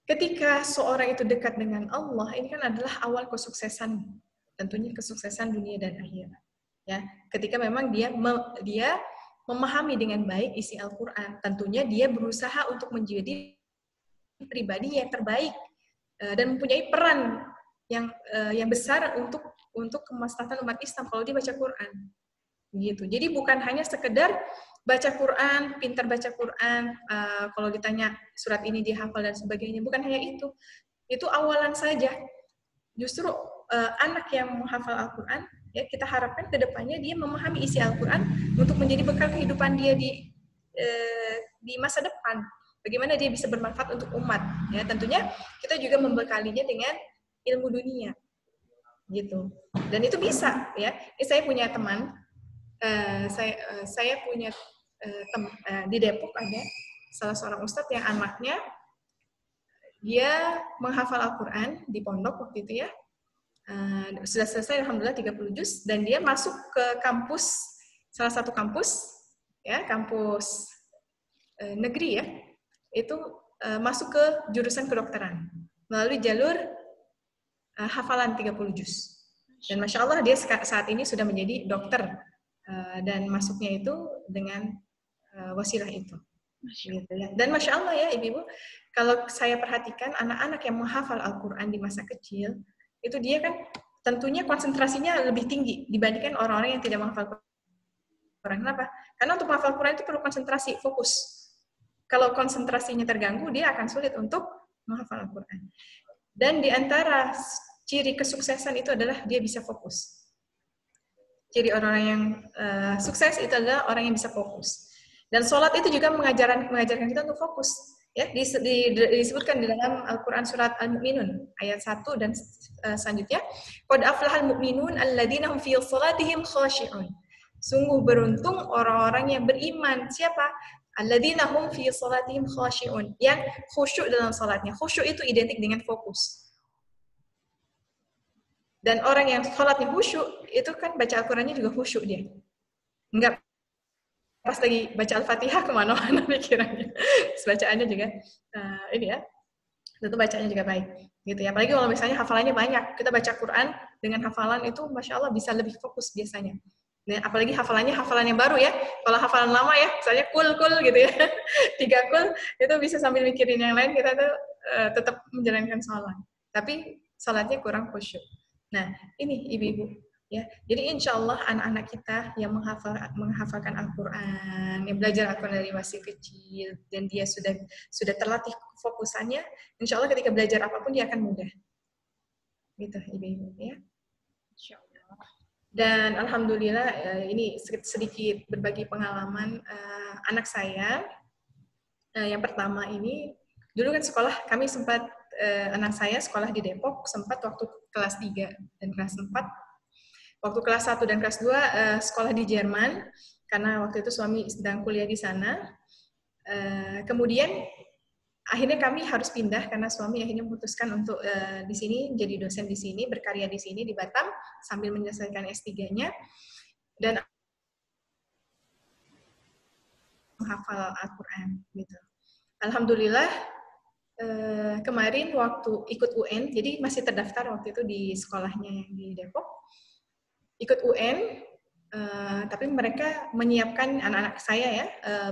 ketika seorang itu dekat dengan Allah, ini kan adalah awal kesuksesan, tentunya kesuksesan dunia dan akhirat. Ya, ketika memang dia memahami dengan baik isi Al-Quran, tentunya dia berusaha untuk menjadi pribadi yang terbaik dan mempunyai peran yang besar untuk kemaslahatan umat Islam kalau dia baca Quran, gitu. Jadi bukan hanya sekedar baca Quran, pintar baca Quran, kalau ditanya surat ini dihafal dan sebagainya, bukan hanya itu awalan saja. Justru anak yang menghafal Al-Quran, ya kita harapkan ke depannya dia memahami isi Al-Quran untuk menjadi bekal kehidupan dia di masa depan. Bagaimana dia bisa bermanfaat untuk umat. Ya, tentunya kita juga membekalinya dengan ilmu dunia, gitu. Dan itu bisa, ya. Ini saya punya teman, saya punya di Depok ada salah seorang ustadz yang anaknya dia menghafal Al-Quran di pondok waktu itu ya. Sudah selesai alhamdulillah 30 juz dan dia masuk ke kampus, salah satu kampus ya, kampus negeri ya, itu masuk ke jurusan kedokteran melalui jalur hafalan 30 juz. Dan Masya Allah dia saat ini sudah menjadi dokter dan masuknya itu dengan wasilah itu. Gitu ya. Dan Masya Allah ya Ibu-Ibu, kalau saya perhatikan anak-anak yang menghafal Al-Quran di masa kecil, itu dia kan tentunya konsentrasinya lebih tinggi dibandingkan orang-orang yang tidak menghafal Quran. Kenapa? Karena untuk menghafal Quran itu perlu konsentrasi, fokus. Kalau konsentrasinya terganggu, dia akan sulit untuk menghafal Al-Quran. Dan di antara ciri kesuksesan itu adalah dia bisa fokus. Ciri orang yang sukses itu adalah orang yang bisa fokus. Dan sholat itu juga mengajarkan kita untuk fokus. Ya, disebutkan di dalam Al-Quran surat Al-Mu'minun ayat 1 dan selanjutnya, qad aflahal mu'minun alladzina hum fi shalatihim khashi'un. Sungguh beruntung orang-orang yang beriman. Siapa? Alladzina hum fi shalatihim khashi'un, yang khusyuk dalam salatnya. Khusyuk itu identik dengan fokus. Dan orang yang salatnya khusyuk itu kan baca Al-Qur'annya juga khusyuk dia. Enggak pas lagi baca Al-Fatihah kemana-mana pikirannya. Bacaannya juga ini ya, tentu bacanya juga baik gitu ya. Apalagi kalau misalnya hafalannya banyak, kita baca Quran dengan hafalan itu Masya Allah bisa lebih fokus biasanya. Nah, apalagi hafalannya hafalan yang baru ya. Kalau hafalan lama ya, misalnya kul gitu ya, 3 kul itu bisa sambil mikirin yang lain, kita tuh tetap menjalankan sholat. Tapi sholatnya kurang khusyuk. Nah, ini ibu-ibu ya. Jadi insya Allah anak-anak kita yang menghafalkan Al-Quran, yang belajar Al-Quran dari masih kecil, dan dia sudah terlatih fokusannya, insya Allah ketika belajar apapun dia akan mudah. Gitu ibu-ibu ya. Insya Allah. Dan alhamdulillah ini sedikit berbagi pengalaman anak saya. Yang pertama ini, dulu kan sekolah kami sempat anak saya sekolah di Depok sempat waktu kelas 3 dan kelas 4. Waktu kelas 1 dan kelas 2 sekolah di Jerman, karena waktu itu suami sedang kuliah di sana. Kemudian akhirnya kami harus pindah karena suami akhirnya memutuskan untuk di sini jadi dosen di sini, berkarya di sini di Batam sambil menyelesaikan S3-nya dan menghafal Al-Quran gitu. Alhamdulillah kemarin waktu ikut UN, jadi masih terdaftar waktu itu di sekolahnya yang di Depok, ikut UN, tapi mereka menyiapkan anak-anak saya ya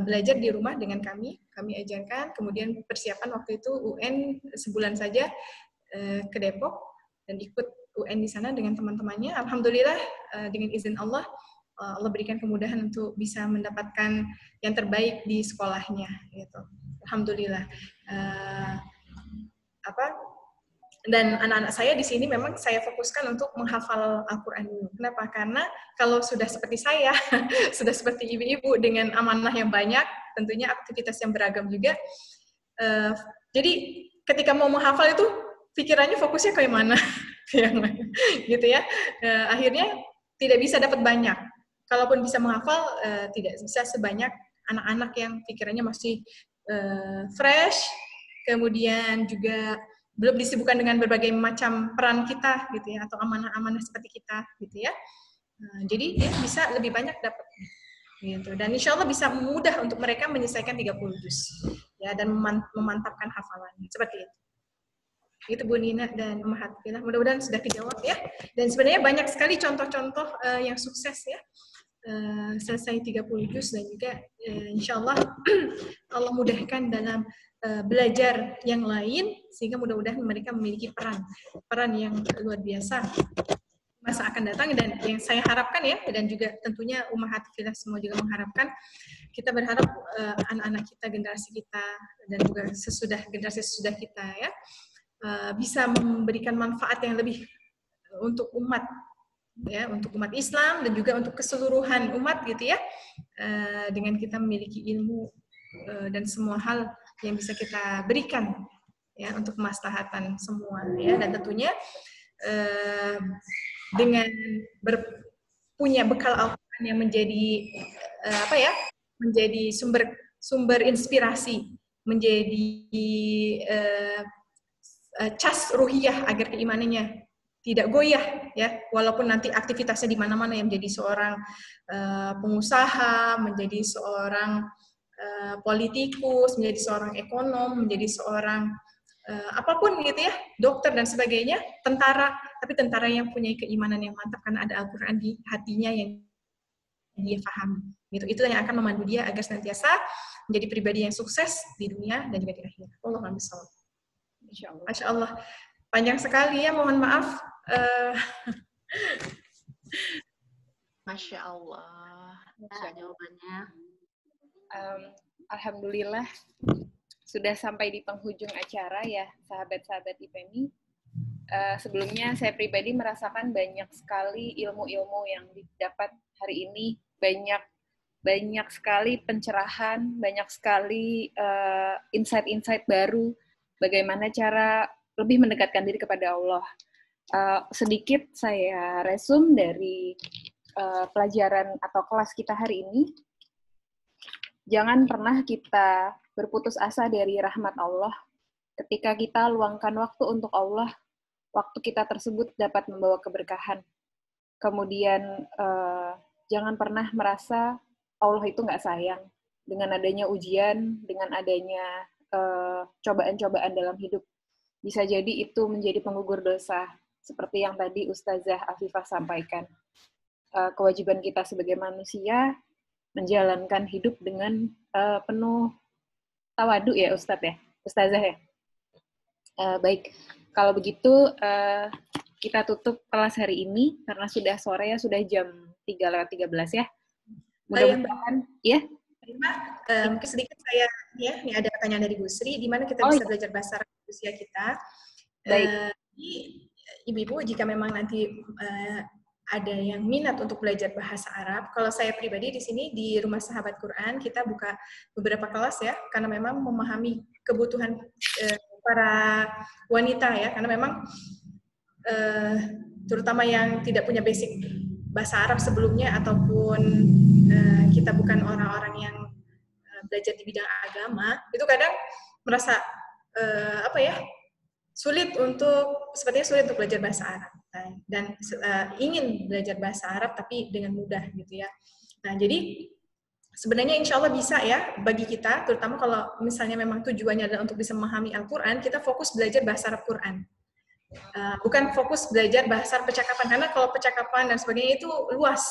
belajar di rumah dengan kami ajarkan, kemudian persiapan waktu itu UN sebulan saja ke Depok dan ikut UN di sana dengan teman-temannya. Alhamdulillah dengan izin Allah, Allah berikan kemudahan untuk bisa mendapatkan yang terbaik di sekolahnya gitu. Alhamdulillah. Dan anak-anak saya di sini memang saya fokuskan untuk menghafal Al-Quran dulu. Kenapa? Karena kalau sudah seperti saya, sudah seperti ibu-ibu dengan amanah yang banyak, tentunya aktivitas yang beragam juga. Jadi ketika mau menghafal itu pikirannya fokusnya kayak mana, gitu ya. Akhirnya tidak bisa dapat banyak. Kalaupun bisa menghafal, tidak bisa sebanyak anak-anak yang pikirannya masih fresh, kemudian juga belum disibukkan dengan berbagai macam peran kita gitu ya, atau amanah-amanah seperti kita gitu ya. Jadi dia bisa lebih banyak dapat gitu, dan insya Allah bisa mudah untuk mereka menyelesaikan 30 juz ya, dan memantapkan hafalannya seperti itu. Itu Bu Nina dan Ummahatillah, mudah-mudahan sudah dijawab ya. Dan sebenarnya banyak sekali contoh-contoh yang sukses ya, selesai 30 juz, dan juga insya Allah Allah mudahkan dalam belajar yang lain, sehingga mudah-mudahan mereka memiliki peran yang luar biasa masa akan datang. Dan yang saya harapkan ya, dan juga tentunya Ummahatillah semua juga mengharapkan, kita berharap anak-anak kita, generasi kita, dan juga generasi sesudah kita ya, bisa memberikan manfaat yang lebih untuk umat ya, untuk umat Islam dan juga untuk keseluruhan umat gitu ya, dengan kita memiliki ilmu dan semua hal yang bisa kita berikan ya untuk kemaslahatan semua ya. Dan tentunya dengan punya bekal Al-Quran yang menjadi menjadi sumber inspirasi, menjadi cas ruhiyah agar keimanannya tidak goyah ya, walaupun nanti aktivitasnya di mana-mana, yang menjadi seorang pengusaha, menjadi seorang politikus, menjadi seorang ekonom, menjadi seorang apapun gitu ya, dokter dan sebagainya, tentara, tapi tentara yang punya keimanan yang mantap karena ada Al-Quran di hatinya yang dia pahami. Gitu. Itu yang akan memandu dia agar senantiasa menjadi pribadi yang sukses di dunia dan juga di akhirat. Allahumma shalli. Masya Allah. Panjang sekali ya, mohon maaf. Masya Allah. Jawabannya. Alhamdulillah sudah sampai di penghujung acara ya, sahabat-sahabat IPEMI. Sebelumnya saya pribadi merasakan banyak sekali ilmu-ilmu yang didapat hari ini, banyak sekali pencerahan, banyak sekali insight-insight baru, bagaimana cara lebih mendekatkan diri kepada Allah. Sedikit saya resum dari pelajaran atau kelas kita hari ini. Jangan pernah kita berputus asa dari rahmat Allah. Ketika kita luangkan waktu untuk Allah, waktu kita tersebut dapat membawa keberkahan. Kemudian jangan pernah merasa Allah itu nggak sayang. Dengan adanya ujian, dengan adanya cobaan-cobaan dalam hidup, bisa jadi itu menjadi penggugur dosa. Seperti yang tadi Ustazah Afifah sampaikan. Kewajiban kita sebagai manusia menjalankan hidup dengan penuh tawadu ya Ustadz ya, Ustazah ya. Baik, kalau begitu kita tutup kelas hari ini karena sudah sore ya, sudah jam 3:13 ya. Mudah-mudahan ya. Mungkin sedikit saya ya, ini ada pertanyaan dari Bu Sri, di mana kita bisa belajar bahasa Arab di usia kita. Baik. Ibu-ibu, jika memang nanti ada yang minat untuk belajar bahasa Arab, kalau saya pribadi di sini di Rumah Sahabat Quran kita buka beberapa kelas ya, karena memang memahami kebutuhan para wanita ya, karena memang terutama yang tidak punya basic bahasa Arab sebelumnya, ataupun kita bukan orang-orang yang belajar di bidang agama, itu kadang merasa sulit untuk belajar bahasa Arab, dan ingin belajar bahasa Arab tapi dengan mudah gitu ya. Nah, jadi sebenarnya insya Allah bisa ya bagi kita, terutama kalau misalnya memang tujuannya adalah untuk bisa memahami Al-Quran, kita fokus belajar bahasa Arab Quran. Bukan fokus belajar bahasa percakapan, karena kalau percakapan dan sebagainya itu luas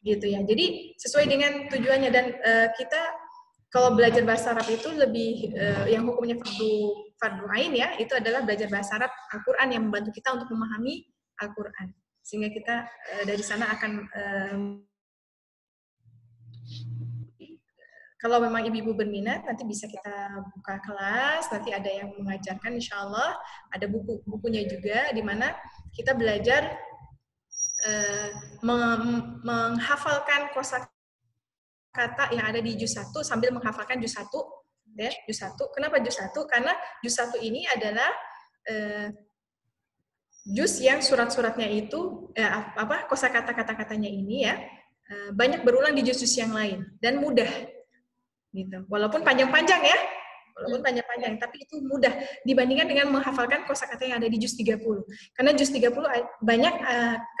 gitu ya. Jadi sesuai dengan tujuannya, dan kita kalau belajar bahasa Arab itu lebih yang hukumnya fardu ain ya, itu adalah belajar bahasa Arab Al-Quran yang membantu kita untuk memahami Al-Quran, sehingga kita dari sana akan kalau memang ibu-ibu berminat, nanti bisa kita buka kelas, nanti ada yang mengajarkan insya Allah, ada bukunya juga, di mana kita belajar menghafalkan kosakata yang ada di juz 1 sambil menghafalkan juz 1. Ya, juz 1. Kenapa juz 1? Karena juz 1 ini adalah juz yang surat-suratnya itu, kosakata kata-katanya ini ya, banyak berulang di juz-juz yang lain, dan mudah. Gitu. Walaupun panjang-panjang ya, tapi itu mudah dibandingkan dengan menghafalkan kosakata yang ada di juz 30. Karena juz 30 banyak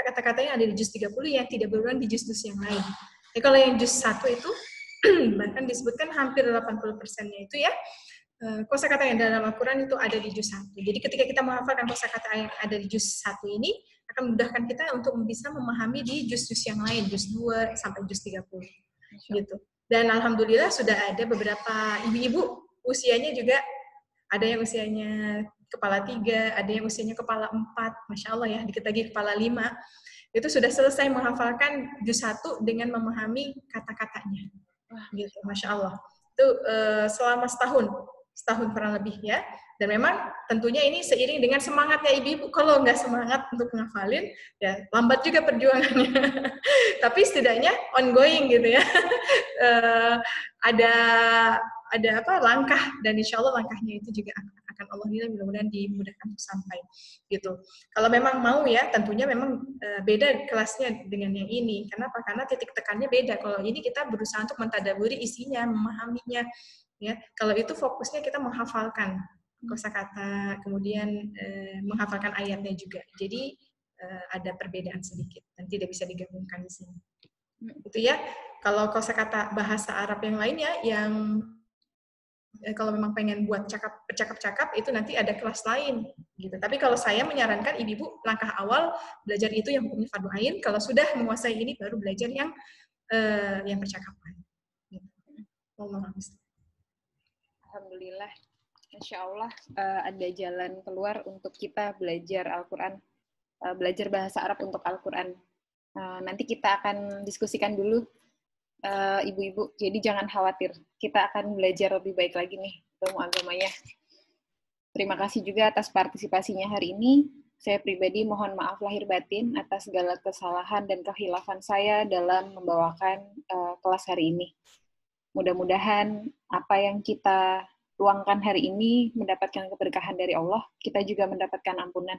kata-kata yang ada di juz 30 yang tidak berulang di juz-juz yang lain. Jadi kalau yang juz 1 itu bahkan disebutkan hampir 80%-nya itu ya kosakata yang dalam Al-Quran itu ada di juz 1. Jadi ketika kita menghafalkan kosakata yang ada di juz 1 ini akan memudahkan kita untuk bisa memahami di juz-juz yang lain, juz 2 sampai juz 30. Gitu. Dan alhamdulillah sudah ada beberapa ibu-ibu usianya juga, ada yang usianya kepala 3, ada yang usianya kepala 4, Masya Allah ya, dikit lagi kepala 5, itu sudah selesai menghafalkan juz 1 dengan memahami kata-katanya. Gitu, Masya Allah. Itu selama setahun kurang lebih ya. Dan memang tentunya ini seiring dengan semangatnya ibu-ibu. Kalau nggak semangat untuk ngafalin, ya lambat juga perjuangannya. Tapi setidaknya ongoing gitu ya. Ada langkah, dan insya Allah langkahnya itu juga akan Allah nilai, mudah-mudahan dimudahkan untuk sampai gitu. Kalau memang mau ya, tentunya memang beda kelasnya dengan yang ini. Kenapa? Karena titik tekannya beda. Kalau ini kita berusaha untuk mentadaburi isinya, memahaminya. Ya, kalau itu fokusnya kita menghafalkan kosakata, kemudian menghafalkan ayatnya juga. Jadi ada perbedaan sedikit dan tidak bisa digabungkan di sini. Itu ya. Kalau kosakata bahasa Arab yang lainnya, yang kalau memang pengen buat cakap-cakap itu nanti ada kelas lain gitu. Tapi kalau saya menyarankan ibu-ibu langkah awal belajar itu yang hukumnya fardu ain. Kalau sudah menguasai ini baru belajar yang percakapan. Gitu. Alhamdulillah, Masya Allah ada jalan keluar untuk kita belajar Al-Quran, belajar bahasa Arab untuk Al-Quran. Nanti kita akan diskusikan dulu, ibu-ibu, jadi jangan khawatir, kita akan belajar lebih baik lagi nih ilmu agamanya. Terima kasih juga atas partisipasinya hari ini. Saya pribadi mohon maaf lahir batin atas segala kesalahan dan kehilafan saya dalam membawakan kelas hari ini. Mudah-mudahan apa yang kita luangkan hari ini mendapatkan keberkahan dari Allah, kita juga mendapatkan ampunan.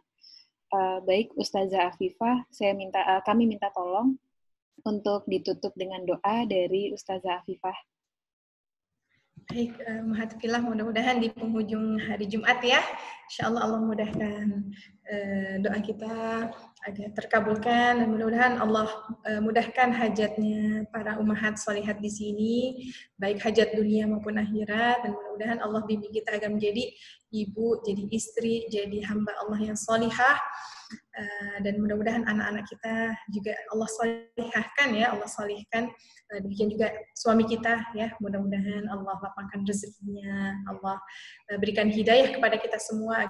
Baik, Ustazah Afifah, kami minta tolong untuk ditutup dengan doa dari Ustazah Afifah. Baik, Mahathillah, mudah-mudahan di penghujung hari Jumat ya, insya Allah Allah mudahkan doa kita agar terkabulkan, dan mudah-mudahan Allah mudahkan hajatnya para ummahat sholihat di sini, baik hajat dunia maupun akhirat, dan mudah-mudahan Allah bimbing kita agar menjadi ibu, jadi istri, jadi hamba Allah yang sholihah, dan mudah-mudahan anak-anak kita juga Allah sholihahkan ya, Allah sholihkan. Demikian juga suami kita ya, mudah-mudahan Allah lapangkan rezekinya, Allah berikan hidayah kepada kita semua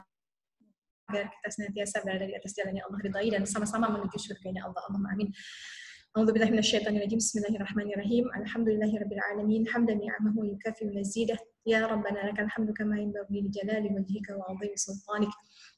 agar kita senantiasa berada di atas jalan yang Allah ridai dan sama-sama menuju surganya Allah. Allahumma amin. A'udzubillahi minasyaitonirrajim. Bismillahirrahmanirrahim. Alhamdulillahirabbil alamin. Hamdan ni'amahu yukafi wa yazidah. Ya Rabbana lakal hamdu kama yanbaghi li jalali wajhika wa 'azimi sultanik.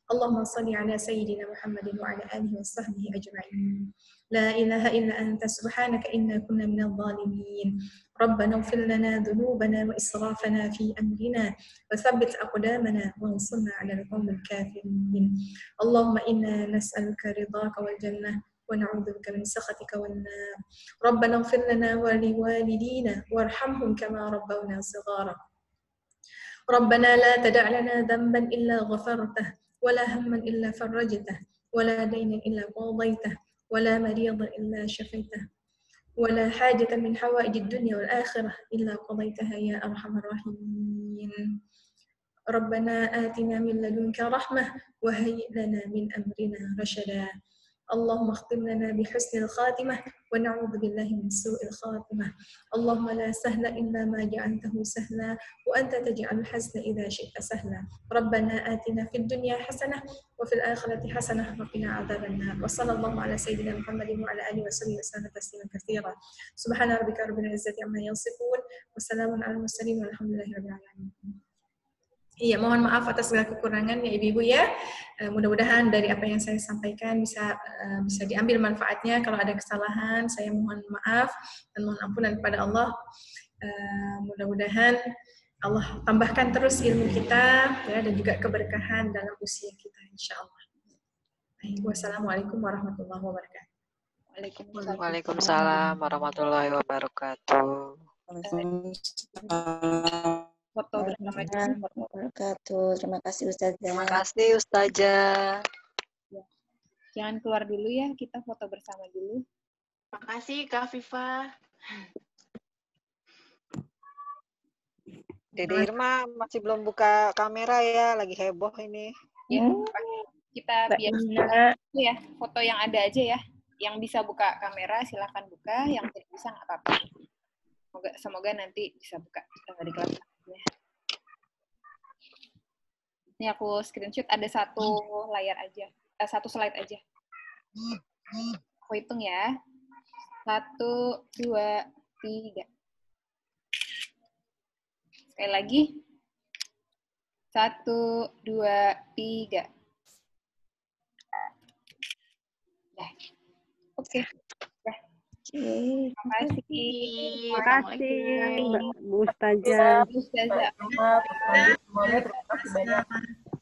Allahumma shalli ala sayyidina Muhammadin wa ala alihi wa sahbihi ajma'in. La ilaha illa anta subhanaka inna kunna minadh dhalimin. Rabbana ighfir lana dhunubana wa israfana fi amrina wa thabbit aqdamana wansurna 'alal qawmil kafirin. Allahumma inna nas'aluka ridhaka wal jannah wa na'udzu bika min sakhatika wan nar. Rabbana ighfir lana wa liwalidina warhamhum kama rabbawna shighara. Rabbana la tada' lana dhanban illa ghafartah ولا هما إلا فرجته ولا دينا إلا قضيته ولا مريضا إلا شفيته ولا حاجة من حوائج الدنيا والآخرة إلا قضيتها يا أرحم الراحمين ربنا آتنا من لدنك رحمة وهيئ لنا من أمرنا رشدا اللهم اختم لنا بحسن الخاتمة ونعوذ بالله من سوء الخاتمة اللهم لا سهل إلا ما جعلته سهلا وأنت تجعل الحزن إذا شئت سهلا ربنا آتنا في الدنيا حسنة وفي الآخرة حسنة وقنا عذاب النار وصلى الله على سيدنا محمد وعلى آله وصحبه وسلم تسليما كثيرا سبحان ربك رب العزة عما يصفون وسلام على المرسلين والحمد لله رب العالمين. Iya, mohon maaf atas segala kekurangan ya Ibu-ibu ya. Mudah-mudahan dari apa yang saya sampaikan bisa diambil manfaatnya. Kalau ada kesalahan, saya mohon maaf dan mohon ampunan kepada Allah. Mudah-mudahan Allah tambahkan terus ilmu kita ya dan juga keberkahan dalam usia kita insya Allah. Wassalamualaikum warahmatullahi wabarakatuh. Waalaikumsalam warahmatullahi wabarakatuh. Foto bersama wabarakatuh. Terima kasih Ustazah. Terima kasih Ustazah. Jangan keluar dulu ya, kita foto bersama dulu. Makasih Kak Viva. Dede Irma masih belum buka kamera ya, lagi heboh ini. Ya, kita biar ya foto yang ada aja ya. Yang bisa buka kamera silahkan buka, yang tidak bisa nggak apa-apa. Semoga nanti bisa buka di kelas. Ini aku screenshot ada satu layar aja, satu slide aja. Aku hitung ya. 1, 2, 3. Sekali lagi. 1, 2, 3. Nah. Oke. Terima kasih. Terima kasih Bu Ustazah.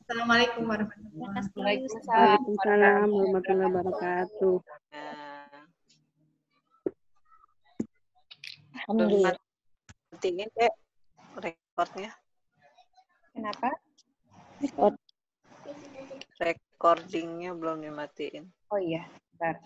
Assalamualaikum warahmatullahi wabarakatuh. Waalaikumsalam warahmatullahi wabarakatuh. Alhamdulillah. Pentingin deh rekornya. Kenapa? Recordingnya belum dimatiin. Oh iya, bentar.